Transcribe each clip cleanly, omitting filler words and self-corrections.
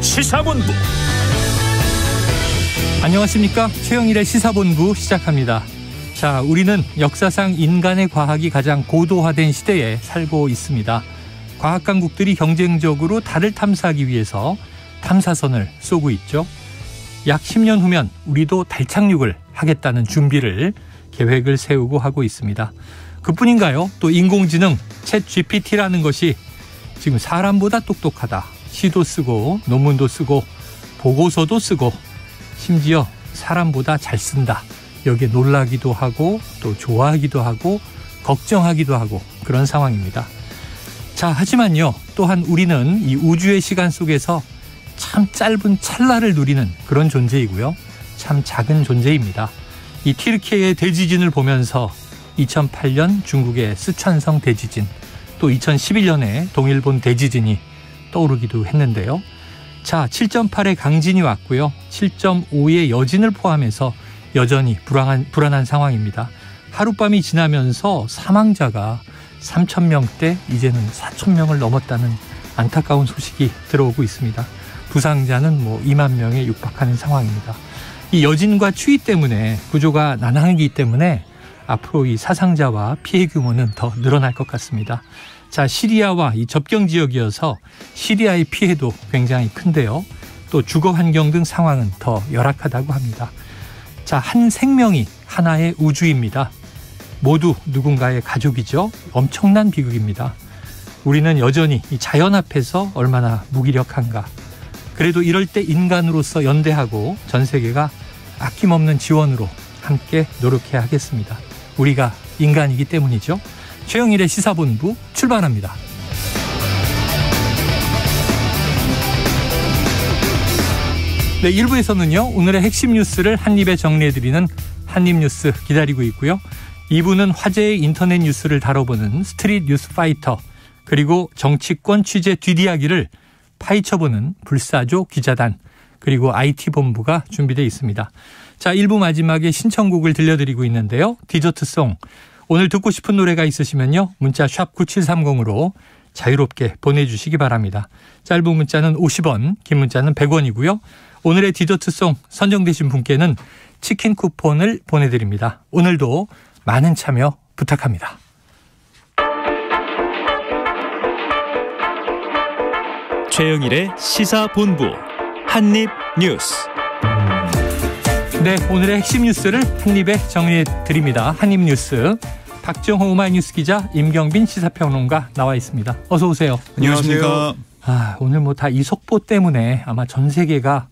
시사본부. 안녕하십니까. 최영일의 시사본부 시작합니다. 자, 우리는 역사상 인간의 과학이 가장 고도화된 시대에 살고 있습니다. 과학 강국들이 경쟁적으로 달을 탐사하기 위해서 탐사선을 쏘고 있죠. 약 10년 후면 우리도 달 착륙을 하겠다는 준비를 계획을 세우고 하고 있습니다. 그뿐인가요? 또 인공지능 챗 GPT라는 것이 지금 사람보다 똑똑하다. 시도 쓰고 논문도 쓰고 보고서도 쓰고 심지어 사람보다 잘 쓴다. 여기에 놀라기도 하고 또 좋아하기도 하고 걱정하기도 하고 그런 상황입니다. 자, 하지만요. 또한 우리는 이 우주의 시간 속에서 참 짧은 찰나를 누리는 그런 존재이고요. 참 작은 존재입니다. 이 튀르키예의 대지진을 보면서 2008년 중국의 쓰촨성 대지진, 또 2011년에 동일본 대지진이 떠오르기도 했는데요. 자, 7.8의 강진이 왔고요. 7.5의 여진을 포함해서 여전히 불안한 상황입니다. 하룻밤이 지나면서 사망자가 3,000명대 이제는 4,000명을 넘었다는 안타까운 소식이 들어오고 있습니다. 부상자는 2만 명에 육박하는 상황입니다. 이 여진과 추위 때문에 구조가 난항이기 때문에 앞으로 이 사상자와 피해 규모는 더 늘어날 것 같습니다. 자, 시리아와 이 접경 지역이어서 시리아의 피해도 굉장히 큰데요. 또 주거 환경 등 상황은 더 열악하다고 합니다. 자, 한 생명이 하나의 우주입니다. 모두 누군가의 가족이죠. 엄청난 비극입니다. 우리는 여전히 이 자연 앞에서 얼마나 무기력한가. 그래도 이럴 때 인간으로서 연대하고 전 세계가 아낌없는 지원으로 함께 노력해야 하겠습니다. 우리가 인간이기 때문이죠. 최영일의 시사본부 출발합니다. 네, 1부에서는요. 오늘의 핵심 뉴스를 한입에 정리해드리는 한입뉴스 기다리고 있고요. 2부는 화제의 인터넷 뉴스를 다뤄보는 스트릿 뉴스 파이터, 그리고 정치권 취재 뒷이야기를 파헤쳐보는 불사조 기자단, 그리고 IT본부가 준비되어 있습니다. 자, 1부 마지막에 신청곡을 들려드리고 있는데요. 디저트송. 오늘 듣고 싶은 노래가 있으시면요. 문자 샵 9730으로 자유롭게 보내주시기 바랍니다. 짧은 문자는 50원, 긴 문자는 100원이고요. 오늘의 디저트송 선정되신 분께는 치킨 쿠폰을 보내드립니다. 오늘도 많은 참여 부탁합니다. 최영일의 시사본부 한입뉴스. 네, 오늘의 핵심 뉴스를 한입에 정리해드립니다. 한입뉴스. 박정호 오마이뉴스 기자, 임경빈 시사평론가 나와 있습니다. 어서 오세요. 안녕하십니까. 오늘 다 이 속보 때문에 아마 전 세계가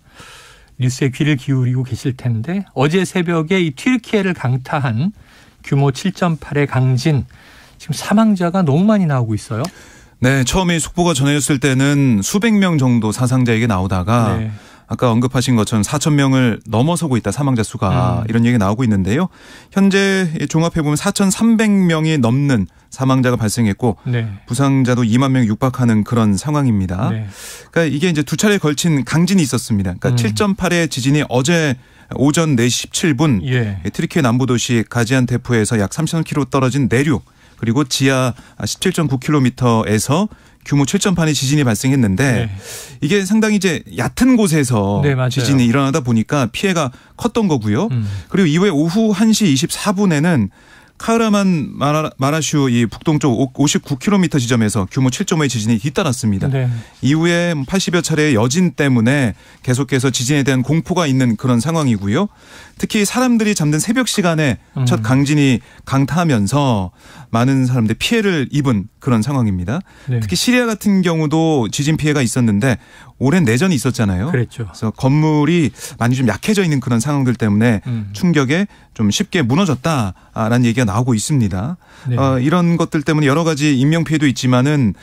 뉴스에 귀를 기울이고 계실 텐데, 어제 새벽에 이 튀르키예를 강타한 규모 7.8의 강진, 지금 사망자가 너무 많이 나오고 있어요. 네, 처음에 속보가 전해졌을 때는 수백 명 정도 사상자에게 나오다가 네. 아까 언급하신 것처럼 4,000명을 넘어서고 있다, 사망자 수가. 이런 얘기가 나오고 있는데요. 현재 종합해보면 4,300명이 넘는 사망자가 발생했고 네. 부상자도 2만 명 육박하는 그런 상황입니다. 네. 그러니까 이게 이제 두 차례 걸친 강진이 있었습니다. 그러니까 7.8의 지진이 어제 오전 4시 17분 예. 튀르키예 남부 도시 가지안테프에서 약 3,000km 떨어진 내륙, 그리고 지하 17.9km에서 규모 7.8의 지진이 발생했는데 네. 이게 상당히 이제 얕은 곳에서 네, 지진이 일어나다 보니까 피해가 컸던 거고요. 그리고 이후에 오후 1시 24분에는 카흐라만 마라슈 이 북동쪽 59km 지점에서 규모 7.5의 지진이 뒤따랐습니다. 네. 이후에 80여 차례의 여진 때문에 계속해서 지진에 대한 공포가 있는 그런 상황이고요. 특히 사람들이 잠든 새벽 시간에 첫 강진이 강타하면서 많은 사람들이 피해를 입은 그런 상황입니다. 네. 특히 시리아 같은 경우도 지진 피해가 있었는데 오랜 내전이 있었잖아요. 그랬죠. 그래서 건물이 많이 좀 약해져 있는 그런 상황들 때문에 충격에 좀 쉽게 무너졌다라는 얘기가 나오고 있습니다. 네. 이런 것들 때문에 여러 가지 인명피해도 있지만은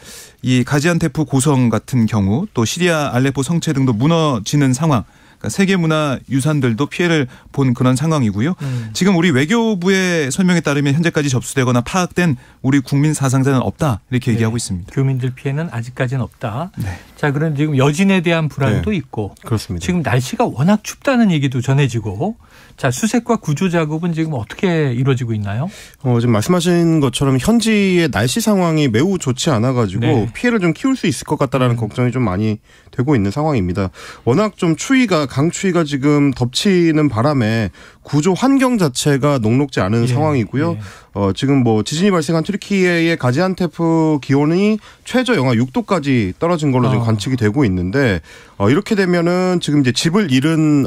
이 가지안테프 고성 같은 경우 또 시리아 알레포 성체 등도 무너지는 상황. 그러니까 세계문화유산들도 피해를 본 그런 상황이고요. 지금 우리 외교부의 설명에 따르면 현재까지 접수되거나 파악된 우리 국민 사상자는 없다 이렇게 얘기하고 있습니다. 교민들 피해는 아직까지는 없다. 네. 자, 자, 그럼 지금 여진에 대한 불안도 있고. 그렇습니다. 지금 날씨가 워낙 춥다는 얘기도 전해지고. 자, 수색과 구조 작업은 지금 어떻게 이루어지고 있나요? 지금 말씀하신 것처럼 현지의 날씨 상황이 매우 좋지 않아가지고 네. 피해를 좀 키울 수 있을 것 같다라는 걱정이 좀 많이 되고 있는 상황입니다. 워낙 좀 강추위가 지금 덮치는 바람에 구조 환경 자체가 녹록지 않은 상황이고요. 지금 뭐 지진이 발생한 튀르키예의 가지안테프 기온이 최저 영하 6도까지 떨어진 걸로 지금 관측이 되고 있는데 이렇게 되면은 지금 이제 집을 잃은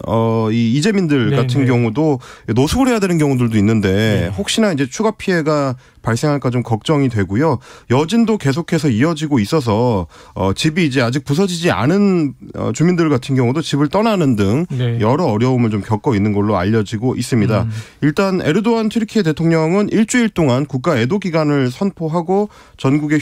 이 이재민들 같은 경우도 노숙을 해야 되는 경우들도 있는데 혹시나 이제 추가 피해가 발생할까 좀 걱정이 되고요. 여진도 계속해서 이어지고 있어서 집이 이제 아직 부서지지 않은 주민들 같은 경우도 집을 떠나는 등 여러 어려움을 좀 겪고 있는 걸로 알려지고 있습니다. 일단 에르도안 튀르키예 대통령은 일주일 동안 국가 애도 기간을 선포하고 전국에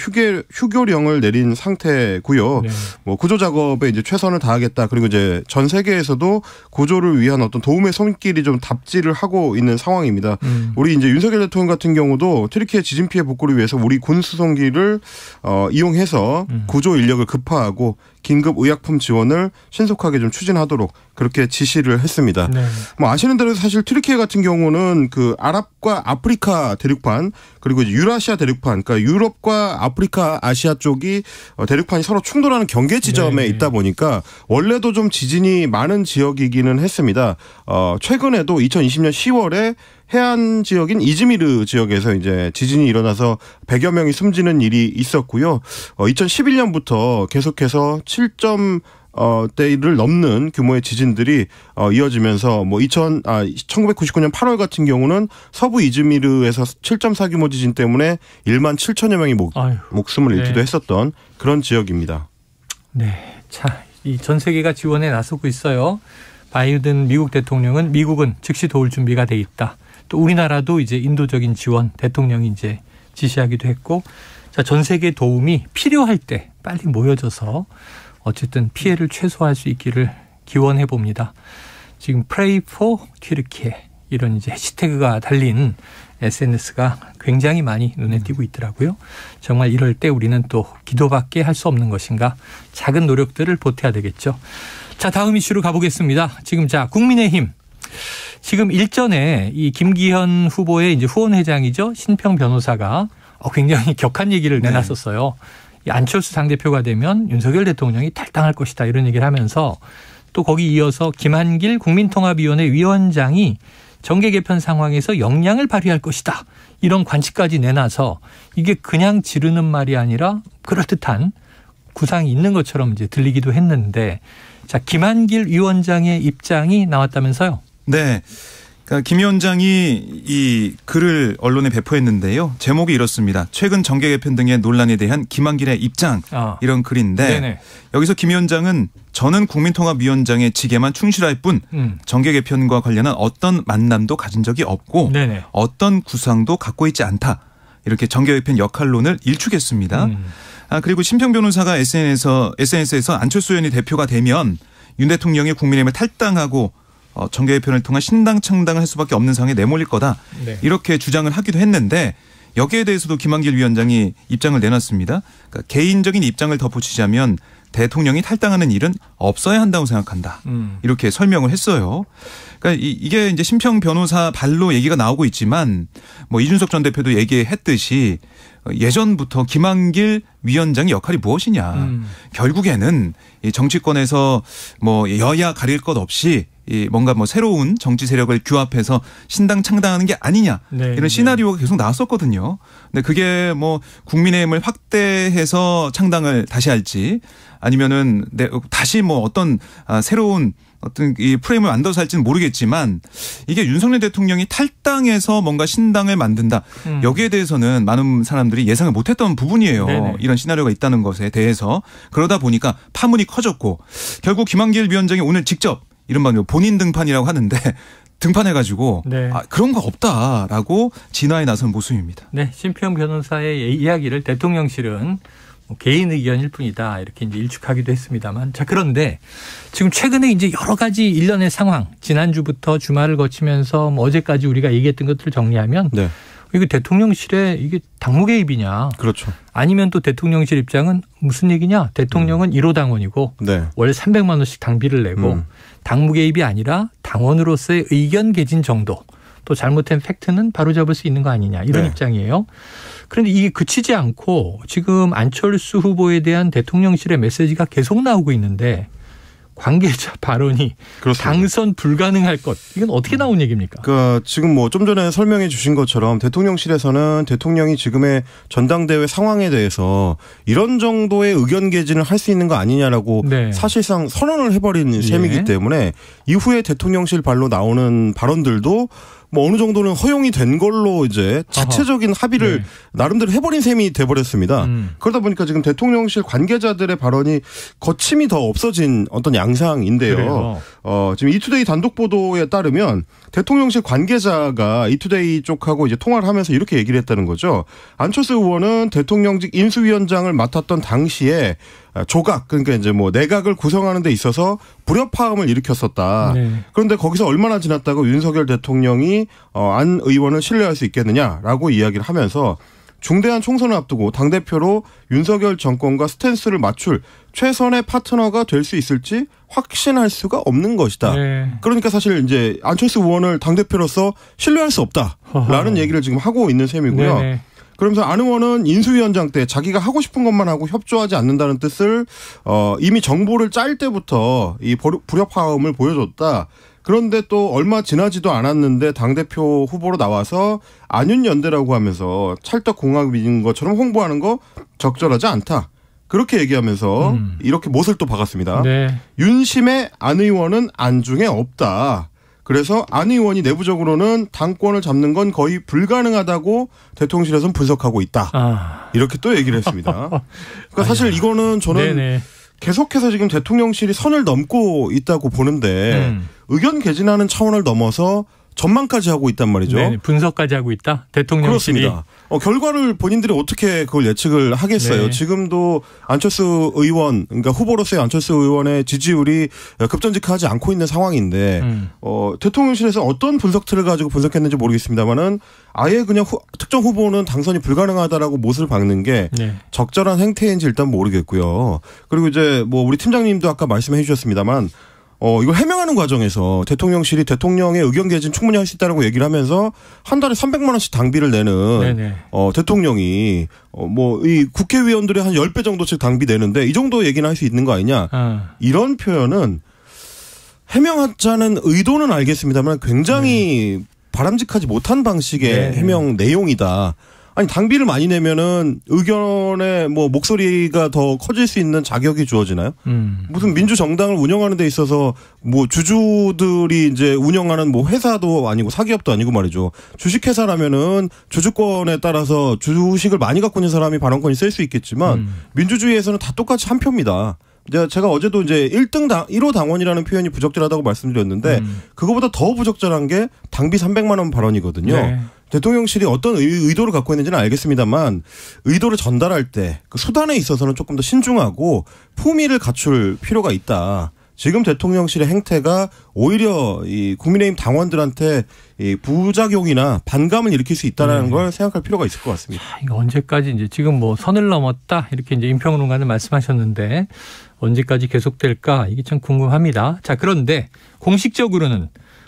휴교령을 내린 상태고요. 뭐 구조 작업에 이제 최선을 다하겠다. 그리고 이제 전 세계에서도 구조를 위한 어떤 도움의 손길이 좀 답지를 하고 있는 상황입니다. 우리 이제 윤석열 대통령 같은 경우도 튀르키예 지진 피해 복구를 위해서 우리 군 수송기를 이용해서 구조 인력을 급파하고 긴급 의약품 지원을 신속하게 좀 추진하도록 그렇게 지시를 했습니다. 뭐 아시는 대로 사실 튀르키예 같은 경우는 그 아랍과 아프리카 대륙판 그리고 이제 유라시아 대륙판, 그러니까 유럽과 아프리카, 아시아 쪽이 대륙판이 서로 충돌하는 경계 지점에 있다 보니까 원래도 좀 지진이 많은 지역이기는 했습니다. 최근에도 2020년 10월에 해안 지역인 이즈미르 지역에서 이제 지진이 일어나서 100여 명이 숨지는 일이 있었고요. 2011년부터 계속해서 7.대를 넘는 규모의 지진들이 이어지면서 뭐 1999년 8월 같은 경우는 서부 이즈미르에서 7.4 규모 지진 때문에 1만 7천여 명이 목숨을 잃기도 했었던 그런 지역입니다. 네, 자, 이 전 세계가 지원에 나서고 있어요. 바이든 미국 대통령은 미국은 즉시 도울 준비가 돼 있다. 또 우리나라도 이제 인도적인 지원 대통령이 이제 지시하기도 했고, 자, 전 세계 도움이 필요할 때 빨리 모여져서 어쨌든 피해를 최소화할 수 있기를 기원해 봅니다. 지금 Pray for Turkey 이런 이제 해시태그가 달린 SNS가 굉장히 많이 눈에 띄고 있더라고요. 정말 이럴 때 우리는 또 기도밖에 할 수 없는 것인가, 작은 노력들을 보태야 되겠죠. 자, 다음 이슈로 가보겠습니다. 지금 자, 국민의힘. 지금 일전에 이 김기현 후보의 이제 후원회장이죠. 신평 변호사가 굉장히 격한 얘기를 내놨었어요. 이 안철수 당대표가 되면 윤석열 대통령이 탈당할 것이다 이런 얘기를 하면서 또 거기 이어서 김한길 국민통합위원회 위원장이 정계 개편 상황에서 역량을 발휘할 것이다 이런 관측까지 내놔서 이게 그냥 지르는 말이 아니라 그럴듯한 구상이 있는 것처럼 이제 들리기도 했는데, 자, 김한길 위원장의 입장이 나왔다면서요? 네. 그러니까 김 위원장이 이 글을 언론에 배포했는데요. 제목이 이렇습니다. 최근 정계 개편 등의 논란에 대한 김한길의 입장, 이런 글인데 여기서 김 위원장은 저는 국민통합위원장의 직에만 충실할 뿐 정계 개편과 관련한 어떤 만남도 가진 적이 없고 어떤 구상도 갖고 있지 않다. 이렇게 정계 개편 역할론을 일축했습니다. 그리고 신평 변호사가 SNS에서 안철수 의원이 대표가 되면 윤 대통령이 국민의힘을 탈당하고 정계 개편을 통한 신당 창당을 할 수밖에 없는 상황에 내몰릴 거다. 이렇게 주장을 하기도 했는데 여기에 대해서도 김한길 위원장이 입장을 내놨습니다. 그러니까 개인적인 입장을 덧붙이자면 대통령이 탈당하는 일은 없어야 한다고 생각한다. 이렇게 설명을 했어요. 그러니까 이게 이제 신평 변호사 발로 얘기가 나오고 있지만 뭐 이준석 전 대표도 얘기했듯이 예전부터 김한길 위원장의 역할이 무엇이냐. 결국에는 이 정치권에서 뭐 여야 가릴 것 없이 이 뭔가 뭐 새로운 정치 세력을 규합해서 신당 창당하는 게 아니냐. 이런 시나리오가 계속 나왔었거든요. 근데 그게 뭐 국민의힘을 확대해서 창당을 다시 할지 아니면은 다시 뭐 어떤 새로운 어떤 이 프레임을 만들어서 할지는 모르겠지만 이게 윤석열 대통령이 탈당해서 뭔가 신당을 만든다. 여기에 대해서는 많은 사람들이 예상을 못했던 부분이에요. 이런 시나리오가 있다는 것에 대해서. 그러다 보니까 파문이 커졌고 결국 김한길 위원장이 오늘 직접 이른바 본인 등판이라고 하는데 등판해가지고 그런 거 없다라고 진화에 나선 모습입니다. 네, 신평 변호사의 이야기를 대통령실은 개인 의견일 뿐이다 이렇게 이제 일축하기도 했습니다만, 자, 그런데 지금 최근에 이제 여러 가지 일련의 상황, 지난주부터 주말을 거치면서 뭐 어제까지 우리가 얘기했던 것들을 정리하면 이거 대통령실에 이게 당무 개입이냐. 그렇죠. 아니면 또 대통령실 입장은 무슨 얘기냐. 대통령은 1호 당원이고 네. 월 300만 원씩 당비를 내고 당무 개입이 아니라 당원으로서의 의견 개진 정도. 또 잘못된 팩트는 바로잡을 수 있는 거 아니냐. 이런 네. 입장이에요. 그런데 이게 그치지 않고 지금 안철수 후보에 대한 대통령실의 메시지가 계속 나오고 있는데 관계자 발언이 그렇습니다. 당선 불가능할 것. 이건 어떻게 나온 얘기입니까? 그러니까 지금 뭐 좀 전에 설명해 주신 것처럼 대통령실에서는 대통령이 지금의 전당대회 상황에 대해서 이런 정도의 의견 개진을 할 수 있는 거 아니냐라고 네. 사실상 선언을 해버린 셈이기 때문에 이후에 대통령실 발로 나오는 발언들도 뭐 어느 정도는 허용이 된 걸로 이제 자체적인 합의를 네. 나름대로 해버린 셈이 돼버렸습니다. 그러다 보니까 지금 대통령실 관계자들의 발언이 거침이 더 없어진 어떤 양상인데요. 그래요. 지금 이투데이 단독 보도에 따르면 대통령실 관계자가 이투데이 쪽하고 이제 통화를 하면서 이렇게 얘기를 했다는 거죠. 안철수 의원은 대통령직 인수위원장을 맡았던 당시에 조각, 그러니까 이제 뭐 내각을 구성하는 데 있어서 불협화음을 일으켰었다. 네. 그런데 거기서 얼마나 지났다고 윤석열 대통령이 안 의원을 신뢰할 수 있겠느냐라고 이야기를 하면서 중대한 총선을 앞두고 당대표로 윤석열 정권과 스탠스를 맞출 최선의 파트너가 될 수 있을지 확신할 수가 없는 것이다. 네. 그러니까 사실 이제 안철수 의원을 당대표로서 신뢰할 수 없다라는 얘기를 지금 하고 있는 셈이고요. 네네. 그러면서 안 의원은 인수위원장 때 자기가 하고 싶은 것만 하고 협조하지 않는다는 뜻을 이미 정보를 짤 때부터 이 불협화음을 보여줬다. 그런데 또 얼마 지나지도 않았는데 당대표 후보로 나와서 안윤연대라고 하면서 찰떡궁합인 것처럼 홍보하는 거 적절하지 않다. 그렇게 얘기하면서 이렇게 못을 또 박았습니다. 네. 윤심의 안 의원은 안중에 없다. 그래서 안 의원이 내부적으로는 당권을 잡는 건 거의 불가능하다고 대통령실에서는 분석하고 있다. 이렇게 또 얘기를 했습니다. 그러니까 사실 이거는 저는 네네. 계속해서 지금 대통령실이 선을 넘고 있다고 보는데 의견 개진하는 차원을 넘어서 전망까지 하고 있단 말이죠. 네, 분석까지 하고 있다. 대통령실이. 그렇습니다. 결과를 본인들이 어떻게 그걸 예측을 하겠어요. 네. 지금도 안철수 의원, 그러니까 후보로서의 안철수 의원의 지지율이 급전직하지 않고 있는 상황인데 대통령실에서 어떤 분석 틀을 가지고 분석했는지 모르겠습니다만은 아예 그냥 특정 후보는 당선이 불가능하다라고 못을 박는 게 네. 적절한 행태인지 일단 모르겠고요. 그리고 이제 뭐 우리 팀장님도 아까 말씀해 주셨습니다만 이걸 해명하는 과정에서 대통령실이 대통령의 의견 개진 충분히 할 수 있다고 얘기를 하면서 한 달에 300만 원씩 당비를 내는 네네. 대통령이 뭐 이 국회의원들의 한 10배 정도씩 당비 내는데 이 정도 얘기는 할 수 있는 거 아니냐. 이런 표현은 해명하자는 의도는 알겠습니다만 굉장히 바람직하지 못한 방식의 해명 내용이다. 아니 당비를 많이 내면은 의견의 뭐 목소리가 더 커질 수 있는 자격이 주어지나요? 무슨 민주 정당을 운영하는 데 있어서 뭐 주주들이 이제 운영하는 뭐 회사도 아니고 사기업도 아니고 말이죠. 주식회사라면은 주주권에 따라서 주식을 많이 갖고 있는 사람이 발언권이 쓸 수 있겠지만 민주주의에서는 다 똑같이 한 표입니다. 제가 어제도 이제 1호 당원이라는 표현이 부적절하다고 말씀드렸는데 그거보다 더 부적절한 게 당비 300만 원 발언이거든요. 네. 대통령실이 어떤 의도를 갖고 있는지는 알겠습니다만 의도를 전달할 때 그 수단에 있어서는 조금 더 신중하고 품위를 갖출 필요가 있다. 지금 대통령실의 행태가 오히려 이 국민의힘 당원들한테 이 부작용이나 반감을 일으킬 수 있다는 걸 생각할 필요가 있을 것 같습니다. 이거 언제까지 이제 지금 뭐 선을 넘었다 이렇게 이제 임평론가는 말씀하셨는데 언제까지 계속될까 이게 참 궁금합니다. 자, 그런데 공식적으로는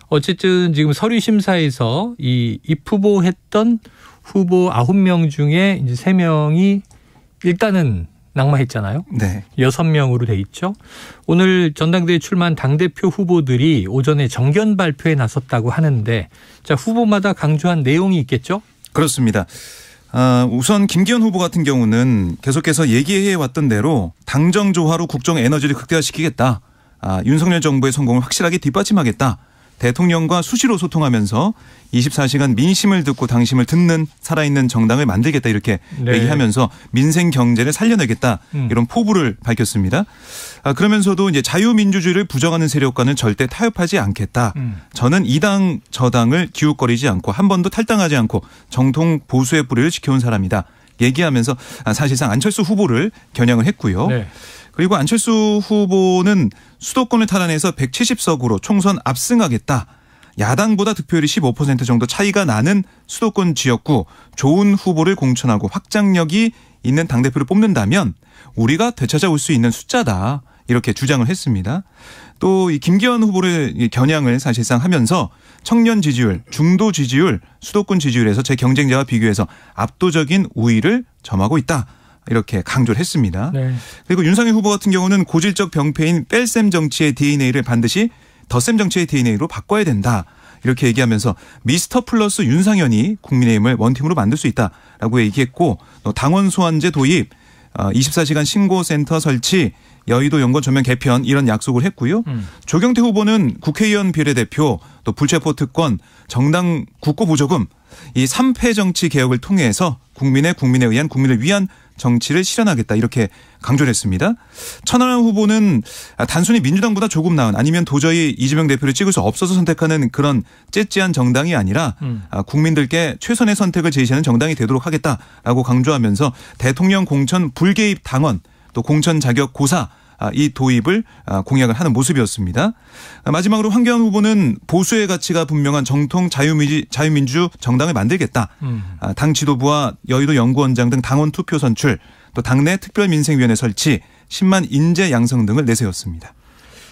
어쨌든 지금 서류 심사에서 이 입후보했던 후보 9명 중에 이제 3명이 일단은 낙마했잖아요. 네. 6명으로 돼 있죠. 오늘 전당대회 출마한 당대표 후보들이 오전에 정견 발표에 나섰다고 하는데 자, 후보마다 강조한 내용이 있겠죠? 그렇습니다. 우선 김기현 후보 같은 경우는 계속해서 얘기해 왔던 대로 당정 조화로 국정 에너지를 극대화시키겠다. 윤석열 정부의 성공을 확실하게 뒷받침하겠다. 대통령과 수시로 소통하면서 24시간 민심을 듣고 당심을 듣는 살아있는 정당을 만들겠다 이렇게 얘기하면서 민생 경제를 살려내겠다 이런 포부를 밝혔습니다. 그러면서도 이제 자유민주주의를 부정하는 세력과는 절대 타협하지 않겠다. 저는 이 당 저당을 기웃거리지 않고 한 번도 탈당하지 않고 정통 보수의 뿌리를 지켜온 사람이다. 얘기하면서 사실상 안철수 후보를 겨냥을 했고요. 네. 그리고 안철수 후보는 수도권을 탈환해서 170석으로 총선 압승하겠다. 야당보다 득표율이 15% 정도 차이가 나는 수도권 지역구 좋은 후보를 공천하고 확장력이 있는 당대표를 뽑는다면 우리가 되찾아올 수 있는 숫자다. 이렇게 주장을 했습니다. 또 이 김기현 후보를 겨냥을 사실상 하면서 청년 지지율, 중도 지지율, 수도권 지지율에서 제 경쟁자와 비교해서 압도적인 우위를 점하고 있다. 이렇게 강조를 했습니다. 네. 그리고 윤석열 후보 같은 경우는 고질적 병폐인 뺄셈 정치의 DNA를 반드시 덧셈 정치의 DNA로 바꿔야 된다. 이렇게 얘기하면서 미스터 플러스 윤상현이 국민의힘을 원팀으로 만들 수 있다라고 얘기했고 또 당원 소환제 도입, 24시간 신고센터 설치, 여의도 연구원 전면 개편 이런 약속을 했고요. 조경태 후보는 국회의원 비례대표 또 불체포 특권, 정당 국고 보조금 이 3패 정치 개혁을 통해서 국민에 의한 국민을 위한 정치를 실현하겠다 이렇게 강조를 했습니다. 천하람 후보는 단순히 민주당보다 조금 나은 아니면 도저히 이재명 대표를 찍을 수 없어서 선택하는 그런 째째한 정당이 아니라 국민들께 최선의 선택을 제시하는 정당이 되도록 하겠다라고 강조하면서 대통령 공천 불개입 당원 또 공천 자격 고사 이 도입을 공약을 하는 모습이었습니다. 마지막으로 황교안 후보는 보수의 가치가 분명한 정통 자유민주 정당을 만들겠다. 당 지도부와 여의도 연구원장 등 당원 투표 선출, 또 당내 특별민생위원회 설치, 10만 인재 양성 등을 내세웠습니다.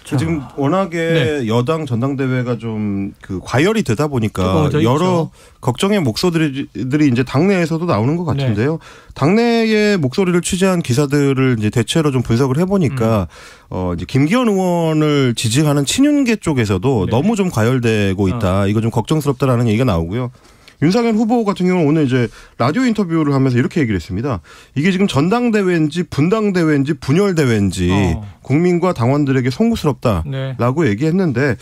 지금 워낙에 네. 여당 전당대회가 좀 그 과열이 되다 보니까 여러 걱정의 목소리들이 이제 당내에서도 나오는 것 같은데요. 네. 당내의 목소리를 취재한 기사들을 이제 대체로 좀 분석을 해보니까 이제 김기현 의원을 지지하는 친윤계 쪽에서도 네. 너무 좀 과열되고 있다. 이거 좀 걱정스럽다라는 얘기가 나오고요. 윤상현 후보 같은 경우는 오늘 이제 라디오 인터뷰를 하면서 이렇게 얘기를 했습니다. 이게 지금 전당대회인지 분당대회인지 분열대회인지 국민과 당원들에게 송구스럽다라고 네. 얘기했는데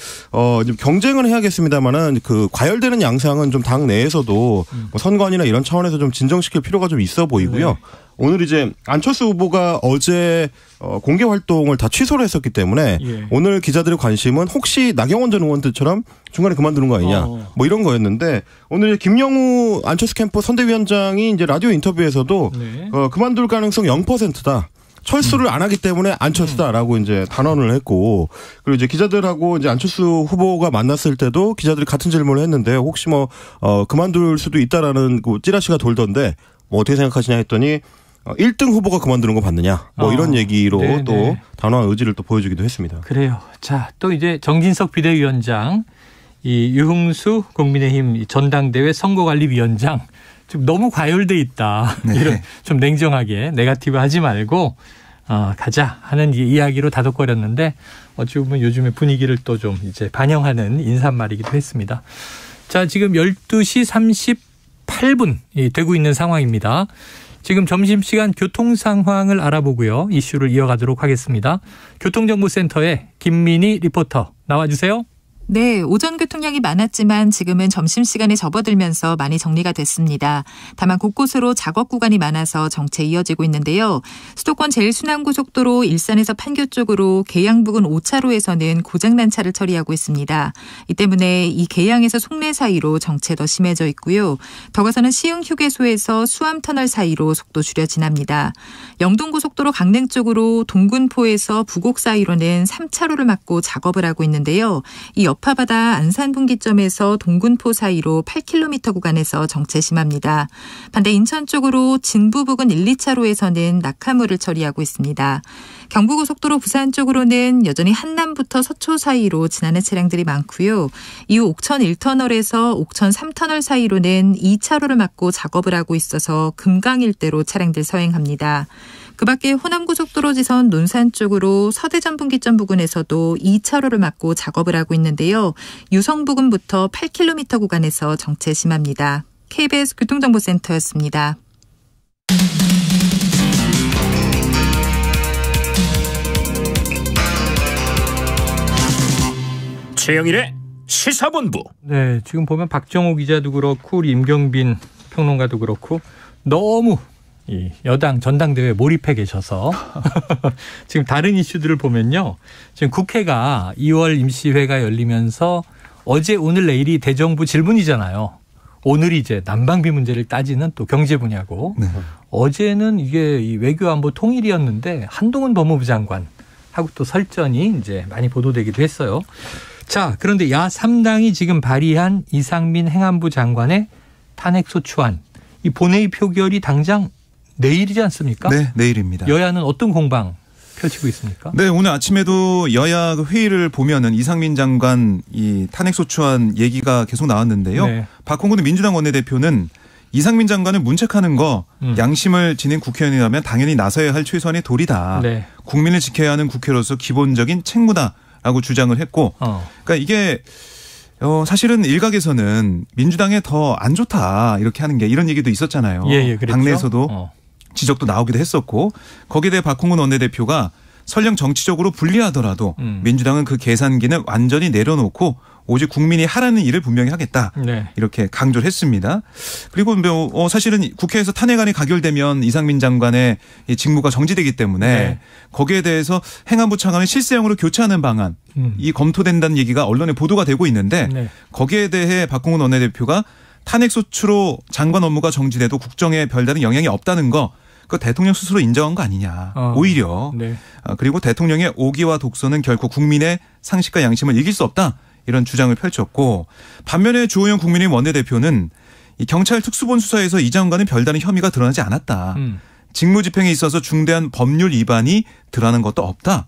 좀 경쟁은 해야겠습니다만은 그 과열되는 양상은 좀 당 내에서도 뭐 선관위나 이런 차원에서 좀 진정시킬 필요가 좀 있어 보이고요. 네. 오늘 이제 안철수 후보가 어제 공개 활동을 다 취소를 했었기 때문에 예. 오늘 기자들의 관심은 혹시 나경원 전 의원들처럼 중간에 그만두는 거 아니냐 뭐 이런 거였는데 오늘 김영우 안철수 캠프 선대위원장이 이제 라디오 인터뷰에서도 네. 그만둘 가능성 0%다. 철수를 안 하기 때문에 안철수다라고 이제 단언을 했고 그리고 이제 기자들하고 이제 안철수 후보가 만났을 때도 기자들이 같은 질문을 했는데 혹시 뭐 그만둘 수도 있다라는 그 찌라시가 돌던데 뭐 어떻게 생각하시냐 했더니 1등 후보가 그만두는 거 봤느냐 뭐 이런 얘기로 네네. 또 단호한 의지를 또 보여주기도 했습니다. 그래요. 자, 또 이제 정진석 비대위원장, 이 유흥수 국민의힘 전당대회 선거관리위원장 지금 너무 과열돼 있다. 네. 이런 좀 냉정하게 네거티브 하지 말고 가자 하는 이야기로 다독거렸는데 어찌 보면 요즘의 분위기를 또 좀 이제 반영하는 인사말이기도 했습니다. 자, 지금 12시 38분 되고 있는 상황입니다. 지금 점심시간 교통 상황을 알아보고요. 이슈를 이어가도록 하겠습니다. 교통정보센터의 김민희 리포터 나와주세요. 네, 오전 교통량이 많았지만 지금은 점심시간에 접어들면서 많이 정리가 됐습니다. 다만 곳곳으로 작업 구간이 많아서 정체 이어지고 있는데요. 수도권 제1순환고속도로 일산에서 판교 쪽으로 계양 부근 5차로에서는 고장난 차를 처리하고 있습니다. 이 때문에 이 계양에서 송내 사이로 정체 더 심해져 있고요. 더 가서는 시흥휴게소에서 수암터널 사이로 속도 줄여 지납니다. 영동고속도로 강릉 쪽으로 동군포에서 부곡 사이로는 3차로를 막고 작업을 하고 있는데요. 이 여파바다 안산분기점에서 동군포 사이로 8km 구간에서 정체 심합니다. 반대 인천 쪽으로 진부 부근 1, 2차로에서는 낙하물을 처리하고 있습니다. 경부고속도로 부산 쪽으로는 여전히 한남부터 서초 사이로 지나는 차량들이 많고요. 이후 옥천 1터널에서 옥천 3터널 사이로는 2차로를 막고 작업을 하고 있어서 금강 일대로 차량들 서행합니다. 그 밖에 호남고속도로 지선 논산 쪽으로 서대전 분기점 부근에서도 2차로를 막고 작업을 하고 있는데요. 유성 부근부터 8km 구간에서 정체 심합니다. KBS 교통정보센터였습니다. 최영일의 시사본부. 네, 지금 보면 박정호 기자도 그렇고 우리 임경빈 평론가도 그렇고 너무 이 여당 전당대회에 몰입해 계셔서 지금 다른 이슈들을 보면요. 지금 국회가 2월 임시회가 열리면서 어제 오늘 내일이 대정부 질문이잖아요. 오늘이 이제 난방비 문제를 따지는 또 경제 분야고 네. 어제는 이게 이 외교안보 통일이었는데 한동훈 법무부 장관 하고 또 설전이 이제 많이 보도되기도 했어요. 자, 그런데 야3당이 지금 발의한 이상민 행안부 장관의 탄핵소추안, 이 본회의 표결이 당장 내일이지 않습니까? 네, 내일입니다. 여야는 어떤 공방 펼치고 있습니까? 네, 오늘 아침에도 여야 회의를 보면은 이상민 장관 이 탄핵소추안 얘기가 계속 나왔는데요. 네. 박홍근 민주당 원내대표는 이상민 장관을 문책하는 거 양심을 지닌 국회의원이라면 당연히 나서야 할 최소한의 도리다. 네. 국민을 지켜야 하는 국회로서 기본적인 책무다라고 주장을 했고, 그러니까 이게 사실은 일각에서는 민주당에 더 안 좋다 이렇게 하는 게 이런 얘기도 있었잖아요. 예, 그랬죠. 당내에서도 지적도 나오기도 했었고, 거기에 대해 박홍근 원내대표가 설령 정치적으로 불리하더라도 민주당은 그 계산기는 완전히 내려놓고 오직 국민이 하라는 일을 분명히 하겠다. 네. 이렇게 강조를 했습니다. 그리고 사실은 국회에서 탄핵안이 가결되면 이상민 장관의 직무가 정지되기 때문에 네. 거기에 거기에 대해서 행안부 차관을 실세형으로 교체하는 방안 이 검토된다는 얘기가 언론에 보도가 되고 있는데 네. 거기에 대해 박홍근 원내대표가 탄핵소추로 장관 업무가 정지돼도 국정에 별다른 영향이 없다는 거 그 대통령 스스로 인정한 거 아니냐. 오히려. 네. 그리고 대통령의 오기와 독선은 결코 국민의 상식과 양심을 이길 수 없다. 이런 주장을 펼쳤고, 반면에 주호영 국민의힘 원내대표는 이 경찰 특수본 수사에서 이 장관은 별다른 혐의가 드러나지 않았다. 직무집행에 있어서 중대한 법률 위반이 드러나는 것도 없다.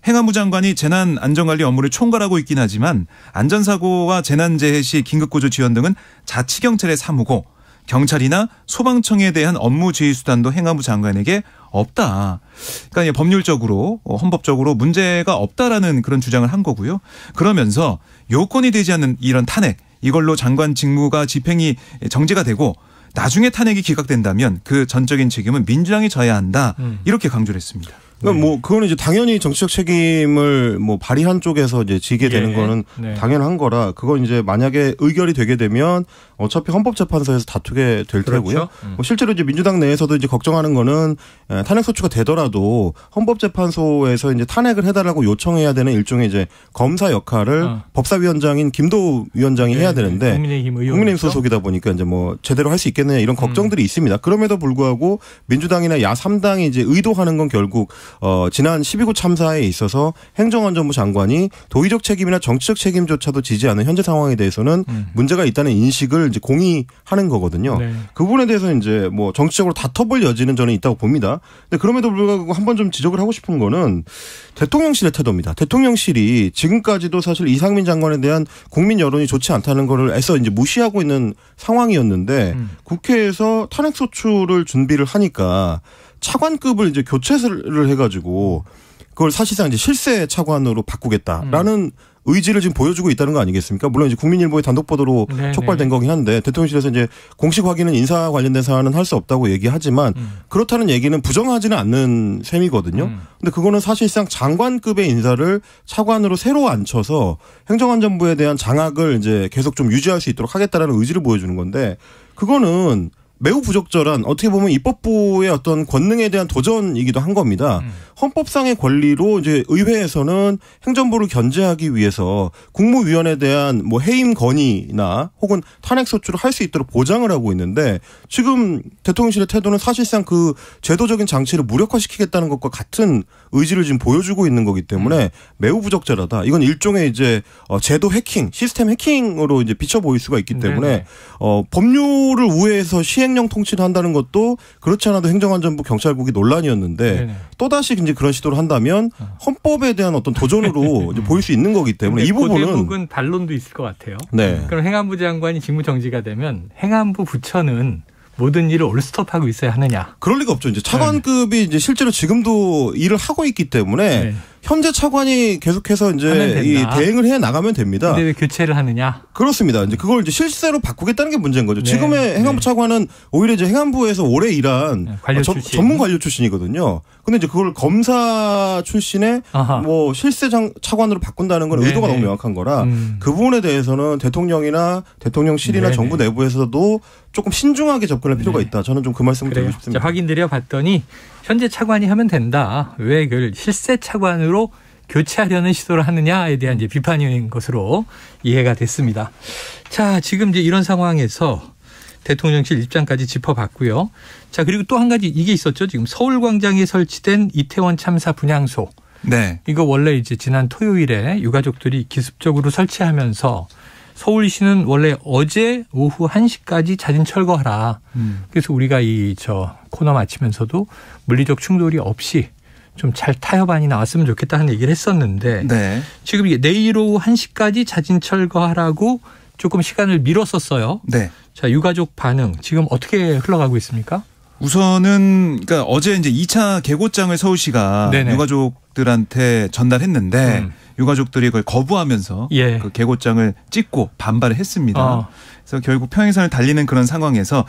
행안부 장관이 재난안전관리 업무를 총괄하고 있긴 하지만 안전사고와 재난재해 시 긴급구조 지원 등은 자치경찰의 사무고 경찰이나 소방청에 대한 업무 지휘 수단도 행안부 장관에게 없다. 그러니까 법률적으로 헌법적으로 문제가 없다라는 그런 주장을 한 거고요. 그러면서 요건이 되지 않는 이런 탄핵, 이걸로 장관 직무가 집행이 정지가 되고 나중에 탄핵이 기각된다면 그 전적인 책임은 민주당이 져야 한다. 이렇게 강조를 했습니다. 그러니까 그거는 이제 당연히 정치적 책임을 발의한 쪽에서 이제 지게 되는 거는 당연한 거라, 그건 이제 만약에 의결이 되게 되면 어차피 헌법재판소에서 다투게 될 테고요. 그렇죠. 실제로 이제 민주당 내에서도 이제 걱정하는 거는 탄핵소추가 되더라도 헌법재판소에서 이제 탄핵을 해달라고 요청해야 되는 일종의 이제 검사 역할을 법사위원장인 김도우 위원장이 해야 되는데 국민의힘 소속이다 보니까 이제 제대로 할 수 있겠느냐 이런 걱정들이 있습니다. 그럼에도 불구하고 민주당이나 야3당이 이제 의도하는 건 결국 지난 12구 참사에 있어서 행정안전부 장관이 도의적 책임이나 정치적 책임조차도 지지 않은 현재 상황에 대해서는 문제가 있다는 인식을 이제 공의하는 거거든요. 네. 그 부분에 대해서 이제 정치적으로 다퉈볼 여지는 저는 있다고 봅니다. 근데 그럼에도 불구하고 한번 좀 지적을 하고 싶은 거는 대통령실의 태도입니다. 대통령실이 지금까지도 사실 이상민 장관에 대한 국민 여론이 좋지 않다는 거를 애써 이제 무시하고 있는 상황이었는데 국회에서 탄핵소추를 준비를 하니까 차관급을 이제 교체를 해가지고 그걸 사실상 이제 실세 차관으로 바꾸겠다라는 의지를 지금 보여주고 있다는 거 아니겠습니까? 물론 이제 국민일보의 단독 보도로 촉발된 거긴 한데 대통령실에서 이제 공식 확인은 인사 관련된 사안은 할 수 없다고 얘기하지만 그렇다는 얘기는 부정하지는 않는 셈이거든요. 근데 그거는 사실상 장관급의 인사를 차관으로 새로 앉혀서 행정안전부에 대한 장악을 이제 계속 좀 유지할 수 있도록 하겠다라는 의지를 보여주는 건데, 그거는 매우 부적절한, 어떻게 보면 입법부의 어떤 권능에 대한 도전이기도 한 겁니다. 헌법상의 권리로 이제 의회에서는 행정부를 견제하기 위해서 국무위원에 대한 해임 건의나 혹은 탄핵소추를 할 수 있도록 보장을 하고 있는데, 지금 대통령실의 태도는 사실상 그 제도적인 장치를 무력화시키겠다는 것과 같은 의지를 지금 보여주고 있는 거기 때문에 매우 부적절하다. 이건 일종의 이제 제도 해킹, 시스템 해킹으로 이제 비춰 보일 수가 있기 때문에 법률을 우회해서 시행령 통치를 한다는 것도 그렇지 않아도 행정안전부 경찰국이 논란이었는데 또다시 이제 그런 시도를 한다면 헌법에 대한 어떤 도전으로 이제 보일 수 있는 거기 때문에 이 부분은 대부분 반론도 있을 것 같아요. 네. 그럼 행안부 장관이 직무 정지가 되면 행안부 부처는 모든 일을 올스톱하고 있어야 하느냐? 그럴 리가 없죠. 이제 차관급이 이제 실제로 지금도 일을 하고 있기 때문에 현재 차관이 계속해서 이제 이 대행을 해 나가면 됩니다. 근데 왜 교체를 하느냐? 그렇습니다. 이제 그걸 이제 실세로 바꾸겠다는 게 문제인 거죠. 지금의 행안부 차관은 오히려 이제 행안부에서 오래 일한 관료 출신. 전문 관료 출신이거든요. 근데 이제 그걸 검사 출신의 실세 차관으로 바꾼다는 건 의도가 너무 명확한 거라 그 부분에 대해서는 대통령이나 대통령실이나 정부 내부에서도 조금 신중하게 접근할 필요가 있다. 저는 좀 그 말씀을 드리고 싶습니다. 확인드려 봤더니 현재 차관이 하면 된다. 왜 그걸 실세 차관으로 교체하려는 시도를 하느냐에 대한 이제 비판인 것으로 이해가 됐습니다. 자, 지금 이제 이런 상황에서 대통령실 입장까지 짚어봤고요. 자, 그리고 또 한 가지 이게 있었죠. 지금 서울광장에 설치된 이태원 참사 분향소. 네. 이거 원래 이제 지난 토요일에 유가족들이 기습적으로 설치하면서 서울시는 원래 어제 오후 1시까지 자진 철거하라. 그래서 우리가 코너 마치면서도 물리적 충돌이 없이 좀 잘 타협안이 나왔으면 좋겠다는 얘기를 했었는데 네. 지금 이게 내일 오후 1시까지 자진 철거하라고 조금 시간을 미뤘었어요. 네. 자, 유가족 반응 지금 어떻게 흘러가고 있습니까? 우선은 그러니까 어제 이제 2차 계고장을 서울시가 네네. 유가족들한테 전달했는데 유가족들이 그걸 거부하면서 예. 그 계고장을 찍고 반발을 했습니다. 그래서 결국 평행선을 달리는 그런 상황에서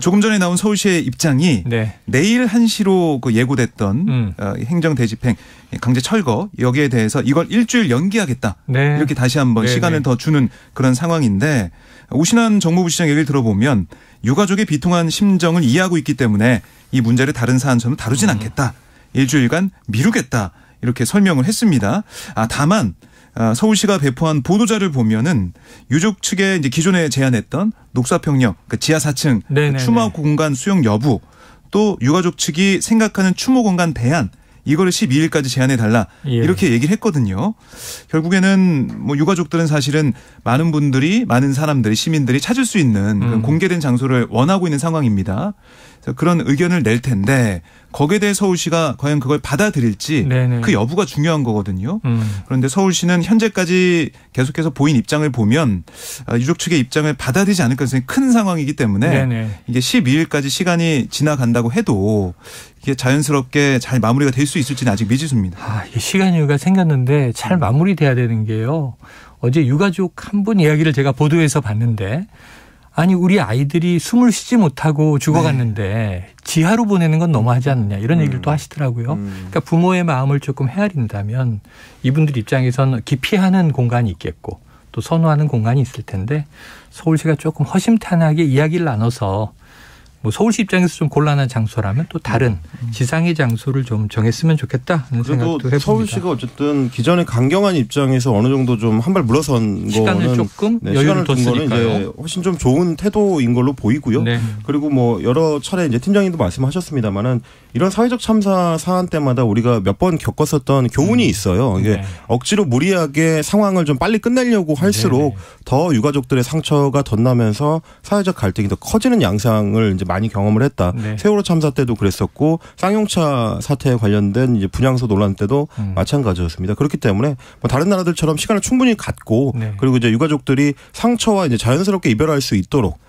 조금 전에 나온 서울시의 입장이 네. 내일 1시로 그 예고됐던 행정 대집행 강제 철거 여기에 대해서 이걸 일주일 연기하겠다. 네. 이렇게 다시 한번 네네. 시간을 더 주는 그런 상황인데 우신환 정무부 시장 얘기를 들어보면 유가족의 비통한 심정을 이해하고 있기 때문에 이 문제를 다른 사안처럼 다루진 않겠다. 일주일간 미루겠다. 이렇게 설명을 했습니다. 다만 서울시가 배포한 보도자를 보면은 유족 측에 이제 기존에 제안했던 녹사평역 그 지하 4층 그 추모 공간 수용 여부 또 유가족 측이 생각하는 추모 공간 대안 이거를 12일까지 제안해 달라 이렇게 얘기를 했거든요. 결국에는 뭐 유가족들은 사실은 많은 사람들이 시민들이 찾을 수 있는 그런 공개된 장소를 원하고 있는 상황입니다. 그래서 그런 의견을 낼 텐데 거기에 대해 서울시가 과연 그걸 받아들일지 그 여부가 중요한 거거든요. 그런데 서울시는 현재까지 계속해서 보인 입장을 보면 유족 측의 입장을 받아들이지 않을 가능성이 큰 상황이기 때문에 이게 12일까지 시간이 지나간다고 해도 이게 자연스럽게 잘 마무리가 될 수 있을지는 아직 미지수입니다. 시간 여유가 생겼는데 잘 마무리돼야 되는 게요. 어제 유가족 한 분 이야기를 제가 보도에서 봤는데 아니 우리 아이들이 숨을 쉬지 못하고 죽어갔는데 지하로 보내는 건 너무하지 않느냐 이런 얘기를 또 하시더라고요. 그러니까 부모의 마음을 조금 헤아린다면 이분들 입장에서는 기피하는 공간이 있겠고 또 선호하는 공간이 있을 텐데 서울시가 조금 허심탄회하게 이야기를 나눠서 뭐 서울시 입장에서 좀 곤란한 장소라면 또 다른 지상의 장소를 좀 정했으면 좋겠다는 생각도 해봅니다. 서울시가 어쨌든 기존의 강경한 입장에서 어느 정도 좀 한 발 물러선 시간을 거는 조금 여유를 뒀으니까요. 이제 훨씬 좀 좋은 태도인 걸로 보이고요. 그리고 뭐 여러 차례 이제 팀장님도 말씀하셨습니다만은 이런 사회적 참사 사안 때마다 우리가 몇 번 겪었었던 교훈이 있어요. 이게 억지로 무리하게 상황을 좀 빨리 끝내려고 할수록 더 유가족들의 상처가 덧나면서 사회적 갈등이 더 커지는 양상을 이제 많이 경험을 했다. 세월호 참사 때도 그랬었고 쌍용차 사태에 관련된 이제 분향소 논란 때도 마찬가지였습니다. 그렇기 때문에 뭐 다른 나라들처럼 시간을 충분히 갖고 그리고 이제 유가족들이 상처와 이제 자연스럽게 이별할 수 있도록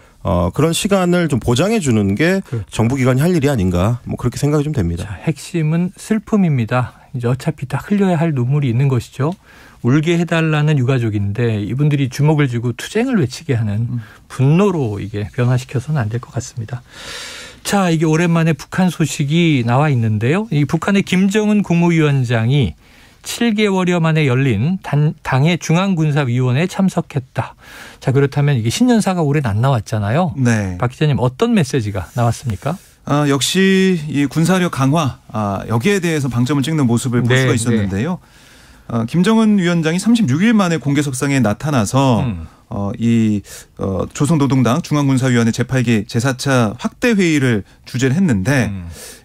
그런 시간을 좀 보장해 주는 게 정부기관이 할 일이 아닌가 뭐 그렇게 생각이 좀 됩니다. 자, 핵심은 슬픔입니다. 이제 어차피 다 흘려야 할 눈물이 있는 것이죠. 울게 해달라는 유가족인데 이분들이 주먹을 쥐고 투쟁을 외치게 하는 분노로 이게 변화시켜서는 안 될 것 같습니다. 자, 이게 오랜만에 북한 소식이 나와 있는데요. 이 북한의 김정은 국무위원장이 7개월여 만에 열린 당의 중앙군사위원회에 참석했다. 자, 그렇다면 이게 신년사가 올해는 안 나왔잖아요. 박 기자님 어떤 메시지가 나왔습니까? 역시 이 군사력 강화 여기에 대해서 방점을 찍는 모습을 볼 수가 있었는데요. 김정은 위원장이 36일 만에 공개석상에 나타나서 조선노동당 중앙군사위원회 제8기 제4차 확대회의를 주재를 했는데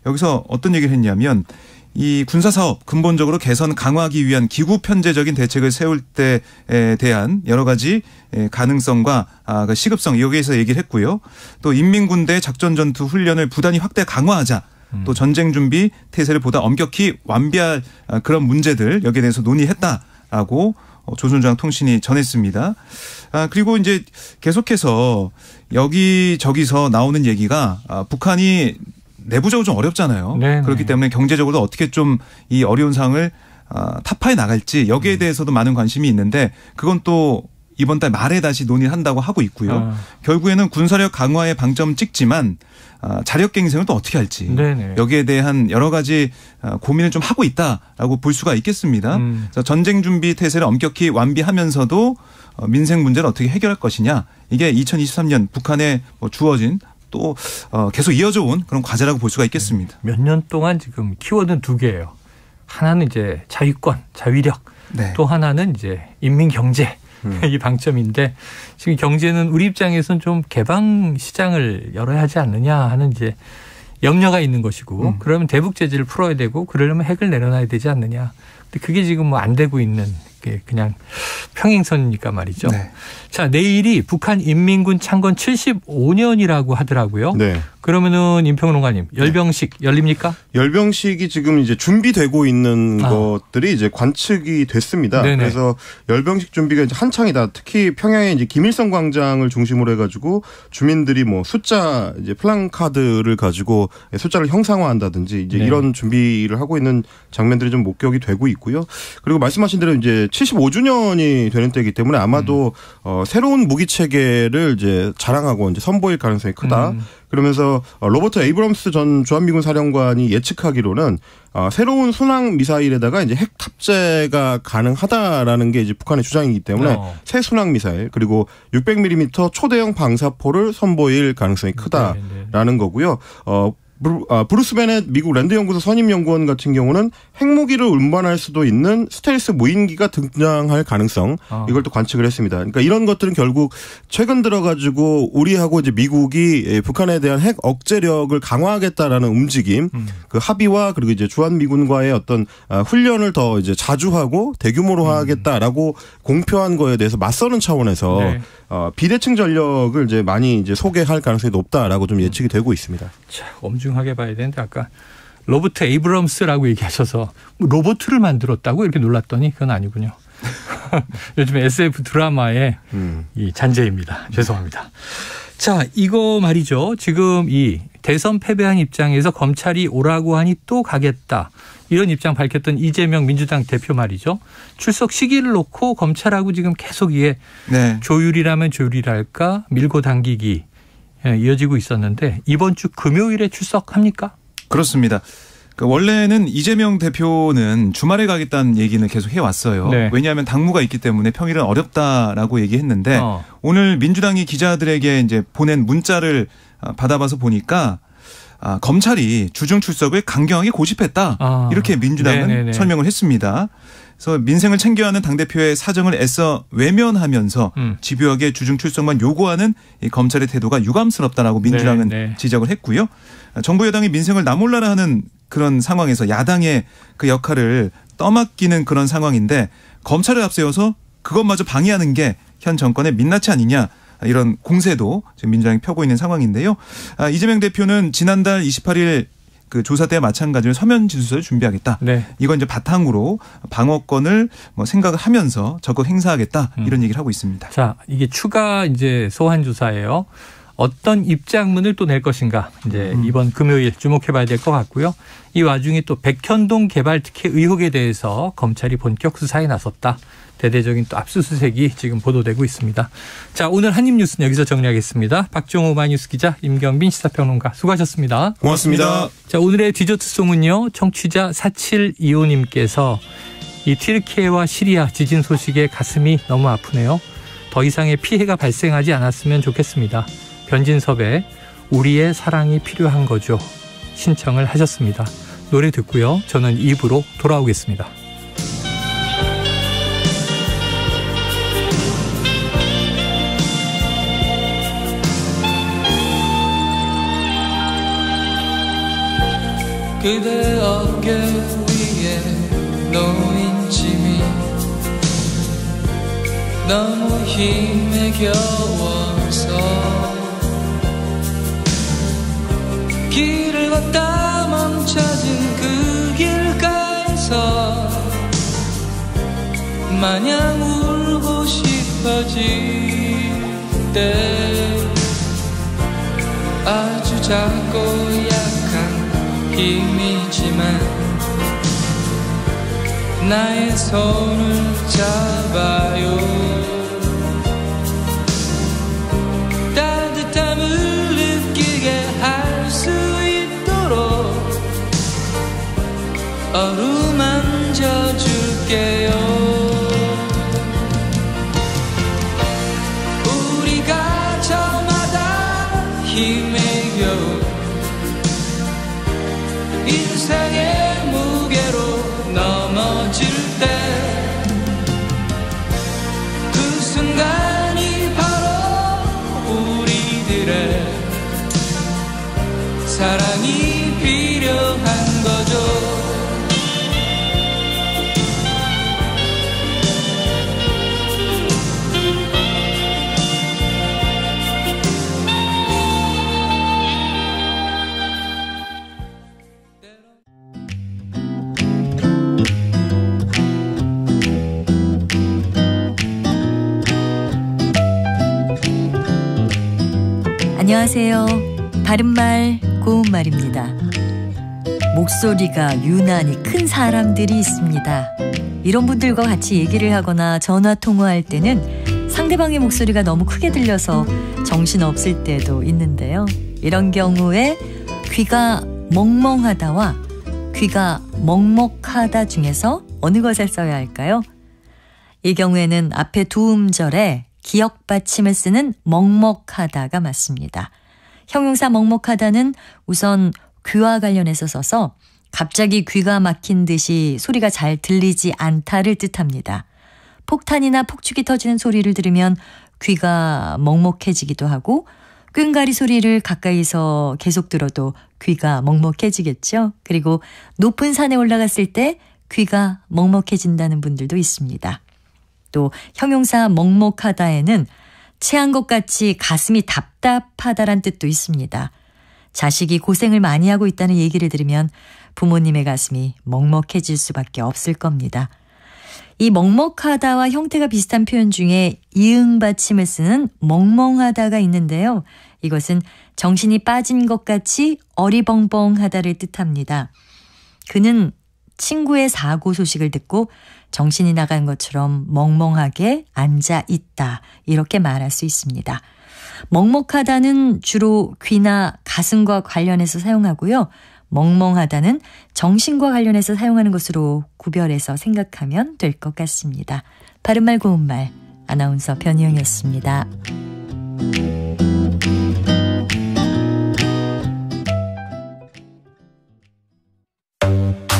여기서 어떤 얘기를 했냐면 이 군사사업 근본적으로 개선 강화하기 위한 기구 편제적인 대책을 세울 때에 대한 여러 가지 가능성과 시급성 여기에서 얘기를 했고요. 또 인민군대 작전전투 훈련을 부단히 확대 강화하자. 또 전쟁 준비 태세를 보다 엄격히 완비할 그런 문제들 여기에 대해서 논의했다라고 조선중앙통신이 전했습니다. 그리고 이제 계속해서 여기저기서 나오는 얘기가 북한이 내부적으로 좀 어렵잖아요. 그렇기 때문에 경제적으로 어떻게 좀 이 어려운 상황을 타파해 나갈지 여기에 대해서도 많은 관심이 있는데 그건 또 이번 달 말에 다시 논의를 한다고 하고 있고요. 결국에는 군사력 강화에 방점 찍지만 자력갱생을 또 어떻게 할지 여기에 대한 여러 가지 고민을 좀 하고 있다라고 볼 수가 있겠습니다. 그래서 전쟁 준비 태세를 엄격히 완비하면서도 민생 문제를 어떻게 해결할 것이냐. 이게 2023년 북한에 주어진 또 계속 이어져 온 그런 과제라고 볼 수가 있겠습니다. 몇 년 동안 지금 키워드는 두 개예요. 하나는 이제 자위권, 자위력, 또 하나는 이제 인민 경제. 이 방점인데 지금 경제는 우리 입장에서는 좀 개방 시장을 열어야 하지 않느냐 하는 이제 염려가 있는 것이고 그러면 대북 제재를 풀어야 되고 그러려면 핵을 내려놔야 되지 않느냐. 근데 그게 지금 뭐 안 되고 있는 게 그냥 평행선이니까 말이죠. 네. 자, 내일이 북한 인민군 창건 75년이라고 하더라고요. 네. 그러면은 임평론가님 열병식 열립니까? 열병식이 지금 이제 준비되고 있는 것들이 이제 관측이 됐습니다. 네네. 그래서 열병식 준비가 이제 한창이다. 특히 평양에 이제 김일성 광장을 중심으로 해가지고 주민들이 뭐 숫자 이제 플랜카드를 가지고 숫자를 형상화한다든지 이제 네. 이런 준비를 하고 있는 장면들이 좀 목격이 되고 있고요. 그리고 말씀하신 대로 이제 75주년이 되는 때이기 때문에 아마도 새로운 무기 체계를 이제 자랑하고 이제 선보일 가능성이 크다. 그러면서 로버트 에이브럼스 전 주한미군 사령관이 예측하기로는 새로운 순항 미사일에다가 이제 핵 탑재가 가능하다라는 게 이제 북한의 주장이기 때문에 새 순항 미사일 그리고 600mm 초대형 방사포를 선보일 가능성이 크다라는 거고요. 브루스 베넷 미국 랜드 연구소 선임 연구원 같은 경우는 핵무기를 운반할 수도 있는 스텔스 무인기가 등장할 가능성 이걸 또 관측을 했습니다. 그러니까 이런 것들은 결국 최근 들어가지고 우리하고 이제 미국이 북한에 대한 핵 억제력을 강화하겠다라는 움직임, 그 합의와 그리고 이제 주한미군과의 어떤 훈련을 더 이제 자주 하고 대규모로 하겠다라고 공표한 거에 대해서 맞서는 차원에서 네. 비대칭 전력을 이제 많이 이제 소개할 가능성이 높다라고 좀 예측이 되고 있습니다. 자, 엄중하게 봐야 되는데 아까 로버트 에이브럼스라고 얘기하셔서 로봇을 만들었다고 이렇게 놀랐더니 그건 아니군요. 요즘 SF 드라마의 이 잔재입니다. 죄송합니다. 자, 이거 말이죠. 지금 이 대선 패배한 입장에서 검찰이 오라고 하니 또 가겠다. 이런 입장 밝혔던 이재명 민주당 대표 말이죠. 출석 시기를 놓고 검찰하고 지금 계속 이게 네. 조율이라면 조율이랄까 밀고 당기기 이어지고 있었는데 이번 주 금요일에 출석합니까? 그렇습니다. 원래는 이재명 대표는 주말에 가겠다는 얘기는 계속 해왔어요. 네. 왜냐하면 당무가 있기 때문에 평일은 어렵다라고 얘기했는데 오늘 민주당이 기자들에게 이제 보낸 문자를 받아봐서 보니까 검찰이 주중 출석을 강경하게 고집했다. 이렇게 민주당은 네네네. 설명을 했습니다. 그래서 민생을 챙겨야 하는 당대표의 사정을 애써 외면하면서 집요하게 주중 출석만 요구하는 이 검찰의 태도가 유감스럽다라고 민주당은 네네. 지적을 했고요. 정부 여당이 민생을 나몰라라 하는 그런 상황에서 야당의 그 역할을 떠맡기는 그런 상황인데 검찰을 앞세워서 그것마저 방해하는 게 현 정권의 민낯이 아니냐. 이런 공세도 지금 민주당이 펴고 있는 상황인데요. 이재명 대표는 지난달 28일 그 조사 때와 마찬가지로 서면 진술서를 준비하겠다. 네. 이건 이제 바탕으로 방어권을 뭐 생각을 하면서 적극 행사하겠다. 이런 얘기를 하고 있습니다. 자, 이게 추가 이제 소환 조사예요. 어떤 입장문을 또 낼 것인가. 이제 이번 금요일 주목해봐야 될 것 같고요. 이 와중에 또 백현동 개발 특혜 의혹에 대해서 검찰이 본격 수사에 나섰다. 대대적인 또 압수수색이 지금 보도되고 있습니다. 자, 오늘 한입뉴스는 여기서 정리하겠습니다. 박종호 오마이뉴스 기자, 임경빈 시사평론가 수고하셨습니다. 고맙습니다. 자, 오늘의 디저트송은요. 청취자 4725님께서 이 튀르키예와 시리아 지진 소식에 가슴이 너무 아프네요. 더 이상의 피해가 발생하지 않았으면 좋겠습니다. 변진섭의 우리의 사랑이 필요한 거죠. 신청을 하셨습니다. 노래 듣고요. 저는 2부로 돌아오겠습니다. 그대 어깨 위에 놓인 짐이 너무 힘에 겨워서 길을 걷다 멈춰진 그 길가에서 마냥 울고 싶어질 때 아주 작고 약한 힘이지만 나의 손을 잡아요. 따뜻함을 느끼게 할 수 있도록 어루만져 줄게요. 우리가 저마다 힘의 겨울 인생의 무게로 넘어질 때 안녕하세요. 바른말 고운말입니다. 목소리가 유난히 큰 사람들이 있습니다. 이런 분들과 같이 얘기를 하거나 전화 통화할 때는 상대방의 목소리가 너무 크게 들려서 정신없을 때도 있는데요. 이런 경우에 귀가 멍멍하다와 귀가 먹먹하다 중에서 어느 것을 써야 할까요? 이 경우에는 앞에 두 음절에 기역 받침을 쓰는 먹먹하다가 맞습니다. 형용사 먹먹하다는 우선 귀와 관련해서 써서 갑자기 귀가 막힌 듯이 소리가 잘 들리지 않다를 뜻합니다. 폭탄이나 폭죽이 터지는 소리를 들으면 귀가 먹먹해지기도 하고 꽹가리 소리를 가까이서 계속 들어도 귀가 먹먹해지겠죠. 그리고 높은 산에 올라갔을 때 귀가 먹먹해진다는 분들도 있습니다. 또 형용사 먹먹하다에는 체한 것 같이 가슴이 답답하다란 뜻도 있습니다. 자식이 고생을 많이 하고 있다는 얘기를 들으면 부모님의 가슴이 먹먹해질 수밖에 없을 겁니다. 이 먹먹하다와 형태가 비슷한 표현 중에 이응 받침을 쓰는 멍멍하다가 있는데요. 이것은 정신이 빠진 것 같이 어리벙벙하다를 뜻합니다. 그는 친구의 사고 소식을 듣고 정신이 나간 것처럼 멍멍하게 앉아 있다. 이렇게 말할 수 있습니다. 먹먹하다는 주로 귀나 가슴과 관련해서 사용하고요. 멍멍하다는 정신과 관련해서 사용하는 것으로 구별해서 생각하면 될 것 같습니다. 바른말 고운말 아나운서 변희영이었습니다.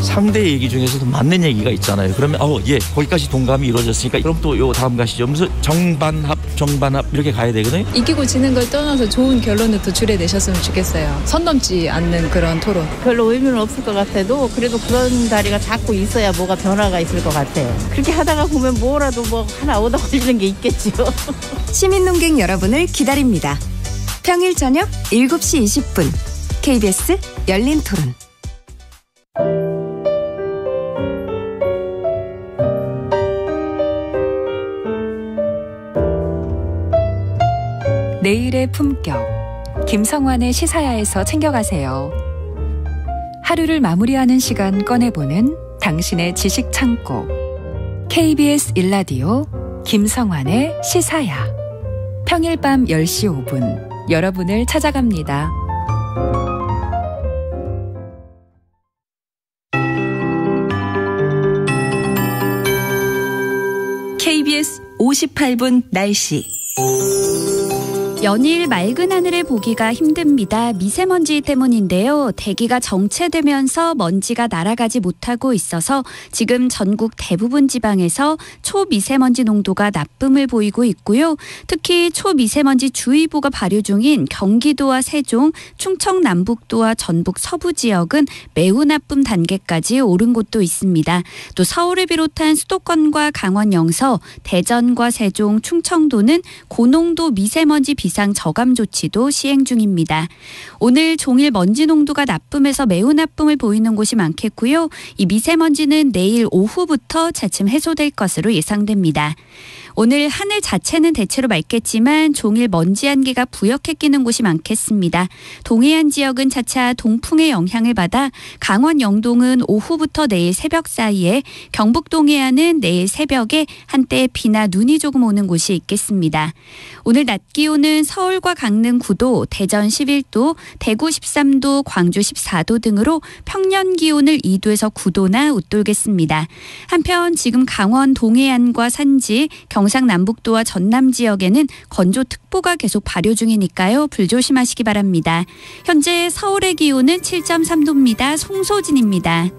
3대 얘기 중에서도 맞는 얘기가 있잖아요. 그러면 거기까지 동감이 이루어졌으니까 그럼 또 요 다음 가시죠. 무슨 정반합 이렇게 가야 되거든요. 이기고 지는 걸 떠나서 좋은 결론을 도출해내셨으면 좋겠어요. 선 넘지 않는 그런 토론. 별로 의미는 없을 것 같아도 그래도 그런 자리가 자꾸 있어야 뭐가 변화가 있을 것 같아요. 그렇게 하다가 보면 뭐라도 하나 얻어 걸리는 게 있겠죠. 시민논객 여러분을 기다립니다. 평일 저녁 7시 20분 KBS 열린 토론. 내일의 품격, 김성환의 시사야에서 챙겨가세요. 하루를 마무리하는 시간 꺼내보는 당신의 지식 창고. KBS 1라디오 김성환의 시사야. 평일 밤 10시 5분 여러분을 찾아갑니다. KBS 58분 날씨. 연일 맑은 하늘을 보기가 힘듭니다. 미세먼지 때문인데요. 대기가 정체되면서 먼지가 날아가지 못하고 있어서 지금 전국 대부분 지방에서 초미세먼지 농도가 나쁨을 보이고 있고요. 특히 초미세먼지 주의보가 발효 중인 경기도와 세종, 충청 남북도와 전북 서부 지역은 매우 나쁨 단계까지 오른 곳도 있습니다. 또 서울을 비롯한 수도권과 강원 영서, 대전과 세종, 충청도는 고농도 미세먼지 비상 저감 조치도 시행 중입니다. 오늘 종일 먼지 농도가 나쁨에서 매우 나쁨을 보이는 곳이 많겠고요. 이 미세먼지는 내일 오후부터 차츰 해소될 것으로 예상됩니다. 오늘 하늘 자체는 대체로 맑겠지만 종일 먼지 안개가 부옇게 끼는 곳이 많겠습니다. 동해안 지역은 차차 동풍의 영향을 받아 강원 영동은 오후부터 내일 새벽 사이에, 경북 동해안은 내일 새벽에 한때 비나 눈이 조금 오는 곳이 있겠습니다. 오늘 낮 기온은 서울과 강릉 9도, 대전 11도, 대구 13도, 광주 14도 등으로 평년 기온을 2도에서 9도나 웃돌겠습니다. 한편 지금 강원 동해안과 산지, 경상남북도와 전남 지역에는 건조특보가 계속 발효 중이니까요. 불조심하시기 바랍니다. 현재 서울의 기온은 7.3도입니다. 송소진입니다.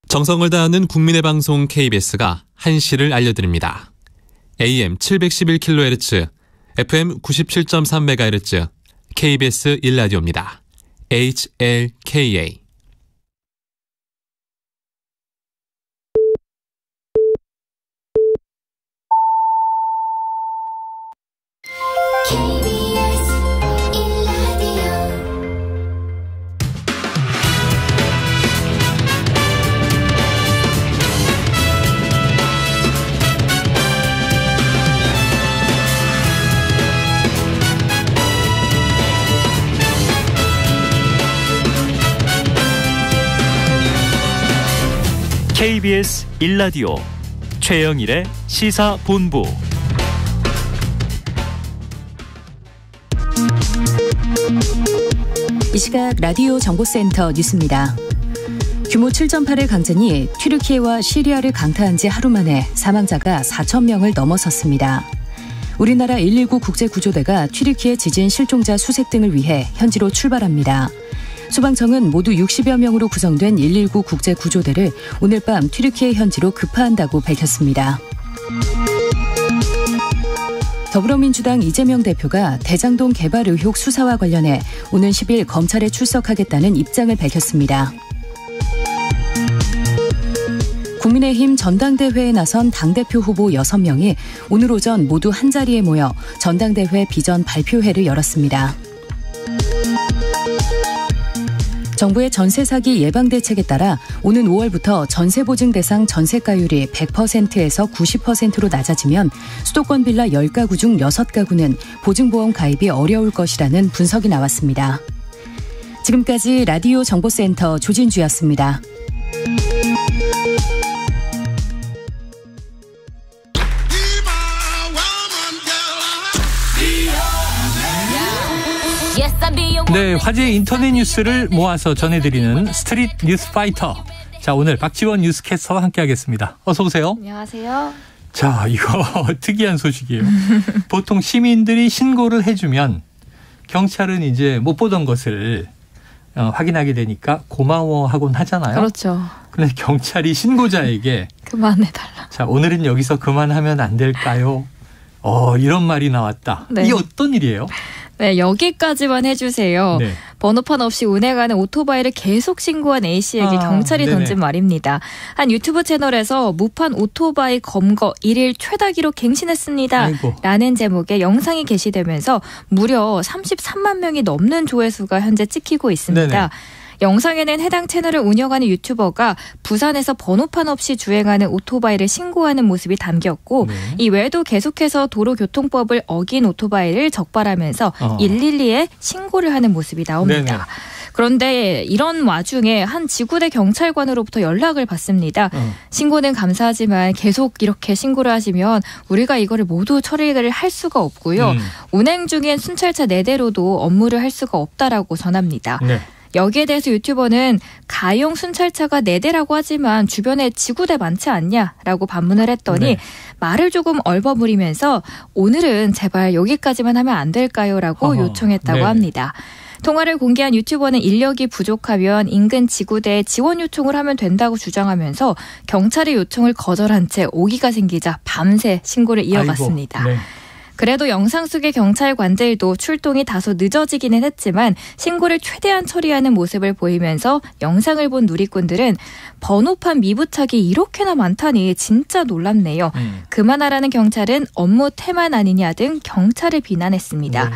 정성을 다하는 국민의 방송 KBS가 한시를 알려드립니다. AM 711kHz, FM 97.3MHz, KBS 1라디오입니다. HLKA. KBS 1라디오 최영일의 시사본부. 이 시각 라디오 정보센터 뉴스입니다. 규모 7.8의 강진이 튀르키예와 시리아를 강타한 지 하루 만에 사망자가 4,000명을 넘어섰습니다. 우리나라 119 국제구조대가 튀르키예 지진 실종자 수색 등을 위해 현지로 출발합니다. 소방청은 모두 60여 명으로 구성된 119 국제구조대를 오늘 밤 튀르키예 현지로 급파한다고 밝혔습니다. 더불어민주당 이재명 대표가 대장동 개발 의혹 수사와 관련해 오는 10일 검찰에 출석하겠다는 입장을 밝혔습니다. 국민의힘 전당대회에 나선 당대표 후보 6명이 오늘 오전 모두 한자리에 모여 전당대회 비전 발표회를 열었습니다. 정부의 전세 사기 예방 대책에 따라 오는 5월부터 전세 보증 대상 전세가율이 100%에서 90%로 낮아지면 수도권 빌라 10가구 중 6가구는 보증보험 가입이 어려울 것이라는 분석이 나왔습니다. 지금까지 라디오 정보센터 조진주였습니다. 네, 화제의 인터넷 뉴스를 모아서 전해드리는 스트릿 뉴스 파이터. 자, 오늘 박지원 뉴스캐스터와 함께하겠습니다. 어서 오세요. 안녕하세요. 자, 이거 특이한 소식이에요. 보통 시민들이 신고를 해주면 경찰은 이제 못 보던 것을 확인하게 되니까 고마워하곤 하잖아요. 그렇죠. 그런데 경찰이 신고자에게 그만해달라. 자, 오늘은 여기서 그만하면 안 될까요? 이런 말이 나왔다. 네. 이게 어떤 일이에요? 네, 여기까지만 해주세요. 네. 번호판 없이 운행하는 오토바이를 계속 신고한 A씨에게 경찰이 네네. 던진 말입니다. 한 유튜브 채널에서 무판 오토바이 검거 1일 최다 기록 갱신했습니다. 아이고. 라는 제목의 영상이 게시되면서 무려 33만 명이 넘는 조회수가 현재 찍히고 있습니다. 네네. 영상에는 해당 채널을 운영하는 유튜버가 부산에서 번호판 없이 주행하는 오토바이를 신고하는 모습이 담겼고 네. 이 외에도 계속해서 도로교통법을 어긴 오토바이를 적발하면서 112에 신고를 하는 모습이 나옵니다. 네네. 그런데 이런 와중에 한 지구대 경찰관으로부터 연락을 받습니다. 신고는 감사하지만 계속 이렇게 신고를 하시면 우리가 이거를 모두 처리를 할 수가 없고요. 운행 중인 순찰차 4대로도 업무를 할 수가 없다라고 전합니다. 네. 여기에 대해서 유튜버는 가용 순찰차가 4대라고 하지만 주변에 지구대 많지 않냐라고 반문을 했더니 네. 말을 조금 얼버무리면서 오늘은 제발 여기까지만 하면 안 될까요?라고 요청했다고 네. 합니다. 통화를 공개한 유튜버는 인력이 부족하면 인근 지구대에 지원 요청을 하면 된다고 주장하면서 경찰의 요청을 거절한 채 오기가 생기자 밤새 신고를 이어갔습니다. 아이고, 네. 그래도 영상 속의 경찰관들도 출동이 다소 늦어지기는 했지만 신고를 최대한 처리하는 모습을 보이면서 영상을 본 누리꾼들은 번호판 미부착이 이렇게나 많다니 진짜 놀랍네요. 그만하라는 경찰은 업무 태만 아니냐 등 경찰을 비난했습니다.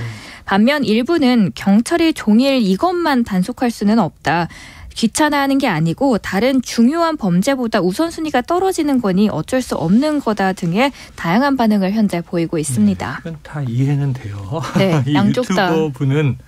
반면 일부는 경찰이 종일 이것만 단속할 수는 없다. 귀찮아하는 게 아니고 다른 중요한 범죄보다 우선순위가 떨어지는 거니 어쩔 수 없는 거다 등의 다양한 반응을 현재 보이고 있습니다. 이건 다 이해는 돼요. 네, 이 양쪽 다. 유튜버 분은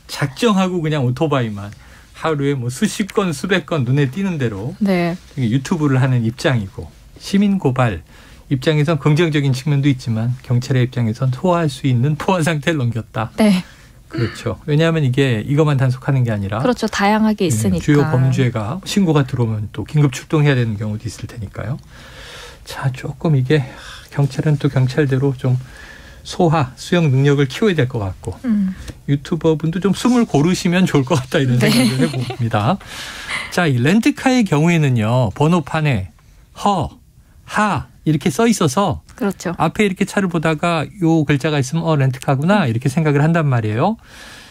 작정하고 그냥 오토바이만 하루에 뭐 수십 건 수백 건 눈에 띄는 대로 네. 유튜브를 하는 입장이고 시민 고발 입장에선 긍정적인 측면도 있지만 경찰의 입장에선 소화할 수 있는 포화 상태를 넘겼다. 네. 그렇죠. 왜냐하면 이것만 단속하는 게 아니라 그렇죠. 다양하게 있으니까. 주요 범죄가 신고가 들어오면 또 긴급 출동해야 되는 경우도 있을 테니까요. 자, 조금 이게 경찰은 또 경찰대로 좀 수용 능력을 키워야 될 것 같고 유튜버 분도 좀 숨을 고르시면 좋을 것 같다 이런 생각을 해봅니다. 자, 이 렌트카의 경우에는요. 번호판에 하 이렇게 써 있어서 그렇죠. 앞에 이렇게 차를 보다가 요 글자가 있으면 렌트카구나 이렇게 생각을 한단 말이에요.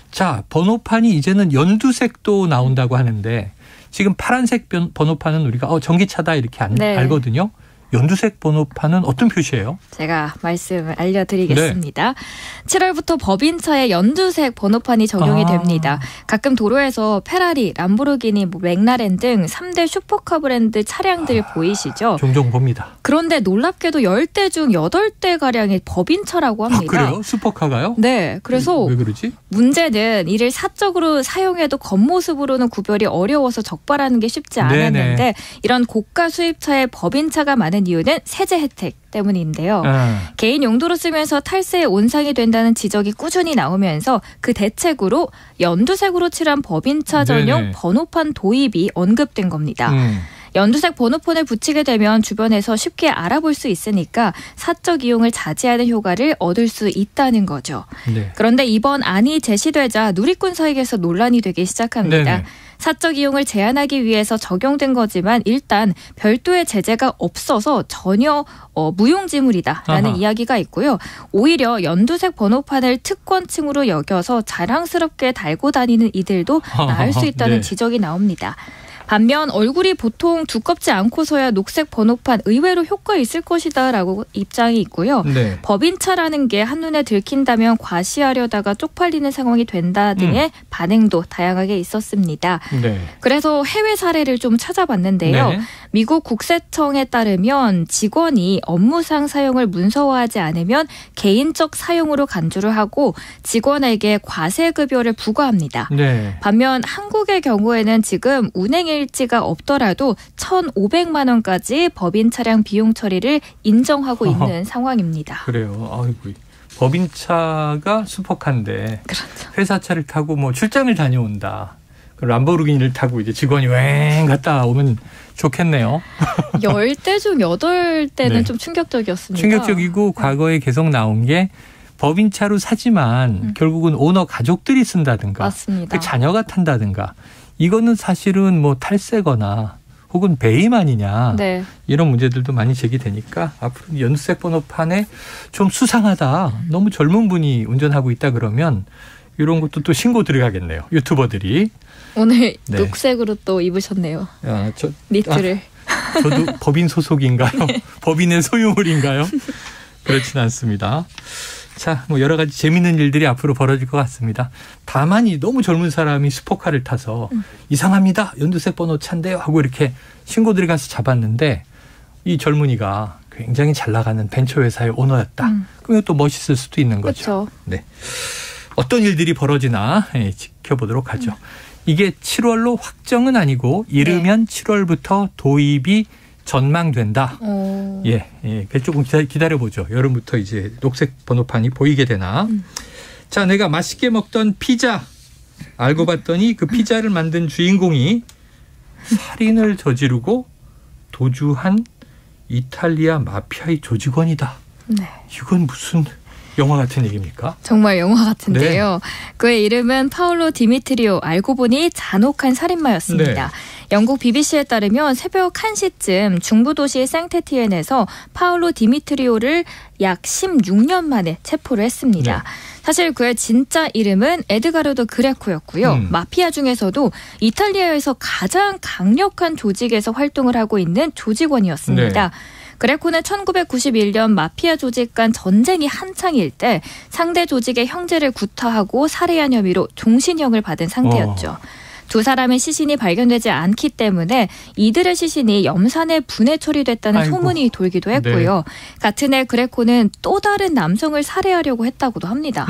자, 번호판이 이제는 연두색도 나온다고 하는데 지금 파란색 번호판은 우리가 전기차다 이렇게 네. 알거든요. 연두색 번호판은 어떤 표시예요? 제가 말씀을 알려드리겠습니다. 7월부터 법인차에 연두색 번호판이 적용이 됩니다. 가끔 도로에서 페라리, 람보르기니, 맥라렌 등 3대 슈퍼카 브랜드 차량들 보이시죠? 종종 봅니다. 그런데 놀랍게도 10대 중 8대가량이 법인차라고 합니다. 그래요? 슈퍼카가요? 네. 그래서 왜 그러지? 문제는 이를 사적으로 사용해도 겉모습으로는 구별이 어려워서 적발하는 게 쉽지 않았는데 네네. 이런 고가 수입차에 법인차가 많은 이유는 세제 혜택 때문인데요. 개인 용도로 쓰면서 탈세에 온상이 된다는 지적이 꾸준히 나오면서 그 대책으로 연두색으로 칠한 법인차 전용 네네. 번호판 도입이 언급된 겁니다. 연두색 번호판을 붙이게 되면 주변에서 쉽게 알아볼 수 있으니까 사적 이용을 자제하는 효과를 얻을 수 있다는 거죠. 네. 그런데 이번 안이 제시되자 누리꾼 사이에서 논란이 되기 시작합니다. 네네. 사적 이용을 제한하기 위해서 적용된 거지만 일단 별도의 제재가 없어서 전혀 무용지물이다라는 아하. 이야기가 있고요. 오히려 연두색 번호판을 특권층으로 여겨서 자랑스럽게 달고 다니는 이들도 나을 수 있다는 네. 지적이 나옵니다. 반면 얼굴이 보통 두껍지 않고서야 녹색 번호판 의외로 효과 있을 것이다라고 입장이 있고요. 네. 법인차라는 게 한눈에 들킨다면 과시하려다가 쪽팔리는 상황이 된다 등의 반응도 다양하게 있었습니다. 네. 그래서 해외 사례를 좀 찾아봤는데요. 네. 미국 국세청에 따르면 직원이 업무상 사용을 문서화하지 않으면 개인적 사용으로 간주를 하고 직원에게 과세급여를 부과합니다. 네. 반면 한국의 경우에는 지금 운행일지가 없더라도 1,500만 원까지 법인 차량 비용 처리를 인정하고 있는 상황입니다. 그래요. 아이고. 법인차가 슈퍼카인데 그렇죠. 회사 차를 타고 뭐 출장을 다녀온다. 람보르기니를 타고 이제 직원이 왱 갔다 오면 좋겠네요. 10대 중 8대는 네. 좀 충격적이었습니다. 충격적이고 과거에 계속 나온 게 법인차로 사지만 결국은 오너 가족들이 쓴다든가 맞습니다. 그 자녀가 탄다든가 이거는 사실은 뭐 탈세거나 혹은 배임 아니냐 네. 이런 문제들도 많이 제기되니까 앞으로 연두색 번호판에 좀 수상하다. 너무 젊은 분이 운전하고 있다 그러면 이런 것도 또 신고 들어가겠네요. 유튜버들이. 오늘 네. 녹색으로 또 입으셨네요. 야, 니트를. 저도 법인 소속인가요? 법인의 소유물인가요? 그렇진 않습니다. 자, 뭐 여러 가지 재미있는 일들이 앞으로 벌어질 것 같습니다. 다만 이 너무 젊은 사람이 슈퍼카를 타서 이상합니다. 연두색 번호 차인데요 하고 이렇게 신고 들어가서 잡았는데 이 젊은이가 굉장히 잘 나가는 벤처회사의 오너였다. 그럼 또 멋있을 수도 있는 거죠. 그렇죠. 네. 어떤 일들이 벌어지나 지켜보도록 하죠. 이게 7월로 확정은 아니고 이르면 7월부터 도입이 전망된다. 예, 조금 기다려보죠. 여름부터 이제 녹색 번호판이 보이게 되나. 자, 내가 맛있게 먹던 피자 알고 봤더니 그 피자를 만든 주인공이 살인을 저지르고 도주한 이탈리아 마피아의 조직원이다. 네. 이건 무슨 영화 같은 얘기입니까? 정말 영화 같은데요. 그의 이름은 파울로 디미트리오. 알고 보니 잔혹한 살인마였습니다. 영국 BBC에 따르면 새벽 1시쯤 중부도시 생테티엔에서 파울로 디미트리오를 약 16년 만에 체포를 했습니다. 사실 그의 진짜 이름은 에드가르도 그레코였고요. 마피아 중에서도 이탈리아에서 가장 강력한 조직에서 활동을 하고 있는 조직원이었습니다. 그레코는 1991년 마피아 조직 간 전쟁이 한창일 때 상대 조직의 형제를 구타하고 살해한 혐의로 종신형을 받은 상태였죠. 두 사람의 시신이 발견되지 않기 때문에 이들의 시신이 염산에 분해 처리됐다는 소문이 돌기도 했고요. 같은 해 그레코는 또 다른 남성을 살해하려고 했다고도 합니다.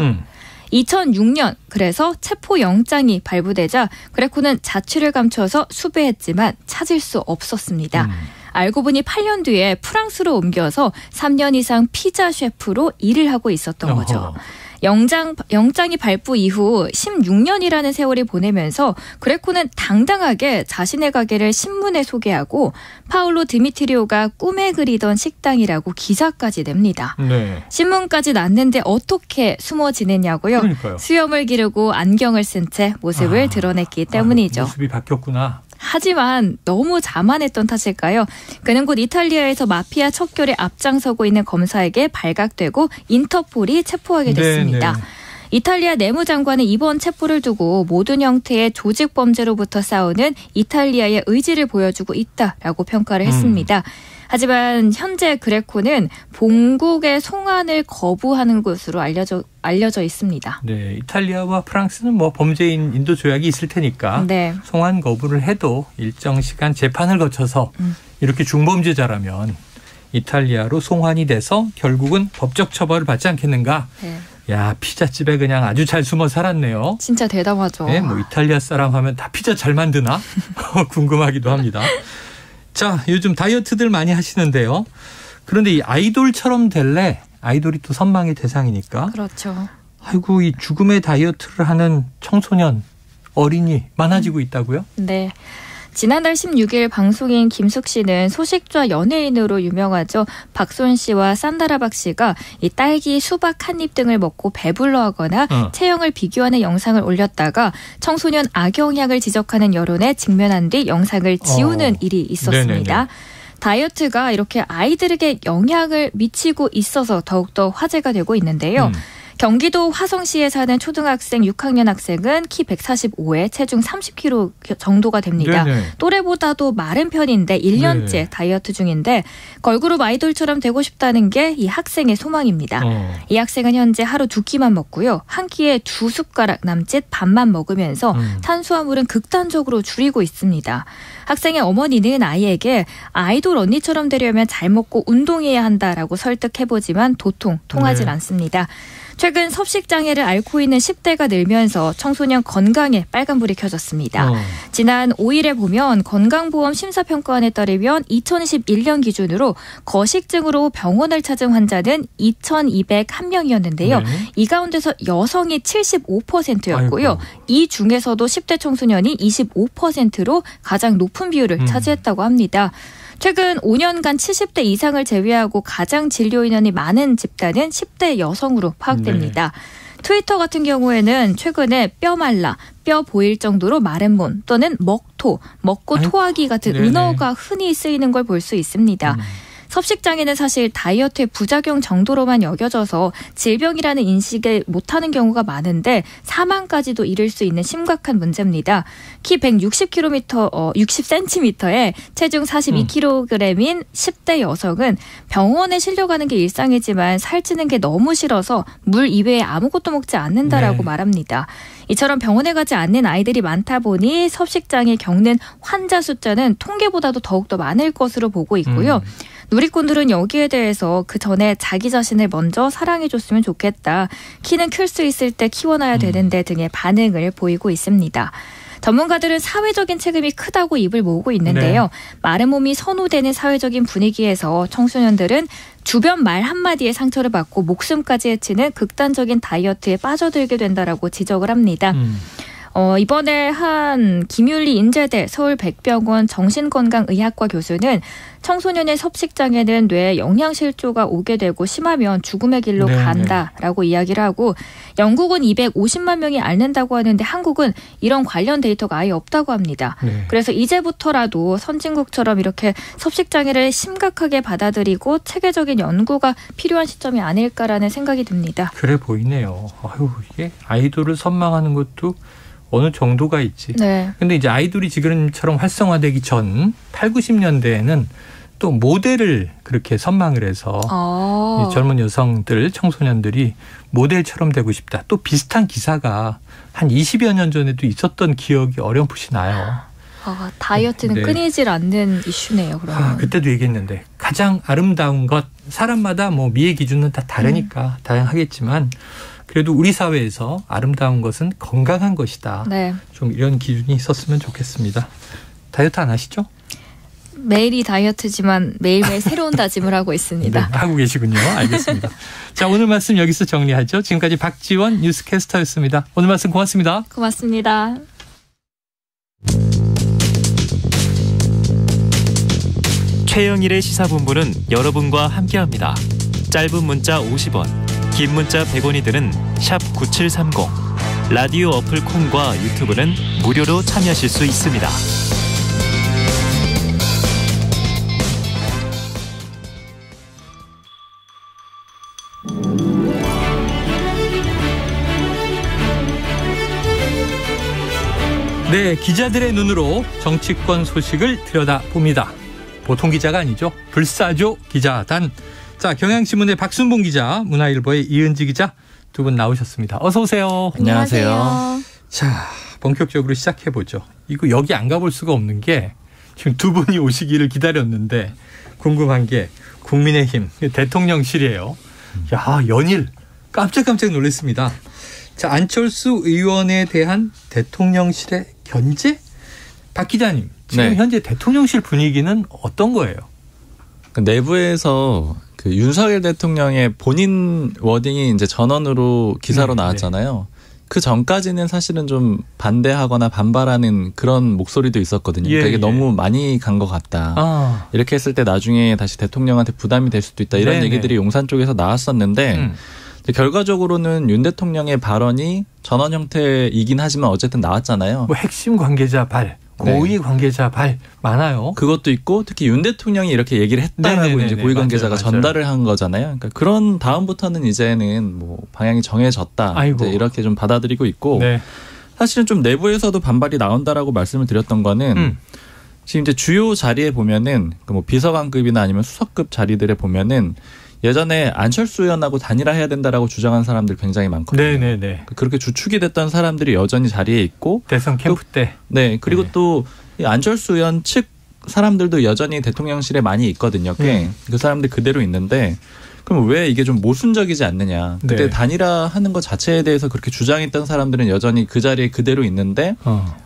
2006년 그래서 체포영장이 발부되자 그레코는 자취를 감춰서 수배했지만 찾을 수 없었습니다. 알고 보니 8년 뒤에 프랑스로 옮겨서 3년 이상 피자 셰프로 일을 하고 있었던 거죠. 영장이 발부 이후 16년이라는 세월이 보내면서 그레코는 당당하게 자신의 가게를 신문에 소개하고 파울로 디미트리오가 꿈에 그리던 식당이라고 기사까지 냅니다. 네. 신문까지 났는데 어떻게 숨어 지냈냐고요? 그러니까요. 수염을 기르고 안경을 쓴 채 모습을 드러냈기 때문이죠. 모습이 바뀌었구나. 하지만 너무 자만했던 탓일까요? 그는 곧 이탈리아에서 마피아 척결에 앞장서고 있는 검사에게 발각되고 인터폴이 체포하게 됐습니다. 이탈리아 내무장관은 이번 체포를 두고 모든 형태의 조직 범죄로부터 싸우는 이탈리아의 의지를 보여주고 있다라고 평가를 했습니다. 하지만 현재 그레코는 본국의 송환을 거부하는 것으로 알려져 있습니다. 네, 이탈리아와 프랑스는 뭐 범죄인 인도 조약이 있을 테니까 네. 송환 거부를 해도 일정 시간 재판을 거쳐서 이렇게 중범죄자라면 이탈리아로 송환이 돼서 결국은 법적 처벌을 받지 않겠는가? 네. 야, 피자집에 그냥 아주 잘 숨어 살았네요. 진짜 대담하죠. 네, 뭐 이탈리아 사람 하면 다 피자 잘 만드나? 궁금하기도 합니다. 자, 요즘 다이어트들 많이 하시는데요. 그런데 이 아이돌처럼 될래? 아이돌이 또 선망의 대상이니까. 그렇죠. 아이고, 이 죽음의 다이어트를 하는 청소년, 어린이 많아지고 있다고요? 네. 지난달 16일 방송인 김숙 씨는 소식좌 연예인으로 유명하죠. 박소연 씨와 산다라박 씨가 이 딸기, 수박 한 입 등을 먹고 배불러하거나 체형을 비교하는 영상을 올렸다가 청소년 악영향을 지적하는 여론에 직면한 뒤 영상을 지우는 일이 있었습니다. 네네네. 다이어트가 이렇게 아이들에게 영향을 미치고 있어서 더욱더 화제가 되고 있는데요. 경기도 화성시에 사는 초등학생 6학년 학생은 키 145에 체중 30kg 정도가 됩니다. 네네. 또래보다도 마른 편인데 1년째 네. 다이어트 중인데 걸그룹 아이돌처럼 되고 싶다는 게 이 학생의 소망입니다. 이 학생은 현재 하루 2끼만 먹고요. 한 끼에 2숟가락 남짓 밥만 먹으면서 탄수화물은 극단적으로 줄이고 있습니다. 학생의 어머니는 아이에게 아이돌 언니처럼 되려면 잘 먹고 운동해야 한다라고 설득해보지만 도통 통하진 않습니다. 최근 섭식장애를 앓고 있는 10대가 늘면서 청소년 건강에 빨간불이 켜졌습니다. 지난 5일에 보면 건강보험 심사평가원에 따르면 2021년 기준으로 거식증으로 병원을 찾은 환자는 2,201명이었는데요. 네. 이 가운데서 여성이 75%였고요. 아이고. 이 중에서도 10대 청소년이 25%로 가장 높은 비율을 차지했다고 합니다. 최근 5년간 70대 이상을 제외하고 가장 진료 인원이 많은 집단은 10대 여성으로 파악됩니다. 네. 트위터 같은 경우에는 최근에 뼈 말라, 뼈 보일 정도로 마른 몸 또는 먹토, 먹고 토하기 같은 네네. 은어가 흔히 쓰이는 걸 볼 수 있습니다. 섭식장애는 사실 다이어트의 부작용 정도로만 여겨져서 질병이라는 인식을 못하는 경우가 많은데 사망까지도 이를 수 있는 심각한 문제입니다. 키 60cm에 체중 42kg인 10대 여성은 병원에 실려가는 게 일상이지만 살찌는 게 너무 싫어서 물 이외에 아무것도 먹지 않는다라고 네. 말합니다. 이처럼 병원에 가지 않는 아이들이 많다 보니 섭식장애 겪는 환자 숫자는 통계보다도 더욱더 많을 것으로 보고 있고요. 누리꾼들은 여기에 대해서 그 전에 자기 자신을 먼저 사랑해줬으면 좋겠다. 키는 클 수 있을 때 키워놔야 되는데 등의 반응을 보이고 있습니다. 전문가들은 사회적인 책임이 크다고 입을 모으고 있는데요. 네. 마른 몸이 선호되는 사회적인 분위기에서 청소년들은 주변 말 한마디에 상처를 받고 목숨까지 해치는 극단적인 다이어트에 빠져들게 된다라고 지적을 합니다. 이번에 한 김윤리 인제대 서울백병원 정신건강의학과 교수는 청소년의 섭식장애는 뇌에 영양실조가 오게 되고 심하면 죽음의 길로 네네. 간다라고 이야기를 하고 영국은 250만 명이 앓는다고 하는데 한국은 이런 관련 데이터가 아예 없다고 합니다. 네. 그래서 이제부터라도 선진국처럼 이렇게 섭식장애를 심각하게 받아들이고 체계적인 연구가 필요한 시점이 아닐까라는 생각이 듭니다. 그래 보이네요. 아유, 이게 아이돌을 선망하는 것도 어느 정도가 있지. 네. 근데 이제 아이돌이 지금처럼 활성화되기 전 8, 90년대에는 또 모델을 그렇게 선망을 해서 젊은 여성들, 청소년들이 모델처럼 되고 싶다. 또 비슷한 기사가 한 20여 년 전에도 있었던 기억이 어렴풋이 나요. 다이어트는 네. 끊이질 않는 이슈네요. 그러면. 그때도 얘기했는데 가장 아름다운 것, 사람마다 뭐 미의 기준은 다 다르니까 다양하겠지만 그래도 우리 사회에서 아름다운 것은 건강한 것이다. 네. 좀 이런 기준이 있었으면 좋겠습니다. 다이어트 안 하시죠? 매일이 다이어트지만 매일매일 새로운 다짐을 하고 있습니다. 네, 하고 계시군요. 알겠습니다. 자, 오늘 말씀 여기서 정리하죠. 지금까지 박지원 뉴스캐스터였습니다. 오늘 말씀 고맙습니다. 고맙습니다. 최영일의 시사본부는 여러분과 함께합니다. 짧은 문자 50원, 긴 문자 100원이 드는 샵 9730. 라디오 어플 콩과 유튜브는 무료로 참여하실 수 있습니다. 네, 기자들의 눈으로 정치권 소식을 들여다봅니다. 보통 기자가 아니죠. 불사조 기자단. 자, 경향신문의 박순봉 기자, 문화일보의 이은지 기자 두 분 나오셨습니다. 어서 오세요. 안녕하세요. 자, 본격적으로 시작해보죠. 이거 여기 안 가볼 수가 없는 게 지금 두 분이 오시기를 기다렸는데 궁금한 게 국민의힘 대통령실이에요. 야, 연일 깜짝깜짝 놀랐습니다. 자, 안철수 의원에 대한 대통령실의 견제? 박 기자님, 지금 네. 현재 대통령실 분위기는 어떤 거예요? 내부에서 그 윤석열 대통령의 본인 워딩이 이제 전원으로 기사로 나왔잖아요. 그 전까지는 사실은 좀 반대하거나 반발하는 그런 목소리도 있었거든요. 그러니까 이게 너무 많이 간 것 같다. 이렇게 했을 때 나중에 다시 대통령한테 부담이 될 수도 있다. 이런 얘기들이 용산 쪽에서 나왔었는데 결과적으로는 윤 대통령의 발언이 전원 형태이긴 하지만 어쨌든 나왔잖아요. 뭐 핵심 관계자 발, 고위 관계자 발 많아요. 그것도 있고 특히 윤 대통령이 이렇게 얘기를 했다라고 이제 고위 관계자가 전달을 한 거잖아요. 그러니까 그런 다음부터는 이제는 뭐 방향이 정해졌다. 이제 이렇게 좀 받아들이고 있고 사실은 좀 내부에서도 반발이 나온다라고 말씀을 드렸던 거는 지금 이제 주요 자리에 보면은 뭐 비서관급이나 아니면 수석급 자리들에 보면은 예전에 안철수 의원하고 단일화해야 된다라고 주장한 사람들 굉장히 많거든요. 네네네. 그렇게 주축이 됐던 사람들이 여전히 자리에 있고 대선 캠프 때. 네. 그리고 또 안철수 의원 측 사람들도 여전히 대통령실에 많이 있거든요. 꽤. 그 사람들 그대로 있는데 그럼 왜 이게 좀 모순적이지 않느냐. 그때 단일화하는 것 자체에 대해서 그렇게 주장했던 사람들은 여전히 그 자리에 그대로 있는데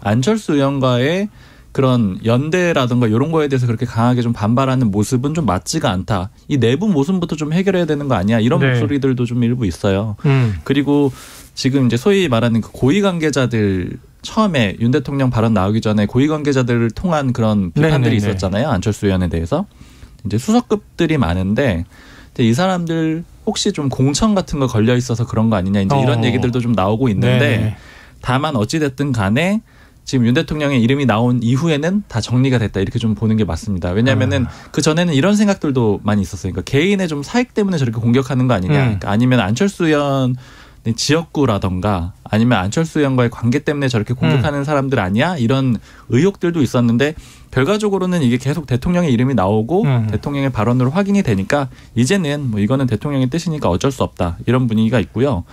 안철수 의원과의 그런 연대라든가 이런 거에 대해서 그렇게 강하게 좀 반발하는 모습은 좀 맞지가 않다. 이 내부 모순부터 좀 해결해야 되는 거 아니야? 이런 목소리들도 좀 일부 있어요. 그리고 지금 이제 소위 말하는 그 고위 관계자들 처음에 윤 대통령 발언 나오기 전에 고위 관계자들을 통한 그런 비판들이 있었잖아요. 안철수 의원에 대해서. 이제 수석급들이 많은데 이 사람들 혹시 좀 공천 같은 거 걸려 있어서 그런 거 아니냐. 이제 이런 얘기들도 좀 나오고 있는데 다만 어찌 됐든 간에 지금 윤 대통령의 이름이 나온 이후에는 다 정리가 됐다 이렇게 좀 보는 게 맞습니다. 왜냐하면은 그 전에는 이런 생각들도 많이 있었어요. 그러니까 개인의 좀 사익 때문에 저렇게 공격하는 거 아니냐. 그러니까 아니면 안철수 의원 지역구라던가 아니면 안철수 의원과의 관계 때문에 저렇게 공격하는 사람들 아니야? 이런 의혹들도 있었는데 결과적으로는 이게 계속 대통령의 이름이 나오고 대통령의 발언으로 확인이 되니까 이제는 뭐 이거는 대통령의 뜻이니까 어쩔 수 없다 이런 분위기가 있고요.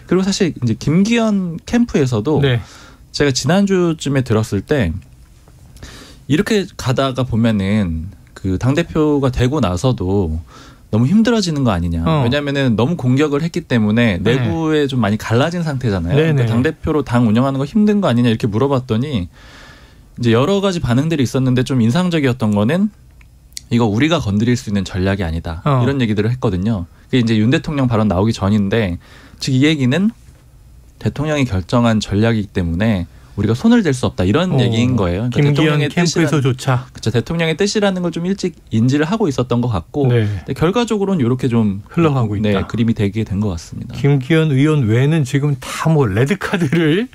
그리고 사실 이제 김기현 캠프에서도 제가 지난주쯤에 들었을 때 이렇게 가다가 보면은 그 당대표가 되고 나서도 너무 힘들어지는 거 아니냐. 왜냐하면은 너무 공격을 했기 때문에 내부에 좀 많이 갈라진 상태잖아요. 그러니까 당대표로 당 운영하는 거 힘든 거 아니냐 이렇게 물어봤더니 이제 여러 가지 반응들이 있었는데 좀 인상적이었던 거는 이거 우리가 건드릴 수 있는 전략이 아니다. 이런 얘기들을 했거든요. 그게 이제 윤 대통령 발언 나오기 전인데 즉 이 얘기는 대통령이 결정한 전략이기 때문에 우리가 손을 댈 수 없다 이런 얘기인 거예요. 그러니까 김기현 캠프에서조차. 그렇죠. 대통령의 뜻이라는 걸 좀 일찍 인지를 하고 있었던 것 같고 근데 결과적으로는 이렇게 좀 흘러가고 있다. 그림이 되게 된 것 같습니다. 김기현 의원 외에는 지금 다 뭐 레드카드를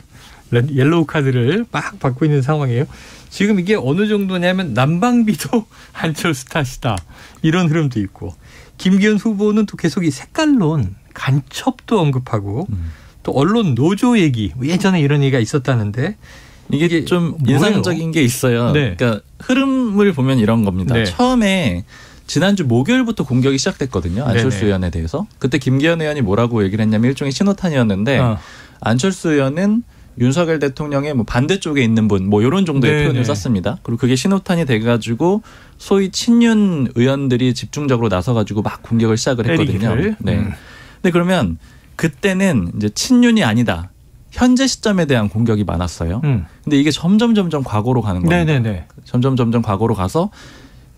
옐로우 카드를 막 받고 있는 상황이에요. 지금 이게 어느 정도냐면 난방비도 안철수 탓이다. 이런 흐름도 있고 김기현 후보는 또 계속 이 색깔론 간첩도 언급하고 또 언론 노조 얘기 예전에 이런 얘기가 있었다는데 이게 좀 인상적인 게 있어요. 그러니까 흐름을 보면 이런 겁니다. 처음에 지난주 목요일부터 공격이 시작됐거든요. 안철수 의원에 대해서. 그때 김기현 의원이 뭐라고 얘기를 했냐면 일종의 신호탄이었는데 안철수 의원은 윤석열 대통령의 뭐 반대쪽에 있는 분 뭐 이런 정도의 표현을 썼습니다. 그리고 그게 신호탄이 돼가지고 소위 친윤 의원들이 집중적으로 나서가지고 막 공격을 시작을 했거든요. 근데 그러면 그때는 이제 친윤이 아니다. 현재 시점에 대한 공격이 많았어요. 근데 이게 점점 과거로 가는 거예요. 점점 과거로 가서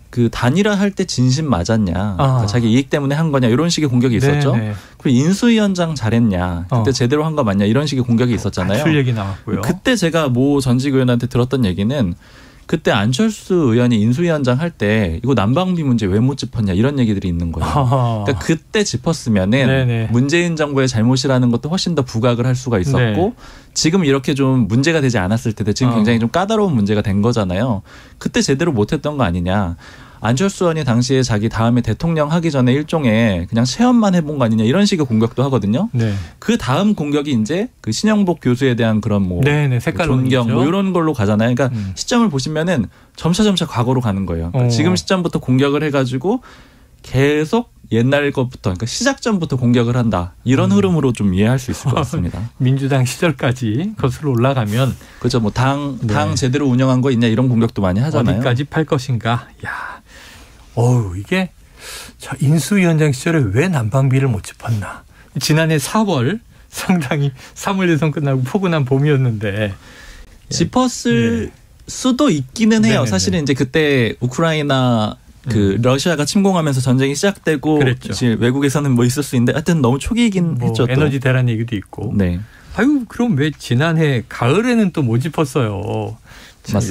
그 단일화 할 때 진심 맞았냐. 그러니까 자기 이익 때문에 한 거냐. 이런 식의 공격이 있었죠. 그리고 인수위원장 잘했냐. 그때 제대로 한 거 맞냐. 이런 식의 공격이 있었잖아요. 출 얘기 나왔고요. 그때 제가 모 전직 의원한테 들었던 얘기는 그때 안철수 의원이 인수위원장 할 때 이거 난방비 문제 왜 못 짚었냐 이런 얘기들이 있는 거예요. 그러니까 그때 짚었으면은 문재인 정부의 잘못이라는 것도 훨씬 더 부각을 할 수가 있었고 지금 이렇게 좀 문제가 되지 않았을 때 지금 굉장히 좀 까다로운 문제가 된 거잖아요. 그때 제대로 못했던 거 아니냐. 안철수 의원이 당시에 자기 다음에 대통령 하기 전에 일종의 그냥 체험만 해본 거 아니냐 이런 식의 공격도 하거든요. 네. 그 다음 공격이 이제 그 신영복 교수에 대한 그런 뭐 존경 뭐 이런 걸로 가잖아요. 그러니까 시점을 보시면은 점차 과거로 가는 거예요. 그러니까 지금 시점부터 공격을 해가지고 계속 옛날 것부터 그러니까 시작점부터 공격을 한다. 이런 흐름으로 좀 이해할 수 있을 것 같습니다. 민주당 시절까지 거슬러 올라가면 그렇죠. 뭐 당 제대로 운영한 거 있냐 이런 공격도 많이 하잖아요. 어디까지 팔 것인가. 야, 이게 저 인수위원장 시절에 왜 난방비를 못 짚었나. 지난해 4월 상당히 3월 예선 끝나고 포근한 봄이었는데 짚었을 수도 있기는 해요. 사실은 이제 그때 우크라이나 러시아가 침공하면서 전쟁이 시작되고 외국에서는 뭐 있을 수 있는데 하여튼 너무 초기이긴 했죠. 에너지 대란 얘기도 있고. 네. 그럼 왜 지난해 가을에는 또 못 짚었어요.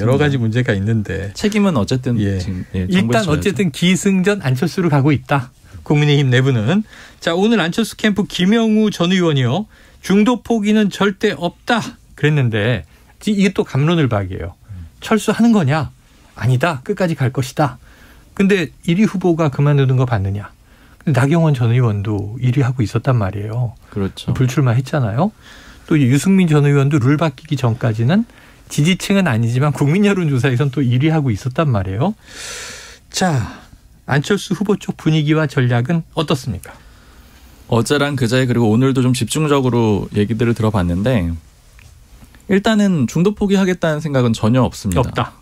여러 가지 문제가 있는데. 책임은 어쨌든 지금 일단 어쨌든 기승전 안철수로 가고 있다. 국민의힘 내부는. 자, 오늘 안철수 캠프 김영우 전 의원이요. 중도 포기는 절대 없다 그랬는데 이게 또 갑론을박이에요. 철수하는 거냐? 아니다. 끝까지 갈 것이다. 근데 1위 후보가 그만두는 거 봤느냐? 나경원 전 의원도 1위 하고 있었단 말이에요. 그렇죠. 불출마했잖아요. 또 유승민 전 의원도 룰 바뀌기 전까지는 지지층은 아니지만 국민 여론조사에선 또 1위 하고 있었단 말이에요. 자, 안철수 후보 쪽 분위기와 전략은 어떻습니까? 어제랑 그제 그리고 오늘도 좀 집중적으로 얘기들을 들어봤는데 일단은 중도 포기하겠다는 생각은 전혀 없습니다. 없다.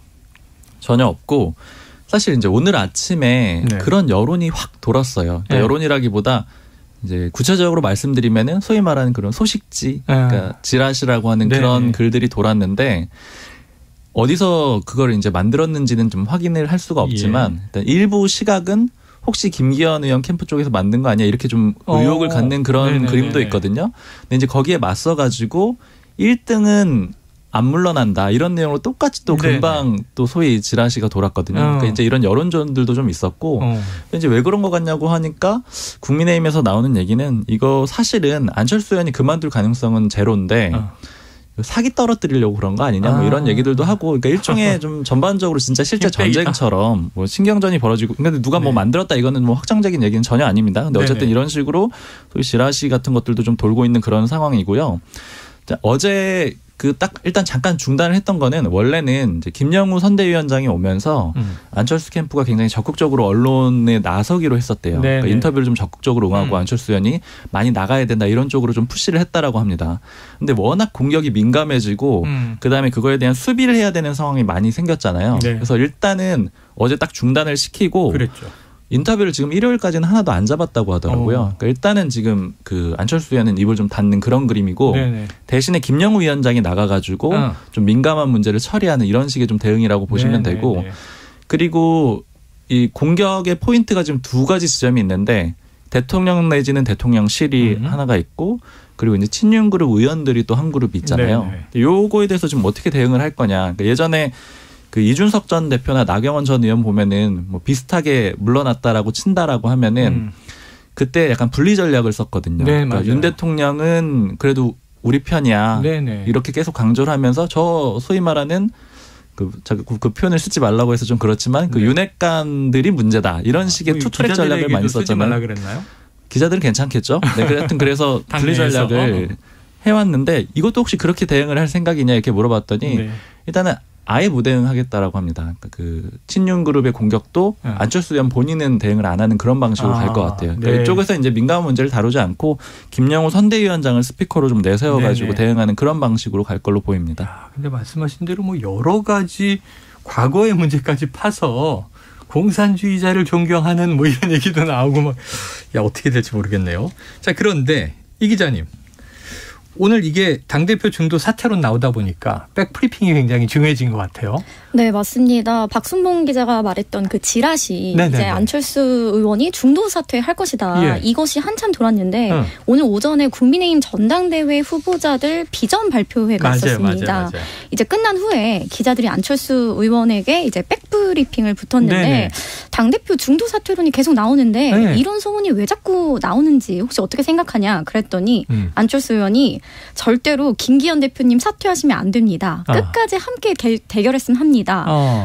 전혀 없고 사실 이제 오늘 아침에 그런 여론이 확 돌았어요. 그러니까 여론이라기보다 이제 구체적으로 말씀드리면은 소위 말하는 그런 소식지, 그러니까 지라시라고 하는 그런 글들이 돌았는데 어디서 그걸 이제 만들었는지는 좀 확인을 할 수가 없지만 일단 일부 시각은 혹시 김기현 의원 캠프 쪽에서 만든 거 아니야 이렇게 좀 의혹을 갖는 그런 그림도 있거든요. 근데 이제 거기에 맞서가지고 1등은 안 물러난다 이런 내용으로 똑같이 또 금방 또 소위 지라시가 돌았거든요. 그러니까 이제 이런 여론전들도 좀 있었고 이제 왜 그런 것 같냐고 하니까 국민의힘에서 나오는 얘기는 이거 사실은 안철수 의원이 그만둘 가능성은 제로인데 사기 떨어뜨리려고 그런 거 아니냐 뭐 이런 얘기들도 하고 그러니까 일종의 좀 전반적으로 진짜 실제 전쟁처럼 뭐 신경전이 벌어지고 근데 누가 뭐 만들었다 이거는 뭐 확정적인 얘기는 전혀 아닙니다. 근데 어쨌든 이런 식으로 소위 지라시 같은 것들도 좀 돌고 있는 그런 상황이고요. 자, 어제 딱 일단 잠깐 중단을 했던 거는 원래는 이제 김영우 선대위원장이 오면서 안철수 캠프가 굉장히 적극적으로 언론에 나서기로 했었대요. 그러니까 인터뷰를 좀 적극적으로 응하고 안철수 의원이 많이 나가야 된다 이런 쪽으로 좀 푸시를 했다라고 합니다. 근데 워낙 공격이 민감해지고 그다음에 그거에 대한 수비를 해야 되는 상황이 많이 생겼잖아요. 그래서 일단은 어제 딱 중단을 시키고 그랬죠. 인터뷰를 지금 일요일까지는 하나도 안 잡았다고 하더라고요. 그러니까 일단은 지금 그 안철수 의원은 입을 좀 닫는 그런 그림이고 대신에 김영우 위원장이 나가가지고 좀 민감한 문제를 처리하는 이런 식의 좀 대응이라고 보시면 되고 그리고 이 공격의 포인트가 지금 두 가지 지점이 있는데 대통령 내지는 대통령실이 하나가 있고 그리고 이제 친윤그룹 의원들이 또 한 그룹이 있잖아요. 요거에 대해서 지금 어떻게 대응을 할 거냐. 그러니까 예전에 그 이준석 전 대표나 나경원 전 의원 보면은 뭐 비슷하게 물러났다라고 친다라고 하면은 그때 약간 분리 전략을 썼거든요. 그러니까 윤 대통령은 그래도 우리 편이야. 이렇게 계속 강조를 하면서 저 소위 말하는 그 표현을 쓰지 말라고 해서 좀 그렇지만 그 윤핵관들이 문제다. 이런 식의 투트랙 전략을 많이 썼잖아요. 그랬나요? 기자들은 괜찮겠죠. 하여튼 그래서 분리 전략을 해왔는데 이것도 혹시 그렇게 대응을 할 생각이냐 이렇게 물어봤더니 일단은 아예 무대응하겠다라고 합니다. 그러니까 그 친윤그룹의 공격도 안철수 의원 본인은 대응을 안 하는 그런 방식으로 갈 것 같아요. 그러니까 이쪽에서 이제 민감한 문제를 다루지 않고 김영우 선대위원장을 스피커로 좀 내세워가지고 대응하는 그런 방식으로 갈 걸로 보입니다. 근데 말씀하신 대로 뭐 여러 가지 과거의 문제까지 파서 공산주의자를 존경하는 뭐 이런 얘기도 나오고 막 어떻게 될지 모르겠네요. 자, 그런데 이 기자님. 오늘 이게 당대표 중도 사퇴로 나오다 보니까 백브리핑이 굉장히 중요해진 것 같아요. 네, 맞습니다. 박순봉 기자가 말했던 그 지라시 이제 안철수 의원이 중도 사퇴할 것이다. 이것이 한참 돌았는데 오늘 오전에 국민의힘 전당대회 후보자들 비전 발표회가 있었습니다. 맞아요. 이제 끝난 후에 기자들이 안철수 의원에게 이제 백브리핑을 붙었는데 당대표 중도 사퇴론이 계속 나오는데 이런 소문이 왜 자꾸 나오는지 혹시 어떻게 생각하냐 그랬더니 안철수 의원이 절대로 김기현 대표님 사퇴하시면 안 됩니다. 끝까지 함께 대결했으면 합니다.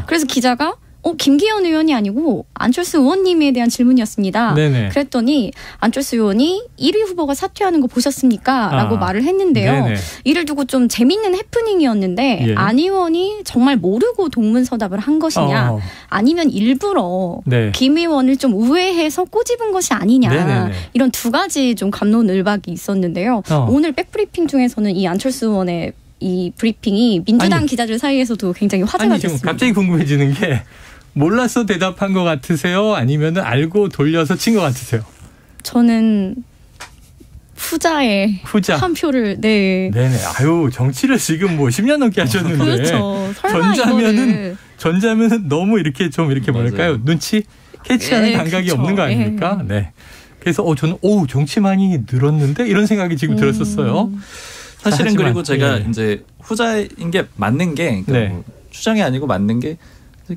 그래서 기자가 김기현 의원이 아니고 안철수 의원님에 대한 질문이었습니다. 네네. 그랬더니 안철수 의원이 1위 후보가 사퇴하는 거 보셨습니까? 라고 말을 했는데요. 네네. 이를 두고 좀 재밌는 해프닝이었는데 예. 안 의원이 정말 모르고 동문서답을 한 것이냐 아니면 일부러 네. 김 의원을 좀 우회해서 꼬집은 것이 아니냐 네네네. 이런 두 가지 좀 감론을박이 있었는데요. 오늘 백브리핑 중에서는 이 안철수 의원의 이 브리핑이 민주당 기자들 사이에서도 굉장히 화제가 지금 됐습니다. 갑자기 궁금해지는 게 몰라서 대답한 것 같으세요? 아니면 알고 돌려서 친 것 같으세요? 저는 후자에 한 표를 네네. 아유 정치를 지금 뭐 10년 넘게 하셨는데 그렇죠. 설마 전자면은 너무 이렇게 좀 이렇게 뭐랄까요 눈치 캐치하는 감각이 그렇죠. 없는 거 아닙니까? 네. 그래서 저는 정치 많이 늘었는데 이런 생각이 지금 들었었어요. 사실은 하지만, 그리고 제가 이제 후자인 게 맞는 게 그러니까 뭐 추정이 아니고 맞는 게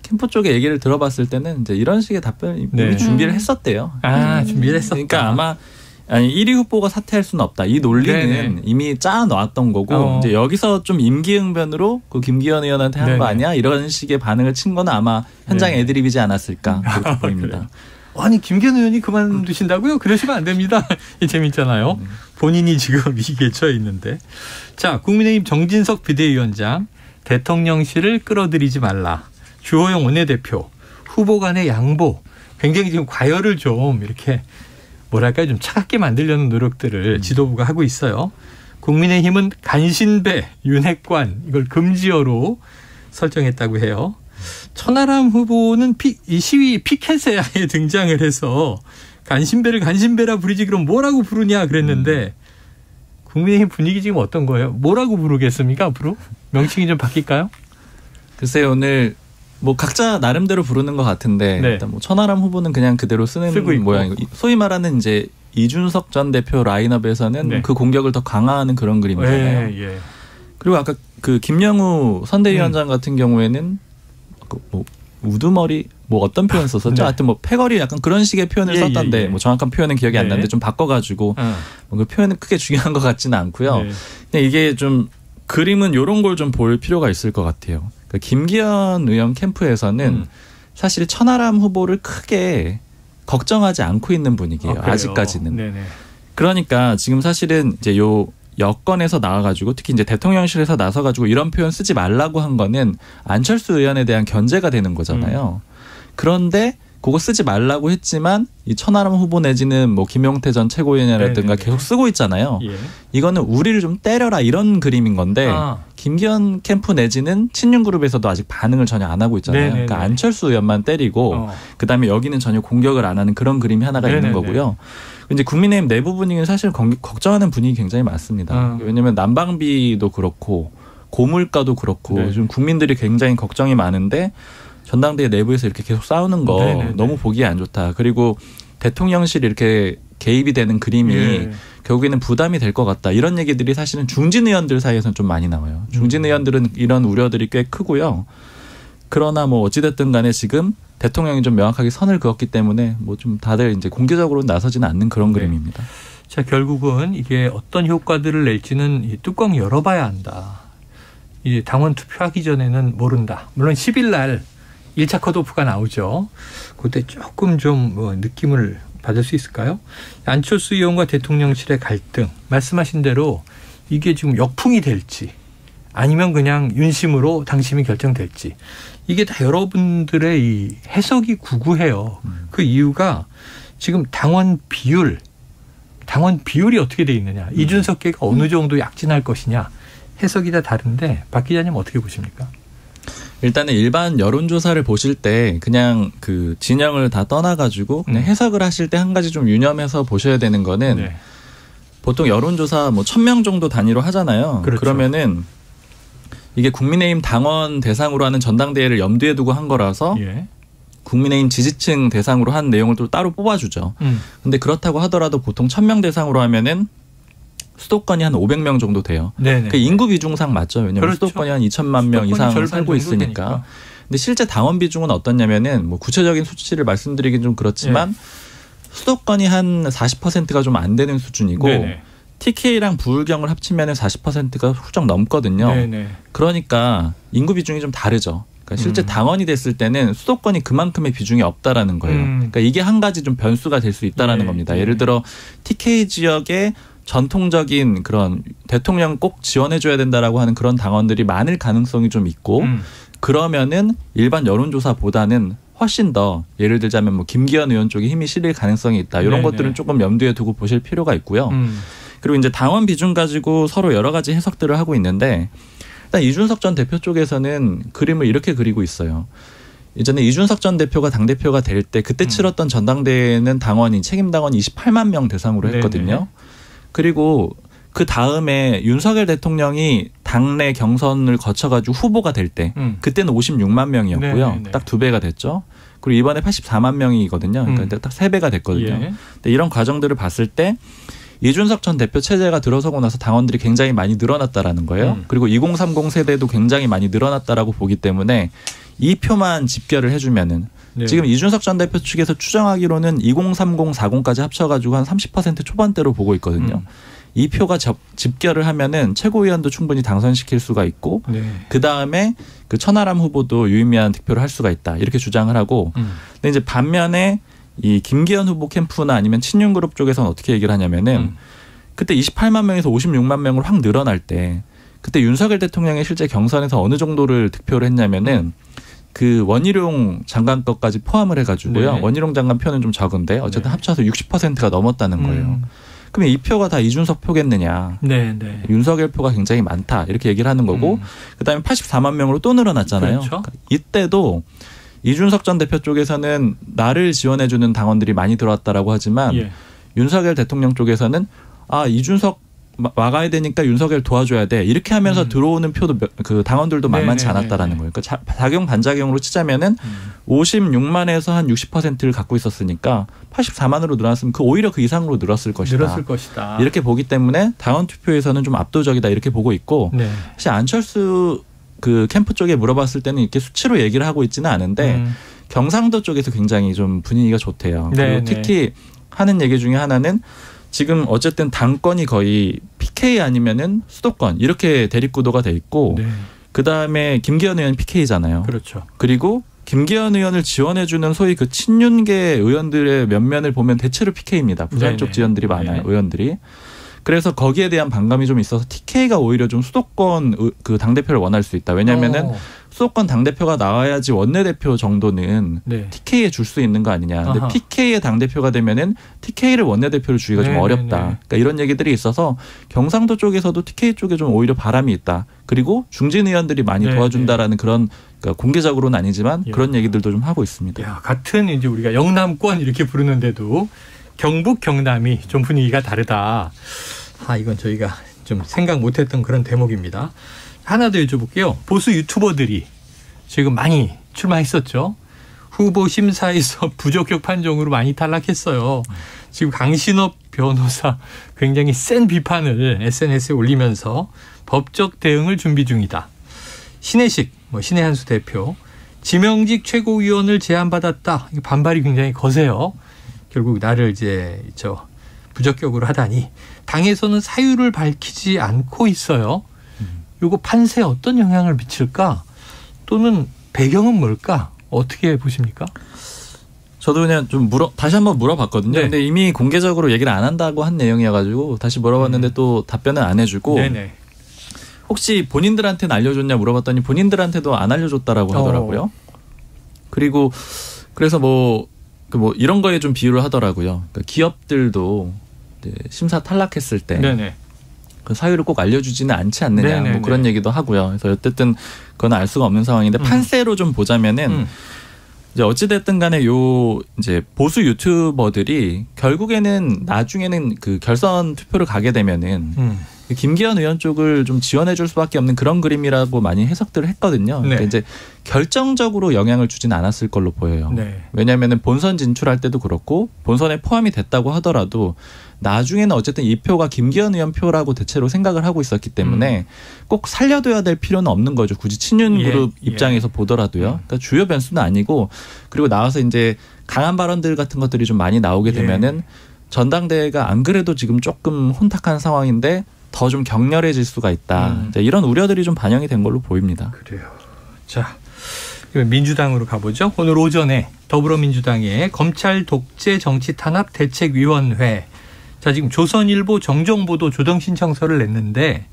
캠프 쪽의 얘기를 들어봤을 때는 이제 이런 식의 답변을 이미 준비를 했었대요. 준비를 했었다. 그러니까 아마 1위 후보가 사퇴할 수는 없다. 이 논리는 이미 짜 놨던 거고 이제 여기서 좀 임기응변으로 그 김기현 의원한테 한 거 아니야? 이런 식의 반응을 친 건 아마 현장 애드립이지 않았을까 그렇게 보입니다. 아니 김기현 의원이 그만두신다고요? 그러시면 안 됩니다. 재밌잖아요. 본인이 지금 위기에 처해 있는데. 자, 국민의힘 정진석 비대위원장 대통령실을 끌어들이지 말라. 주호영 원내대표 후보 간의 양보 굉장히 지금 과열을 좀 이렇게 뭐랄까요 좀 차갑게 만들려는 노력들을 지도부가 하고 있어요. 국민의힘은 간신배, 윤핵관 이걸 금지어로 설정했다고 해요. 천하람 후보는 이 시위 피켓에 아예 등장을 해서 간신배를 간신배라 부르지 그럼 뭐라고 부르냐 그랬는데 국민의힘 분위기 지금 어떤 거예요? 뭐라고 부르겠습니까 앞으로? 명칭이 좀 바뀔까요? 글쎄요 오늘 뭐 각자 나름대로 부르는 것 같은데 일단 뭐 천하람 후보는 그냥 그대로 쓰는 모양이고 소위 말하는 이제 이준석 전 대표 라인업에서는 그 공격을 더 강화하는 그런 그림이잖아요. 그리고 아까 그 김영우 선대위원장 같은 경우에는 뭐 우두머리 뭐 어떤 표현 썼었죠? 하여튼 뭐 패거리 약간 그런 식의 표현을 썼던데 뭐 정확한 표현은 기억이 안 나는데 좀 바꿔가지고 뭐 그 표현은 크게 중요한 것 같지는 않고요. 근데 이게 좀 그림은 이런 걸 좀 볼 필요가 있을 것 같아요. 그러니까 김기현 의원 캠프에서는 사실 천하람 후보를 크게 걱정하지 않고 있는 분위기예요. 아직까지는. 그러니까 지금 사실은 이제 요 여권에서 나와가지고 특히 이제 대통령실에서 나서가지고 이런 표현 쓰지 말라고 한 거는 안철수 의원에 대한 견제가 되는 거잖아요. 그런데 그거 쓰지 말라고 했지만 이 천하람 후보 내지는 뭐 김용태 전 최고위원이라든가 계속 쓰고 있잖아요. 이거는 우리를 좀 때려라 이런 그림인 건데 김기현 캠프 내지는 친윤그룹에서도 아직 반응을 전혀 안 하고 있잖아요. 그러니까 안철수 의원만 때리고 그다음에 여기는 전혀 공격을 안 하는 그런 그림이 하나가 있는 거고요. 이제 국민의힘 내부 분위기는 사실 걱정하는 분위기 굉장히 많습니다. 왜냐하면 난방비도 그렇고 고물가도 그렇고 좀 국민들이 굉장히 걱정이 많은데 전당대회 내부에서 이렇게 계속 싸우는 거 너무 보기 안 좋다. 그리고 대통령실이 이렇게 개입이 되는 그림이 결국에는 부담이 될 것 같다. 이런 얘기들이 사실은 중진 의원들 사이에서는 좀 많이 나와요. 중진 의원들은 이런 우려들이 꽤 크고요. 그러나 뭐 어찌됐든 간에 지금 대통령이 좀 명확하게 선을 그었기 때문에 뭐 좀 다들 이제 공개적으로 나서지는 않는 그런 그림입니다. 자, 결국은 이게 어떤 효과들을 낼지는 이 뚜껑 열어봐야 한다. 이 당원 투표하기 전에는 모른다. 물론 10일 날 1차 컷오프가 나오죠. 그때 조금 좀 뭐 느낌을 받을 수 있을까요? 안철수 의원과 대통령실의 갈등 말씀하신 대로 이게 지금 역풍이 될지 아니면 그냥 윤심으로 당심이 결정될지 이게 다 여러분들의 이 해석이 구구해요. 그 이유가 지금 당원 비율이 어떻게 돼 있느냐. 이준석계가 어느 정도 약진할 것이냐. 해석이 다 다른데 박 기자님 어떻게 보십니까? 일단은 일반 여론조사를 보실 때 그냥 그 진영을 다 떠나가지고 그냥 해석을 하실 때 한 가지 좀 유념해서 보셔야 되는 거는 보통 여론조사 뭐 1000명 정도 단위로 하잖아요. 그러면은 이게 국민의힘 당원 대상으로 하는 전당대회를 염두에 두고 한 거라서 국민의힘 지지층 대상으로 한 내용을 또 따로 뽑아주죠. 근데 그렇다고 하더라도 보통 1000명 대상으로 하면은 수도권이 한 500명 정도 돼요. 그 인구 비중상 맞죠. 왜냐하면 수도권이 한 2천만 명 이상 살고 있으니까. 근데 실제 당원 비중은 어떠냐면은 뭐 구체적인 수치를 말씀드리긴 좀 그렇지만 수도권이 한 40%가 좀 안 되는 수준이고 TK랑 부울경을 합치면 40%가 훌쩍 넘거든요. 그러니까 인구 비중이 좀 다르죠. 그러니까 실제 당원이 됐을 때는 수도권이 그만큼의 비중이 없다라는 거예요. 그러니까 이게 한 가지 좀 변수가 될 수 있다라는 겁니다. 예를 들어 TK 지역에 전통적인 그런 대통령 꼭 지원해줘야 된다라고 하는 그런 당원들이 많을 가능성이 좀 있고 그러면은 일반 여론조사보다는 훨씬 더 예를 들자면 뭐 김기현 의원 쪽에 힘이 실릴 가능성이 있다. 이런 것들은 조금 염두에 두고 보실 필요가 있고요. 그리고 이제 당원 비중 가지고 서로 여러 가지 해석들을 하고 있는데 일단 이준석 전 대표 쪽에서는 그림을 이렇게 그리고 있어요. 예전에 이준석 전 대표가 당대표가 될 때 그때 치렀던 전당대회는 당원이 책임 당원이 28만 명 대상으로 했거든요. 그리고 그 다음에 윤석열 대통령이 당내 경선을 거쳐가지고 후보가 될 때 그때는 56만 명이었고요. 딱 2배가 됐죠. 그리고 이번에 84만 명이거든요. 그러니까 딱 3배가 됐거든요. 근데 이런 과정들을 봤을 때 이준석 전 대표 체제가 들어서고 나서 당원들이 굉장히 많이 늘어났다라는 거예요. 그리고 2030 세대도 굉장히 많이 늘어났다라고 보기 때문에 이 표만 집결을 해주면은 지금 이준석 전 대표 측에서 추정하기로는 2030, 40까지 합쳐가지고 한 30% 초반대로 보고 있거든요. 이 표가 집결을 하면은 최고위원도 충분히 당선시킬 수가 있고 그 다음에 그 천하람 후보도 유의미한 득표를 할 수가 있다 이렇게 주장을 하고 근데 이제 반면에 이 김기현 후보 캠프나 아니면 친윤그룹 쪽에서는 어떻게 얘기를 하냐면은 그때 28만 명에서 56만 명으로 확 늘어날 때 그때 윤석열 대통령이 실제 경선에서 어느 정도를 득표를 했냐면은 그 원희룡 장관 것까지 포함을 해가지고요. 원희룡 장관 표는 좀 적은데 어쨌든 합쳐서 60%가 넘었다는 거예요. 그러면 이 표가 다 이준석 표겠느냐. 윤석열 표가 굉장히 많다. 이렇게 얘기를 하는 거고 그다음에 84만 명으로 또 늘어났잖아요. 그러니까 이때도 이준석 전 대표 쪽에서는 나를 지원해주는 당원들이 많이 들어왔다라고 하지만 윤석열 대통령 쪽에서는 이준석 막아야 되니까 윤석열 도와줘야 돼. 이렇게 하면서 들어오는 표도 그 당원들도 만만치 않았다라는 거예요. 그러니까 작용 반작용으로 치자면은 56만에서 한 60%를 갖고 있었으니까 84만으로 늘어났으면 오히려 그 이상으로 늘었을 것이다. 이렇게 보기 때문에 당원 투표에서는 좀 압도적이다 이렇게 보고 있고 사실 안철수 그 캠프 쪽에 물어봤을 때는 이렇게 수치로 얘기를 하고 있지는 않은데 경상도 쪽에서 굉장히 좀 분위기가 좋대요. 그리고 특히 하는 얘기 중에 하나는 지금 어쨌든 당권이 거의 PK 아니면은 수도권 이렇게 대립구도가 돼 있고 그다음에 김기현 의원 PK잖아요. 그렇죠. 그리고 김기현 의원을 지원해주는 소위 그 친윤계 의원들의 면면을 보면 대체로 PK입니다. 부산 쪽 지원들이 많아요. 의원들이. 그래서 거기에 대한 반감이 좀 있어서 TK가 오히려 좀 수도권 그 당대표를 원할 수 있다. 왜냐하면은 수도권 당대표가 나와야지 원내대표 정도는 TK에 줄 수 있는 거 아니냐. 근데 PK의 당대표가 되면은 TK를 원내대표로 주기가 좀 어렵다. 그러니까 이런 얘기들이 있어서 경상도 쪽에서도 TK 쪽에 좀 오히려 바람이 있다. 그리고 중진 의원들이 많이 도와준다라는 그런 그러니까 공개적으로는 아니지만 그런 얘기들도 좀 하고 있습니다. 같은 이제 우리가 영남권 이렇게 부르는데도 경북, 경남이 좀 분위기가 다르다. 이건 저희가 좀 생각 못했던 그런 대목입니다. 하나 더 여쭤볼게요. 보수 유튜버들이 지금 많이 출마했었죠. 후보 심사에서 부적격 판정으로 많이 탈락했어요. 지금 강신업 변호사 굉장히 센 비판을 SNS에 올리면서 법적 대응을 준비 중이다. 신혜식, 신혜 한수 대표, 지명직 최고위원을 제안받았다. 반발이 굉장히 거세요. 결국 나를 이제 부적격으로 하다니 당에서는 사유를 밝히지 않고 있어요. 요거 판세에 어떤 영향을 미칠까? 또는 배경은 뭘까? 어떻게 보십니까? 저도 그냥 좀 다시 한번 물어봤거든요. 근데 이미 공개적으로 얘기를 안 한다고 한 내용이어가지고 다시 물어봤는데 또 답변은 안 해주고 혹시 본인들한테는 알려줬냐 물어봤더니 본인들한테도 안 알려줬다라고 하더라고요. 그리고 그래서 이런 거에 좀 비유를 하더라고요. 그러니까 기업들도 심사 탈락했을 때 그 사유를 꼭 알려주지는 않지 않느냐 그런 얘기도 하고요. 그래서 어쨌든 그건 알 수가 없는 상황인데 판세로 좀 보자면은 이제 어찌됐든 간에 이제 보수 유튜버들이 결국에는 나중에는 그 결선 투표를 가게 되면은 김기현 의원 쪽을 좀 지원해 줄 수밖에 없는 그런 그림이라고 많이 해석들을 했거든요. 그러니까 이제 결정적으로 영향을 주진 않았을 걸로 보여요. 왜냐하면 본선 진출할 때도 그렇고 본선에 포함이 됐다고 하더라도 나중에는 어쨌든 이 표가 김기현 의원 표라고 대체로 생각을 하고 있었기 때문에 꼭 살려둬야 될 필요는 없는 거죠. 굳이 친윤 그룹 입장에서 보더라도요. 그러니까 주요 변수는 아니고 그리고 나와서 이제 강한 발언들 같은 것들이 좀 많이 나오게 되면은 전당대회가 안 그래도 지금 조금 혼탁한 상황인데 더 좀 격렬해질 수가 있다. 이런 우려들이 좀 반영이 된 걸로 보입니다. 그래요. 자, 민주당으로 가보죠. 오늘 오전에 더불어민주당의 검찰 독재 정치 탄압 대책위원회. 자, 지금 조선일보 정정보도 조정 신청서를 냈는데,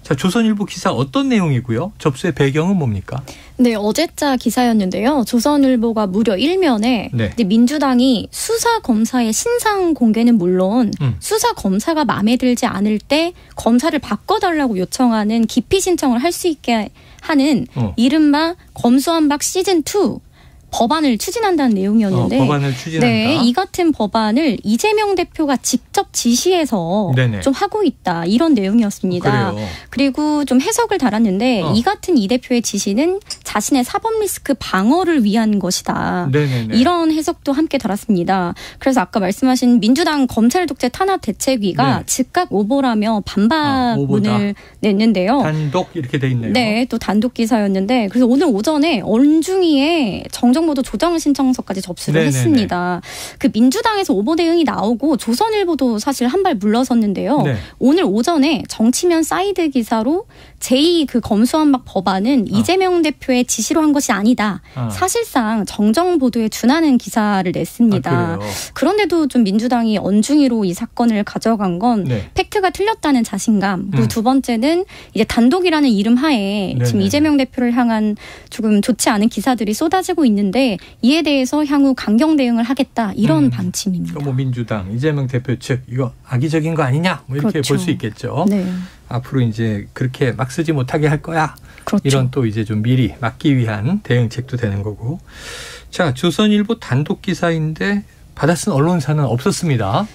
자, 조선일보 기사 어떤 내용이고요? 접수의 배경은 뭡니까? 네, 어제자 기사였는데요. 조선일보가 무려 1면에 민주당이 수사 검사의 신상 공개는 물론 수사 검사가 마음에 들지 않을 때 검사를 바꿔달라고 요청하는 기피 신청을 할 수 있게 하는 이른바 검수완박 시즌2 법안을 추진한다는 내용이었는데 법안을 추진한다. 네, 이 같은 법안을 이재명 대표가 직접 지시해서 좀 하고 있다. 이런 내용이었습니다. 그래요. 그리고 좀 해석을 달았는데 이 같은 이 대표의 지시는 자신의 사법 리스크 방어를 위한 것이다. 네네네. 이런 해석도 함께 달았습니다. 그래서 아까 말씀하신 민주당 검찰 독재 탄압 대책위가 즉각 오보라며 반박문을 냈는데요. 단독 이렇게 돼 있네요. 네, 또 단독 기사였는데 그래서 오늘 오전에 언중위에 정정보도 조정 신청서까지 접수를 했습니다. 그 민주당에서 오보 대응이 나오고 조선일보도 사실 한 발 물러섰는데요. 오늘 오전에 정치면 사이드 기사로 제2 그 검수완박 법안은 이재명 대표의 지시로 한 것이 아니다. 사실상 정정보도에 준하는 기사를 냈습니다. 그런데도 좀 민주당이 언중위로 이 사건을 가져간 건 팩트가 틀렸다는 자신감. 그리고 두 번째는 이제 단독이라는 이름 하에 지금 이재명 대표를 향한 조금 좋지 않은 기사들이 쏟아지고 있는데 이에 대해서 향후 강경 대응을 하겠다. 이런 방침입니다. 뭐 민주당 이재명 대표 측 이거 악의적인 거 아니냐? 뭐 이렇게 볼 수 있겠죠. 네. 앞으로 이제 그렇게 막 쓰지 못하게 할 거야. 이런 또 이제 좀 미리 막기 위한 대응책도 되는 거고. 자, 조선일보 단독 기사인데 받아 쓴 언론사는 없었습니다.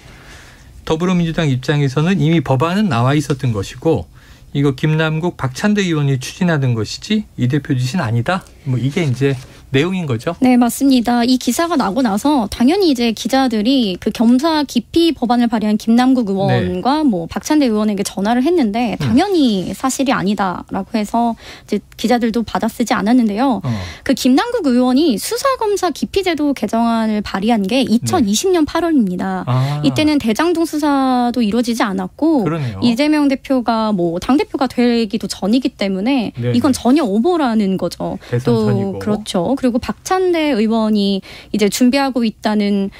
더불어민주당 입장에서는 이미 법안은 나와 있었던 것이고 이거 김남국 박찬대 의원이 추진하던 것이지 이 대표 지시는 아니다. 뭐 이게 이제 내용인 거죠? 네, 맞습니다. 이 기사가 나고 나서 당연히 이제 기자들이 그 검사 기피 법안을 발의한 김남국 의원과 뭐 박찬대 의원에게 전화를 했는데 당연히 사실이 아니다라고 해서 이제 기자들도 받아쓰지 않았는데요. 그 김남국 의원이 수사검사 기피제도 개정안을 발의한 게 2020년 8월입니다. 이때는 대장동 수사도 이루어지지 않았고 이재명 대표가 뭐 당대표가 되기도 전이기 때문에 이건 전혀 오보라는 거죠. 또 전이고. 그렇죠. 그리고 박찬대 의원이 이제 준비하고 있다는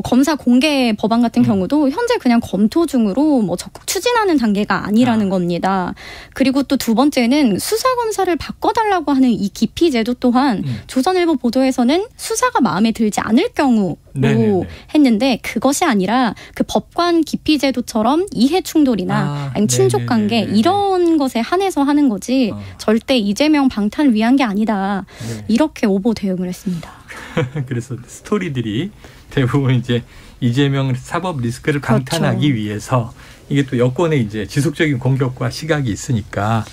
검사 공개 법안 같은 경우도 현재 그냥 검토 중으로 뭐 적극 추진하는 단계가 아니라는 겁니다. 그리고 또 두 번째는 수사검사를 바꿔달라고 하는 이 기피제도 또한 조선일보 보도에서는 수사가 마음에 들지 않을 경우로 했는데 그것이 아니라 그 법관 기피제도처럼 이해 충돌이나 아니면 친족 관계 이런 것에 한해서 하는 거지 절대 이재명 방탄을 위한 게 아니다. 이렇게 오보 대응을 했습니다. 그래서 스토리들이 대부분 이제 이재명 사법 리스크를 방탄하기 위해서 이게 또 여권의 이제 지속적인 공격과 시각이 있으니까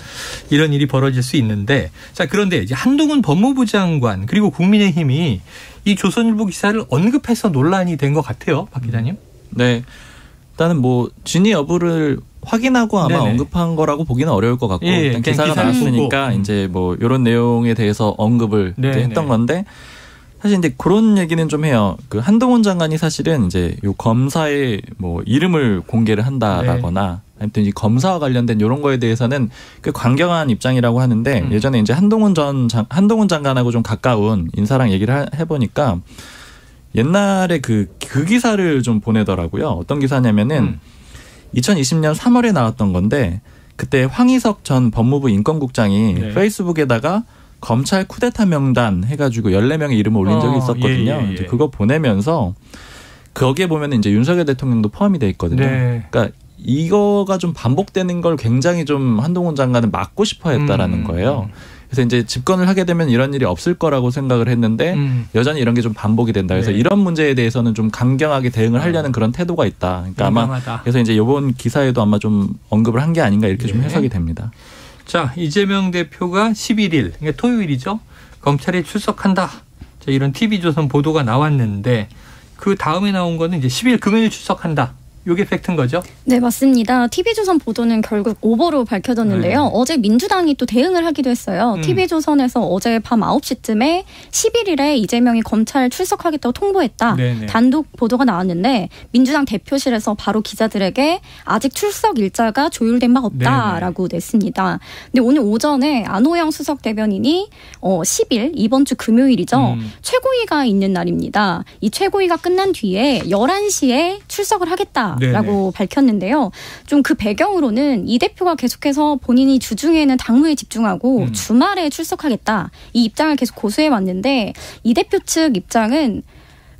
이런 일이 벌어질 수 있는데 자 그런데 이제 한동훈 법무부 장관 그리고 국민의힘이 이 조선일보 기사를 언급해서 논란이 된 것 같아요, 박 기자님. 네, 일단은 뭐 진위 여부를 확인하고 아마 언급한 거라고 보기는 어려울 것 같고 일단 기사가 나왔으니까 이제 뭐 이런 내용에 대해서 언급을 이제 했던 건데. 사실 이제 그런 얘기는 좀 해요. 그 한동훈 장관이 사실은 이제 요 검사의 뭐 이름을 공개를 한다라거나 아무튼 이 검사와 관련된 이런 거에 대해서는 꽤 강경한 입장이라고 하는데 예전에 이제 한동훈 장관하고 좀 가까운 인사랑 얘기를 해보니까 옛날에 그 기사를 좀 보내더라고요. 어떤 기사냐면은 2020년 3월에 나왔던 건데 그때 황희석 전 법무부 인권국장이 페이스북에다가 검찰 쿠데타 명단 해가지고 14명의 이름을 올린 적이 있었거든요. 이제 그거 보내면서 거기에 보면 이제 윤석열 대통령도 포함이 돼 있거든요. 그러니까 이거가 좀 반복되는 걸 굉장히 좀 한동훈 장관은 막고 싶어 했다라는 거예요. 그래서 이제 집권을 하게 되면 이런 일이 없을 거라고 생각을 했는데 여전히 이런 게 좀 반복이 된다. 그래서 이런 문제에 대해서는 좀 강경하게 대응을 하려는 그런 태도가 있다. 그러니까 아마 그래서 이제 이번 기사에도 아마 좀 언급을 한 게 아닌가 이렇게 좀 해석이 됩니다. 자, 이재명 대표가 11일, 그러니까 토요일이죠. 검찰에 출석한다. 자, 이런 TV조선 보도가 나왔는데 그 다음에 나온 거는 이제 10일 금요일 출석한다. 이게 팩트인 거죠? 네, 맞습니다. TV조선 보도는 결국 오보로 밝혀졌는데요. 네. 어제 민주당이 또 대응을 하기도 했어요. TV조선에서 어제 밤 9시쯤에 11일에 이재명이 검찰 출석하겠다고 통보했다. 네네. 단독 보도가 나왔는데 민주당 대표실에서 바로 기자들에게 아직 출석 일자가 조율된 바 없다라고 냈습니다. 근데 오늘 오전에 안호영 수석 대변인이 10일 이번 주 금요일이죠. 최고위가 있는 날입니다. 이 최고위가 끝난 뒤에 11시에 출석을 하겠다라고 네네. 밝혔는데요. 좀 그 배경으로는 이 대표가 계속해서 본인이 주중에는 당무에 집중하고 주말에 출석하겠다. 이 입장을 계속 고수해 왔는데 이 대표 측 입장은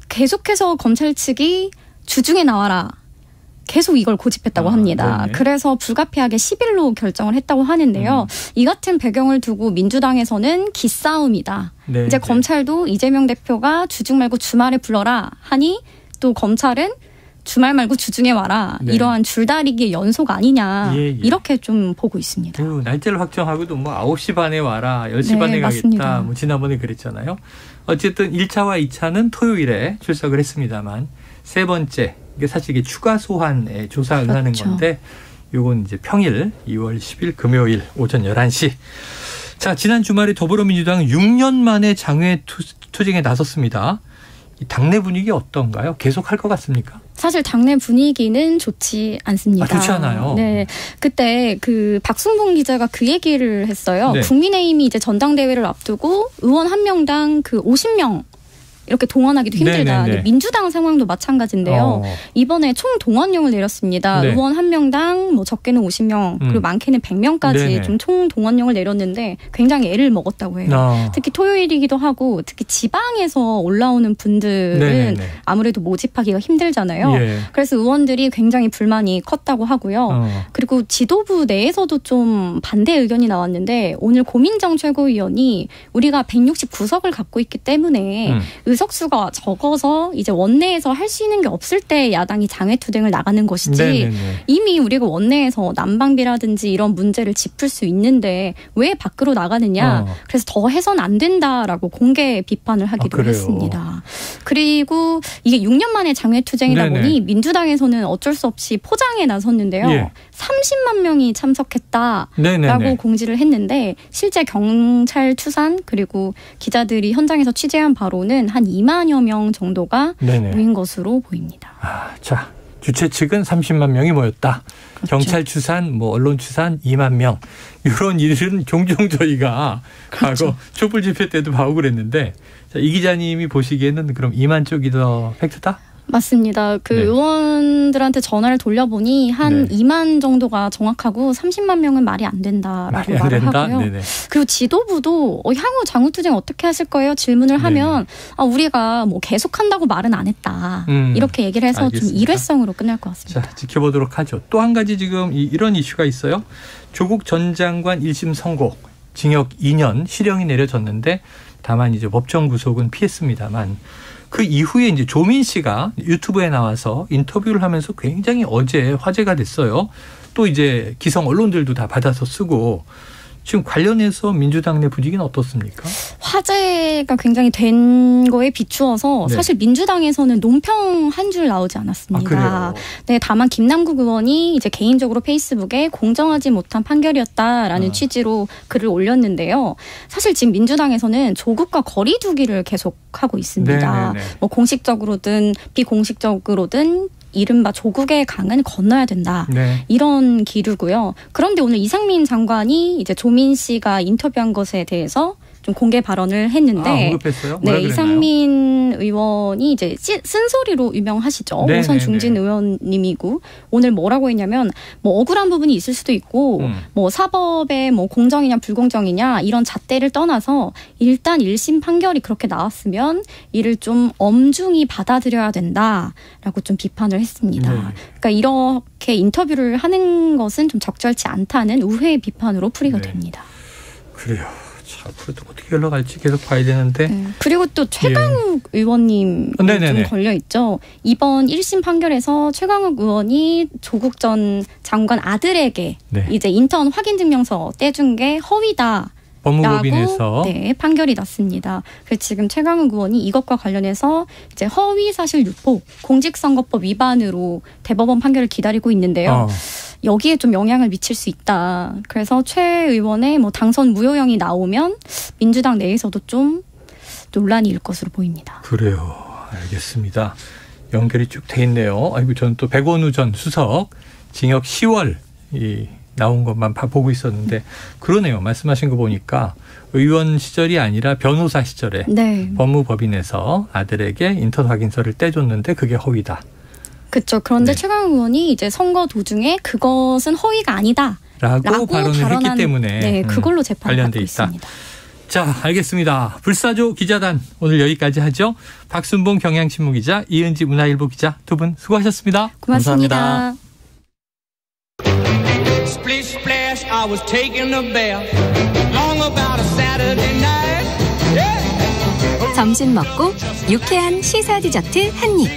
계속해서 검찰 측이 주중에 나와라. 계속 이걸 고집했다고 합니다. 네네. 그래서 불가피하게 10일로 결정을 했다고 하는데요. 이 같은 배경을 두고 민주당에서는 기싸움이다. 네네. 이제 검찰도 이재명 대표가 주중 말고 주말에 불러라 하니 또 검찰은 주말 말고 주중에 와라. 네. 이러한 줄다리기의 연속 아니냐. 이렇게 좀 보고 있습니다. 날짜를 확정하고도 9시 반에 와라. 10시 반에 맞습니다. 가겠다. 지난번에 그랬잖아요. 어쨌든 1차와 2차는 토요일에 출석을 했습니다만 세 번째 이게 사실 이게 추가 소환에 조사 응하는 그렇죠. 건데 요건 이제 평일 2월 10일 금요일 오전 11시. 자, 지난 주말에 더불어민주당은 6년 만에 장외 투쟁에 나섰습니다. 이 당내 분위기 어떤가요? 계속 할 것 같습니까? 사실 당내 분위기는 좋지 않습니다. 좋지 않아요? 네. 그때 박순봉 기자가 그 얘기를 했어요. 네. 국민의힘이 이제 전당대회를 앞두고 의원 한 명당 50명 이렇게 동원하기도 힘들다. 근데 민주당 상황도 마찬가지인데요. 이번에 총 동원령을 내렸습니다. 네. 의원 한 명당 적게는 50명 그리고 많게는 100명까지 좀 총 동원령을 내렸는데 굉장히 애를 먹었다고 해요. 특히 토요일이기도 하고 특히 지방에서 올라오는 분들은 아무래도 모집하기가 힘들잖아요. 예. 그래서 의원들이 굉장히 불만이 컸다고 하고요. 그리고 지도부 내에서도 좀 반대 의견이 나왔는데 오늘 고민정 최고위원이 우리가 169석을 갖고 있기 때문에 의석수가 적어서 이제 원내에서 할 수 있는 게 없을 때 야당이 장외투쟁을 나가는 것이지 이미 우리가 원내에서 난방비라든지 이런 문제를 짚을 수 있는데 왜 밖으로 나가느냐. 그래서 더 해서는 안 된다라고 공개 비판을 하기도 했습니다. 그리고 이게 6년 만에 장외투쟁이다 보니 민주당에서는 어쩔 수 없이 포장에 나섰는데요. 30만 명이 참석했다라고 공지를 했는데 실제 경찰 추산 그리고 기자들이 현장에서 취재한 바로는 한 2만여 명 정도가 모인 것으로 보입니다. 자, 주최 측은 30만 명이 모였다. 그렇죠. 경찰 추산, 언론 추산 2만 명. 이런 일은 종종 저희가 과거 촛불 집회 때도 봐오고 그랬는데 자, 이 기자님이 보시기에는 그럼 2만 쪽이 더 팩트다? 맞습니다. 의원들한테 전화를 돌려보니 한 2만 정도가 정확하고 30만 명은 말이 안 된다라고 말을 하고요. 그리고 지도부도 향후 장외투쟁 어떻게 하실 거예요? 질문을 하면 우리가 계속한다고 말은 안 했다. 이렇게 얘기를 해서 알겠습니다. 좀 일회성으로 끝날 것 같습니다. 자, 지켜보도록 하죠. 또 한 가지 지금 이런 이슈가 있어요. 조국 전 장관 1심 선고, 징역 2년 실형이 내려졌는데 다만 이제 법정 구속은 피했습니다만 그 이후에 이제 조민 씨가 유튜브에 나와서 인터뷰를 하면서 굉장히 어제 화제가 됐어요. 또 이제 기성 언론들도 다 받아서 쓰고 지금 관련해서 민주당 내 분위기는 어떻습니까? 화제가 굉장히 된 거에 비추어서 사실 민주당에서는 논평 한 줄 나오지 않았습니다. 네, 다만 김남국 의원이 이제 개인적으로 페이스북에 공정하지 못한 판결이었다라는 취지로 글을 올렸는데요. 사실 지금 민주당에서는 조국과 거리 두기를 계속하고 있습니다. 공식적으로든 비공식적으로든 이른바 조국의 강은 건너야 된다. 이런 기류고요. 그런데 오늘 이상민 장관이 이제 조민 씨가 인터뷰한 것에 대해서 좀 공개 발언을 했는데 언급했어요? 이상민 의원이 이제 쓴소리로 유명하시죠. 오선 중진 의원님이고 오늘 뭐라고 했냐면 억울한 부분이 있을 수도 있고 사법의 공정이냐 불공정이냐 이런 잣대를 떠나서 일단 1심 판결이 그렇게 나왔으면 이를 좀 엄중히 받아들여야 된다라고 좀 비판을 했습니다. 그러니까 이렇게 인터뷰를 하는 것은 좀 적절치 않다는 우회의 비판으로 풀이가 됩니다. 그래요. 앞으로도 어떻게 흘러갈지 계속 봐야 되는데. 그리고 또 최강욱 의원님 좀 걸려있죠. 이번 1심 판결에서 최강욱 의원이 조국 전 장관 아들에게 이제 인턴 확인증명서 떼준 게 허위다. 법무법인에서 네, 판결이 났습니다. 그래서 지금 최강욱 의원이 이것과 관련해서 이제 허위사실 유포, 공직선거법 위반으로 대법원 판결을 기다리고 있는데요. 여기에 좀 영향을 미칠 수 있다. 그래서 최 의원의 뭐 당선 무효형이 나오면 민주당 내에서도 좀 논란이 일 것으로 보입니다. 그래요. 알겠습니다. 연결이 쭉 돼 있네요. 아이고, 저는 또 백원우 전 수석 징역 10월 나온 것만 보고 있었는데 그러네요. 말씀하신 거 보니까 의원 시절이 아니라 변호사 시절에 네. 법무법인에서 아들에게 인턴 확인서를 떼줬는데 그게 허위다. 그렇죠. 그런데 네. 최강욱 의원이 이제 선거 도중에 그것은 허위가 아니다. 라고 발언을 했기 때문에 네, 그걸로 재판을 받고 있다. 있습니다. 자, 알겠습니다. 불사조 기자단 오늘 여기까지 하죠. 박순봉 경향신문 기자, 이은지 문화일보 기자 두 분 수고하셨습니다. 고맙습니다. 감사합니다. Splish splash, I was taking a bath. Long about a Saturday night. Yeah. 점심 먹고 유쾌한 시사 디저트 한 입.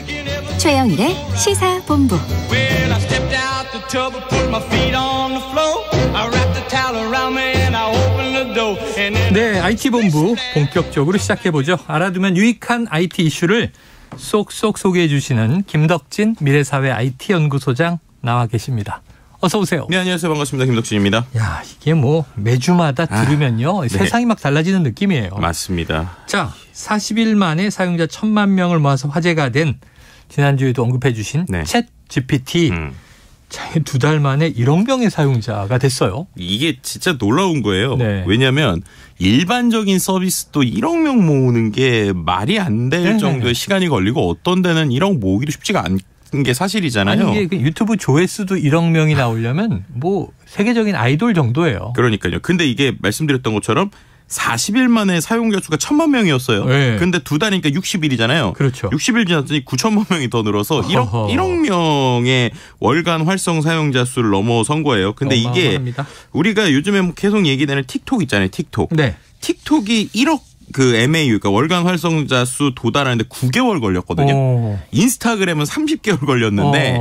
최영일의 시사본부. Well, I stepped out the tub and put my feet on the floor. I wrapped the towel around me and I opened the door. And then 네, IT본부 본격적으로 시작해보죠. 알아두면 유익한 IT 이슈를 쏙쏙 소개해 주시는 김덕진 미래사회 IT연구소장 나와 계십니다. 어서 오세요. 네, 안녕하세요. 반갑습니다. 김덕진입니다. 야, 이게 뭐 매주마다 들으면요. 네. 세상이 막 달라지는 느낌이에요. 맞습니다. 자, 40일 만에 사용자 1000만 명을 모아서 화제가 된 지난주에도 언급해 주신 챗 GPT. 자, 2달 만에 1억 명의 사용자가 됐어요. 이게 진짜 놀라운 거예요. 네. 왜냐하면 일반적인 서비스도 1억 명 모으는 게 말이 안 될 정도의 시간이 걸리고 어떤 데는 1억 모으기도 쉽지가 않은 게 사실이잖아요. 아니, 이게 유튜브 조회수도 1억 명이 나오려면 뭐 세계적인 아이돌 정도예요. 그러니까요. 근데 이게 말씀드렸던 것처럼 40일 만에 사용자 수가 1000만 명이었어요. 네. 근데 2달이니까 60일이잖아요. 그렇죠. 60일 지났더니 9천만 명이 더 늘어서 1억 명의 월간 활성 사용자 수를 넘어선 거예요. 근데 이게 우리가 요즘에 계속 얘기되는 틱톡 있잖아요. 틱톡. 네. 틱톡이 1억 그 MAU, 그러니까 월간 활성자 수 도달하는데 9개월 걸렸거든요. 인스타그램은 30개월 걸렸는데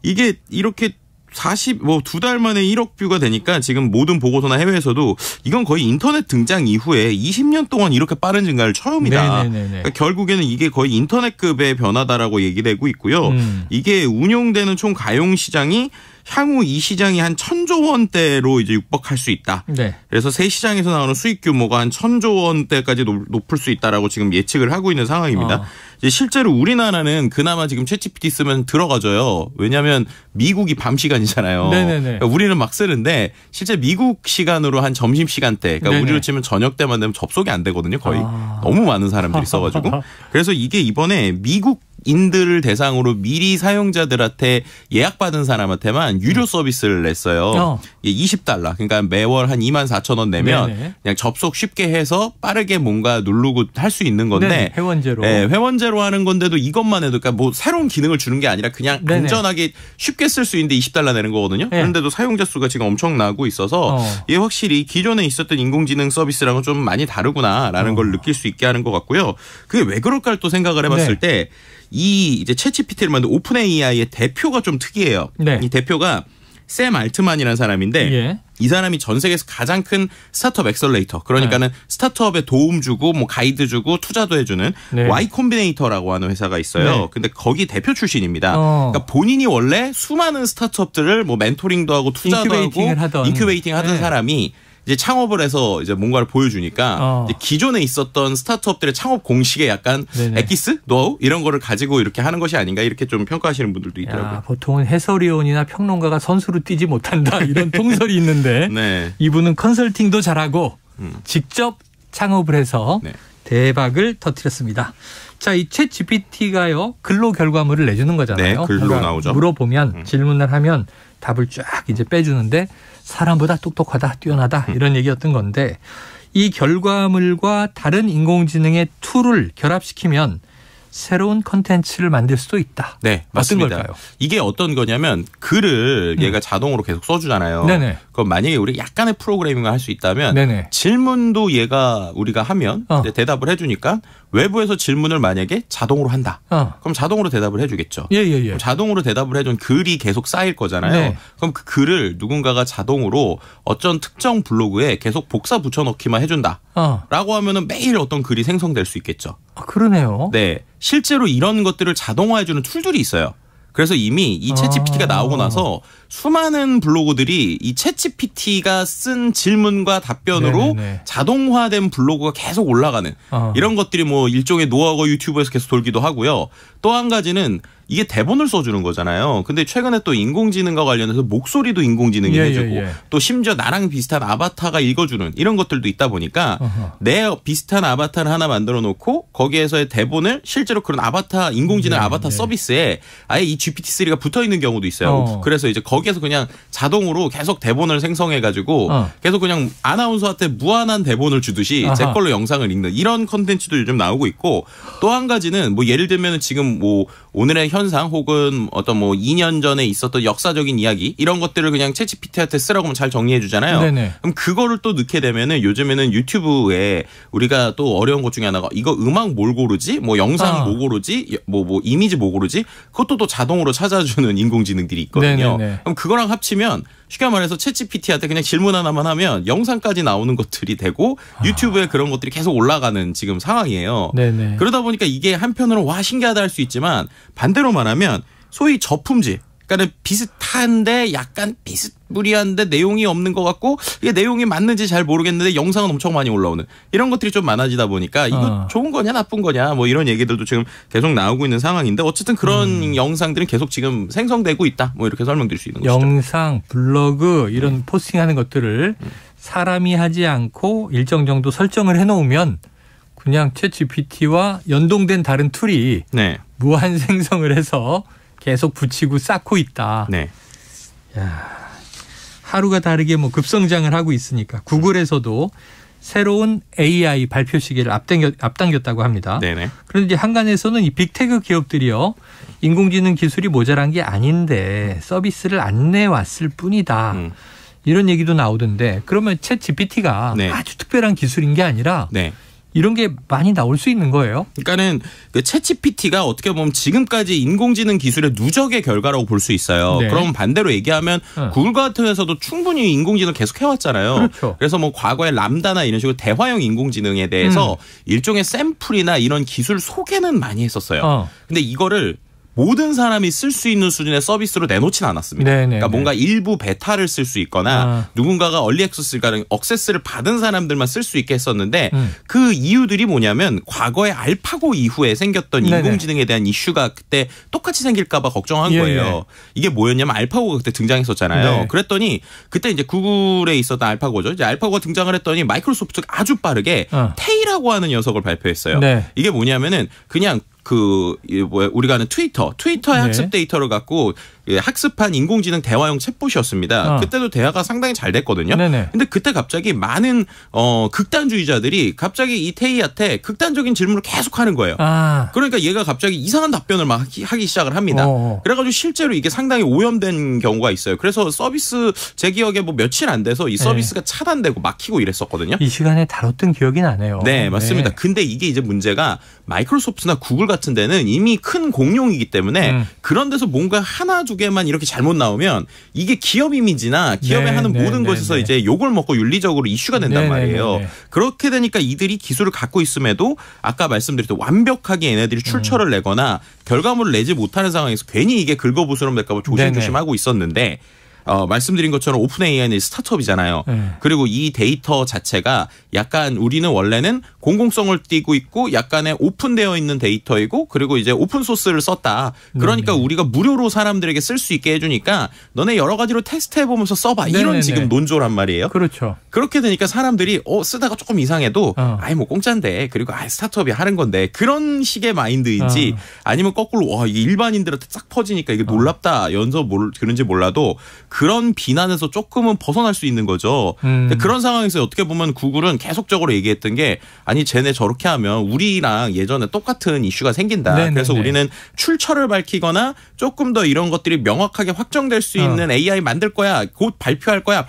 이게 이렇게 2달 만에 1억 뷰가 되니까 지금 모든 보고서나 해외에서도 이건 거의 인터넷 등장 이후에 20년 동안 이렇게 빠른 증가를 처음이다. 그러니까 결국에는 이게 거의 인터넷급의 변화다라고 얘기되고 있고요. 이게 운용되는 총 가용 시장이 향후 이 시장이 한 1000조 원대로 이제 육박할 수 있다. 네. 그래서 새 시장에서 나오는 수익 규모가 한 1000조 원대까지 높을 수 있다라고 지금 예측을 하고 있는 상황입니다. 이제 실제로 우리나라는 그나마 지금 챗GPT 쓰면 들어가져요. 왜냐하면 미국이 밤 시간이잖아요. 그러니까 우리는 막 쓰는데 실제 미국 시간으로 한 점심 시간대, 그러니까 우리로 치면 저녁 때만 되면 접속이 안 되거든요. 거의 너무 많은 사람들이 써가지고. 그래서 이게 이번에 미국인들을 대상으로 미리 사용자들한테 예약받은 사람한테만 유료 서비스를 냈어요. 20달러. 그러니까 매월 한 24,000원 내면 그냥 접속 쉽게 해서 빠르게 뭔가 누르고 할 수 있는 건데 회원제로. 네, 회원제로 하는 건데도 이것만 해도 그러니까 뭐 새로운 기능을 주는 게 아니라 그냥 안전하게 쉽게 쓸 수 있는데 20달러 내는 거거든요. 그런데도 사용자 수가 지금 엄청나고 있어서 이게 확실히 기존에 있었던 인공지능 서비스랑은 좀 많이 다르구나라는 걸 느낄 수 있게 하는 것 같고요. 그게 왜 그럴까를 또 생각을 해봤을 때 이 이제 챗GPT를 만든 오픈 AI의 대표가 좀 특이해요. 이 대표가 샘 알트만이라는 사람인데 이 사람이 전 세계에서 가장 큰 스타트업 엑셀레이터, 그러니까는 스타트업에 도움 주고 뭐 가이드 주고 투자도 해주는 Y 콤비네이터라고 하는 회사가 있어요. 근데 거기 대표 출신입니다. 그러니까 본인이 원래 수많은 스타트업들을 뭐 멘토링도 하고 투자도 하고 인큐베이팅 하던 사람이 이제 창업을 해서 이제 뭔가를 보여주니까 이제 기존에 있었던 스타트업들의 창업 공식에 약간 엑기스, 노하우 이런 거를 가지고 이렇게 하는 것이 아닌가 이렇게 좀 평가하시는 분들도 있더라고요. 보통은 해설위원이나 평론가가 선수로 뛰지 못한다 이런 통설이 있는데 이분은 컨설팅도 잘하고 직접 창업을 해서 대박을 터뜨렸습니다. 자, 이 챗 GPT가요 근로 결과물을 내주는 거잖아요. 글로 나오죠. 물어보면 질문을 하면 답을 쫙 이제 빼주는데 사람보다 똑똑하다, 뛰어나다 이런 얘기였던 건데 이 결과물과 다른 인공지능의 툴을 결합시키면 새로운 컨텐츠를 만들 수도 있다. 네, 맞습니다. 어떤 걸까요? 이게 어떤 거냐면 글을 얘가 자동으로 계속 써주잖아요. 네네. 그럼 만약에 우리 약간의 프로그래밍을 할 수 있다면 네네. 질문도 얘가 우리가 하면 이제 대답을 해주니까 외부에서 질문을 만약에 자동으로 한다. 그럼 자동으로 대답을 해주겠죠. 예. 자동으로 대답을 해준 글이 계속 쌓일 거잖아요. 네. 그럼 그 글을 누군가가 자동으로 어떤 특정 블로그에 계속 복사 붙여넣기만 해준다. 라고 하면은 매일 어떤 글이 생성될 수 있겠죠. 그러네요. 네. 실제로 이런 것들을 자동화해주는 툴들이 있어요. 그래서 이미 이 챗GPT가 나오고 나서 수많은 블로그들이 이 챗GPT가 쓴 질문과 답변으로 자동화된 블로그가 계속 올라가는 이런 것들이 뭐 일종의 노하우가 유튜브에서 계속 돌기도 하고요. 또 한 가지는 이게 대본을 써주는 거잖아요. 근데 최근에 또 인공지능과 관련해서 목소리도 인공지능이 해주고 또 심지어 나랑 비슷한 아바타가 읽어주는 이런 것들도 있다 보니까 내 비슷한 아바타를 하나 만들어 놓고 거기에서의 대본을 실제로 그런 아바타 인공지능 아바타 서비스에 아예 이 GPT-3가 붙어 있는 경우도 있어요. 그래서 이제 거기에서 그냥 자동으로 계속 대본을 생성해 가지고 계속 그냥 아나운서한테 무한한 대본을 주듯이 제 걸로 영상을 읽는 이런 컨텐츠도 요즘 나오고 있고 또 한 가지는 뭐 예를 들면 지금 뭐 오늘의 현상 혹은 어떤 뭐 2년 전에 있었던 역사적인 이야기 이런 것들을 그냥 챗GPT한테 쓰라고 하면 잘 정리해 주잖아요. 네네. 그럼 그거를 또 넣게 되면은 요즘에는 유튜브에 우리가 또 어려운 것 중에 하나가 이거 음악 뭘 고르지? 뭐 영상 뭐 고르지? 뭐 이미지 뭐 고르지? 그것도 또 자동으로 찾아주는 인공지능들이 있거든요. 네네네. 그럼 그거랑 합치면 쉽게 말해서 챗GPT한테 그냥 질문 하나만 하면 영상까지 나오는 것들이 되고 유튜브에 그런 것들이 계속 올라가는 지금 상황이에요. 네네. 그러다 보니까 이게 한편으로는 와 신기하다 할 수 있지만 반대로 말하면 소위 저품질 그러니까 비슷한데 약간 비스무리한데 내용이 없는 것 같고 이게 내용이 맞는지 잘 모르겠는데 영상은 엄청 많이 올라오는 이런 것들이 좀 많아지다 보니까 이거 좋은 거냐 나쁜 거냐 뭐 이런 얘기들도 지금 계속 나오고 있는 상황인데 어쨌든 그런 영상들은 계속 지금 생성되고 있다 뭐 이렇게 설명드릴 수 있는 것이죠. 영상, 블로그 이런 포스팅하는 것들을 사람이 하지 않고 일정 정도 설정을 해놓으면 그냥 챗GPT와 연동된 다른 툴이 무한 생성을 해서 계속 붙이고 쌓고 있다. 네. 야, 하루가 다르게 뭐 급성장을 하고 있으니까 구글에서도 새로운 AI 발표 시기를 앞당겼다고 합니다. 네네. 그런데 한간에서는 이 빅테크 기업들이요. 인공지능 기술이 모자란 게 아닌데 서비스를 안 내왔을 뿐이다. 이런 얘기도 나오던데 그러면 챗GPT가 아주 특별한 기술인 게 아니라 이런 게 많이 나올 수 있는 거예요? 그러니까는 그 챗GPT가 어떻게 보면 지금까지 인공지능 기술의 누적의 결과라고 볼 수 있어요. 네. 그럼 반대로 얘기하면 구글 같은 회사도 충분히 인공지능 계속 해왔잖아요. 그렇죠. 그래서 뭐 과거에 람다나 이런 식으로 대화형 인공지능에 대해서 일종의 샘플이나 이런 기술 소개는 많이 했었어요. 근데 이거를 모든 사람이 쓸 수 있는 수준의 서비스로 내놓지는 않았습니다. 그러니까 뭔가 일부 베타를 쓸 수 있거나 누군가가 얼리 액세스를 받은 사람들만 쓸 수 있게 했었는데 그 이유들이 뭐냐면 과거에 알파고 이후에 생겼던 인공지능에 대한 이슈가 그때 똑같이 생길까 봐 걱정한 거예요. 이게 뭐였냐면 알파고가 그때 등장했었잖아요. 그랬더니 그때 이제 구글에 있었던 알파고죠. 이제 알파고가 등장을 했더니 마이크로소프트가 아주 빠르게 테이라고 하는 녀석을 발표했어요. 이게 뭐냐면은 그냥 우리가 아는 트위터의 학습 데이터를 갖고 학습한 인공지능 대화형 챗봇이었습니다. 그때도 대화가 상당히 잘 됐거든요. 근데 그때 갑자기 많은 극단주의자들이 갑자기 이 테이한테 극단적인 질문을 계속하는 거예요. 그러니까 얘가 갑자기 이상한 답변을 막 하기 시작을 합니다. 그래가지고 실제로 이게 상당히 오염된 경우가 있어요. 그래서 서비스 제 기억에 뭐 며칠 안 돼서 이 서비스가 차단되고 막히고 이랬었거든요. 이 시간에 다뤘던 기억이 나네요. 네, 맞습니다. 근데 이게 이제 문제가 마이크로소프트나 구글 같은 데는 이미 큰 공룡이기 때문에 그런 데서 뭔가 하나 두 개만 이렇게 잘못 나오면 이게 기업 이미지나 기업에 하는 모든 것에서 이제 욕을 먹고 윤리적으로 이슈가 된단 말이에요. 그렇게 되니까 이들이 기술을 갖고 있음에도 아까 말씀드렸던 완벽하게 얘네들이 출처를 내거나 결과물을 내지 못하는 상황에서 괜히 이게 긁어부스럼 될까 봐 조심조심하고 있었는데 말씀드린 것처럼 오픈 AI는 스타트업이잖아요. 그리고 이 데이터 자체가 약간 우리는 원래는 공공성을 띠고 있고 약간의 오픈되어 있는 데이터이고 그리고 이제 오픈 소스를 썼다. 그러니까 우리가 무료로 사람들에게 쓸 수 있게 해주니까 너네 여러 가지로 테스트해보면서 써봐. 이런 지금 논조란 말이에요. 그렇죠. 그렇게 되니까 사람들이 쓰다가 조금 이상해도 아이 뭐 공짜인데 그리고 스타트업이 하는 건데 그런 식의 마인드인지 아니면 거꾸로 와 이게 일반인들한테 싹 퍼지니까 이게 놀랍다 연서 그런지 몰라도 그런 비난에서 조금은 벗어날 수 있는 거죠. 근데 그런 상황에서 어떻게 보면 구글은 계속적으로 얘기했던 게 아니 쟤네 저렇게 하면 우리랑 예전에 똑같은 이슈가 생긴다. 네네네. 그래서 우리는 출처를 밝히거나 조금 더 이런 것들이 명확하게 확정될 수 있는 AI 만들 거야. 곧 발표할 거야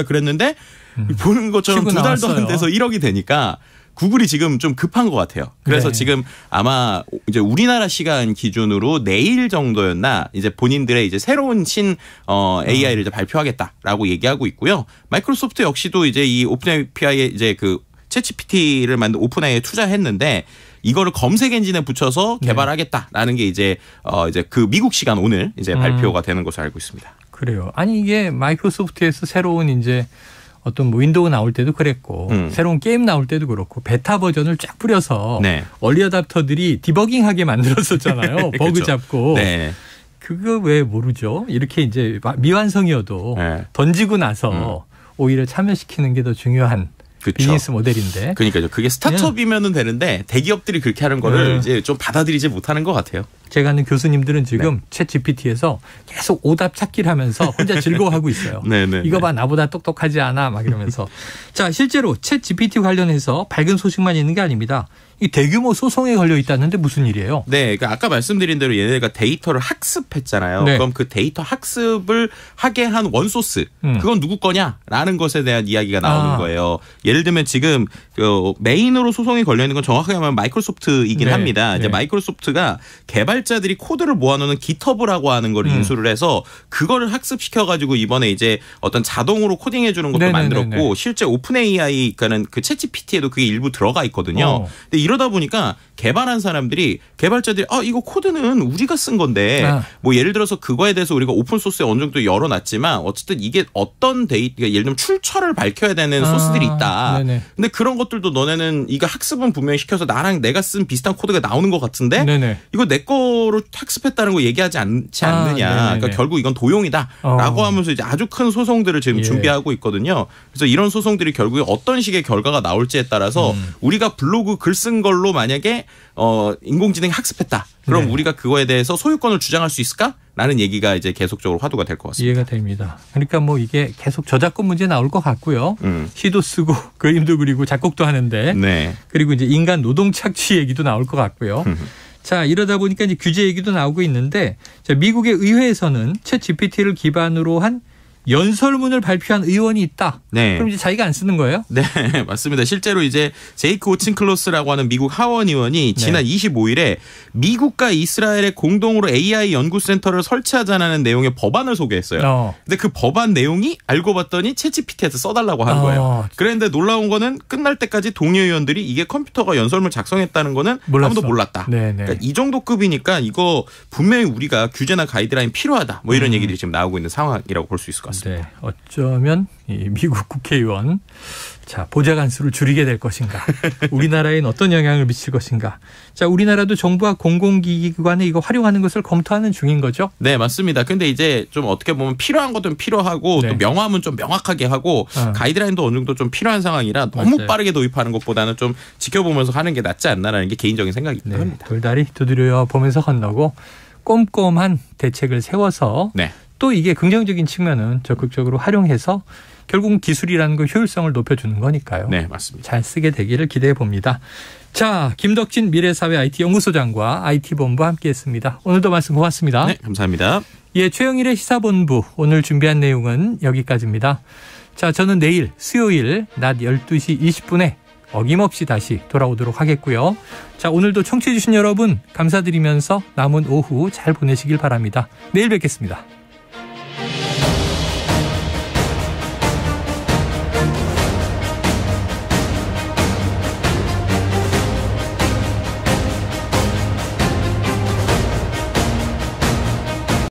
그랬는데 보는 것처럼 2달도 안 돼서 1억이 되니까 구글이 지금 좀 급한 것 같아요. 그래서 지금 아마 이제 우리나라 시간 기준으로 내일 정도였나 이제 본인들의 이제 새로운 AI를 이제 발표하겠다라고 얘기하고 있고요. 마이크로소프트 역시도 이제 이 오픈API에 이제 그 챗GPT를 만든 오픈AI에 투자했는데 이거를 검색 엔진에 붙여서 개발하겠다라는 게 이제 그 미국 시간 오늘 이제 발표가 되는 것으로 알고 있습니다. 그래요. 아니 이게 마이크로소프트에서 새로운 이제 어떤 뭐 윈도우 나올 때도 그랬고 새로운 게임 나올 때도 그렇고 베타 버전을 쫙 뿌려서 얼리 어답터들이 디버깅하게 만들었었잖아요. 버그 그렇죠. 잡고. 그거 왜 모르죠? 이렇게 이제 미완성이어도 던지고 나서 오히려 참여시키는 게 더 중요한 그쵸. 비즈니스 모델인데. 그러니까요. 그게 스타트업이면은 되는데 대기업들이 그렇게 하는 거를 이제 좀 받아들이지 못하는 것 같아요. 제가 아는 교수님들은 지금 챗 GPT에서 계속 오답 찾기를 하면서 혼자 즐거워하고 있어요. 이거 봐 나보다 똑똑하지 않아 막 이러면서. 자 실제로 챗 GPT 관련해서 밝은 소식만 있는 게 아닙니다. 이 대규모 소송에 걸려 있다는데 무슨 일이에요? 네, 그러니까 아까 말씀드린 대로 얘네가 데이터를 학습했잖아요. 그럼 그 데이터 학습을 하게 한 원소스, 그건 누구 거냐라는 것에 대한 이야기가 나오는 거예요. 예를 들면 지금 메인으로 소송이 걸려 있는 건 정확하게 말하면 마이크로소프트이긴 합니다. 이제 마이크로소프트가 개발자들이 코드를 모아놓는 깃허브라고 하는 걸 인수를 해서 그거를 학습시켜가지고 이번에 이제 어떤 자동으로 코딩해주는 것도 만들었고 실제 오픈AI, 그러니까는 그 챗GPT에도 그게 일부 들어가 있거든요. 근데 이러다 보니까 개발한 개발자들이 이거 코드는 우리가 쓴 건데 뭐 예를 들어서 그거에 대해서 우리가 오픈 소스에 어느 정도 열어놨지만 어쨌든 이게 어떤 예를 들면 출처를 밝혀야 되는 소스들이 있다. 근데 그런 것들도 너네는 이거 학습은 분명히 시켜서 나랑 내가 쓴 비슷한 코드가 나오는 것 같은데 이거 내 거로 학습했다는 거 얘기하지 않지 않느냐. 그러니까 결국 이건 도용이다라고 하면서 이제 아주 큰 소송들을 지금 준비하고 있거든요. 그래서 이런 소송들이 결국에 어떤 식의 결과가 나올지에 따라서 우리가 블로그 글 쓴 걸로 만약에 인공지능이 학습했다. 그럼 우리가 그거에 대해서 소유권을 주장할 수 있을까? 라는 얘기가 이제 계속적으로 화두가 될 것 같습니다. 이해가 됩니다. 그러니까 뭐 이게 계속 저작권 문제 나올 것 같고요. 시도 쓰고 그림도 그리고 작곡도 하는데 그리고 이제 인간 노동 착취 얘기도 나올 것 같고요. 자, 이러다 보니까 이제 규제 얘기도 나오고 있는데 미국의 의회에서는 챗 GPT를 기반으로 한 연설문을 발표한 의원이 있다. 그럼 이제 자기가 안 쓰는 거예요? 네, 맞습니다. 실제로 이제 제이크 오친클로스라고 하는 미국 하원 의원이 지난 25일에 미국과 이스라엘의 공동으로 AI 연구센터를 설치하자는 내용의 법안을 소개했어요. 근데 그 법안 내용이 알고 봤더니 챗GPT에서 써달라고 한 거예요. 그런데 놀라운 거는 끝날 때까지 동의 의원들이 이게 컴퓨터가 연설문을 작성했다는 거는 아무도 몰랐다. 그러니까 이 정도 급이니까 이거 분명히 우리가 규제나 가이드라인 필요하다. 뭐 이런 얘기들이 지금 나오고 있는 상황이라고 볼 수 있을 것 같습니다. 어쩌면 이 미국 국회의원 보좌관 수를 줄이게 될 것인가, 우리나라에는 어떤 영향을 미칠 것인가. 자, 우리나라도 정부와 공공기관에 이거 활용하는 것을 검토하는 중인 거죠? 네, 맞습니다. 근데 이제 좀 어떻게 보면 필요한 것은 필요하고 또 명함은 좀 명확하게 하고 가이드라인도 어느 정도 좀 필요한 상황이라 너무 빠르게 도입하는 것보다는 좀 지켜보면서 하는 게 낫지 않나라는 게 개인적인 생각이긴 합니다. 돌다리 두드려 보면서 건너고 꼼꼼한 대책을 세워서 또 이게 긍정적인 측면은 적극적으로 활용해서 결국은 기술이라는 걸 효율성을 높여주는 거니까요. 네, 맞습니다. 잘 쓰게 되기를 기대해 봅니다. 자, 김덕진 미래사회 IT연구소장과 IT본부 함께했습니다. 오늘도 말씀 고맙습니다. 네, 감사합니다. 예, 최영일의 시사본부 오늘 준비한 내용은 여기까지입니다. 자, 저는 내일 수요일 낮 12시 20분에 어김없이 다시 돌아오도록 하겠고요. 자, 오늘도 청취해 주신 여러분 감사드리면서 남은 오후 잘 보내시길 바랍니다. 내일 뵙겠습니다.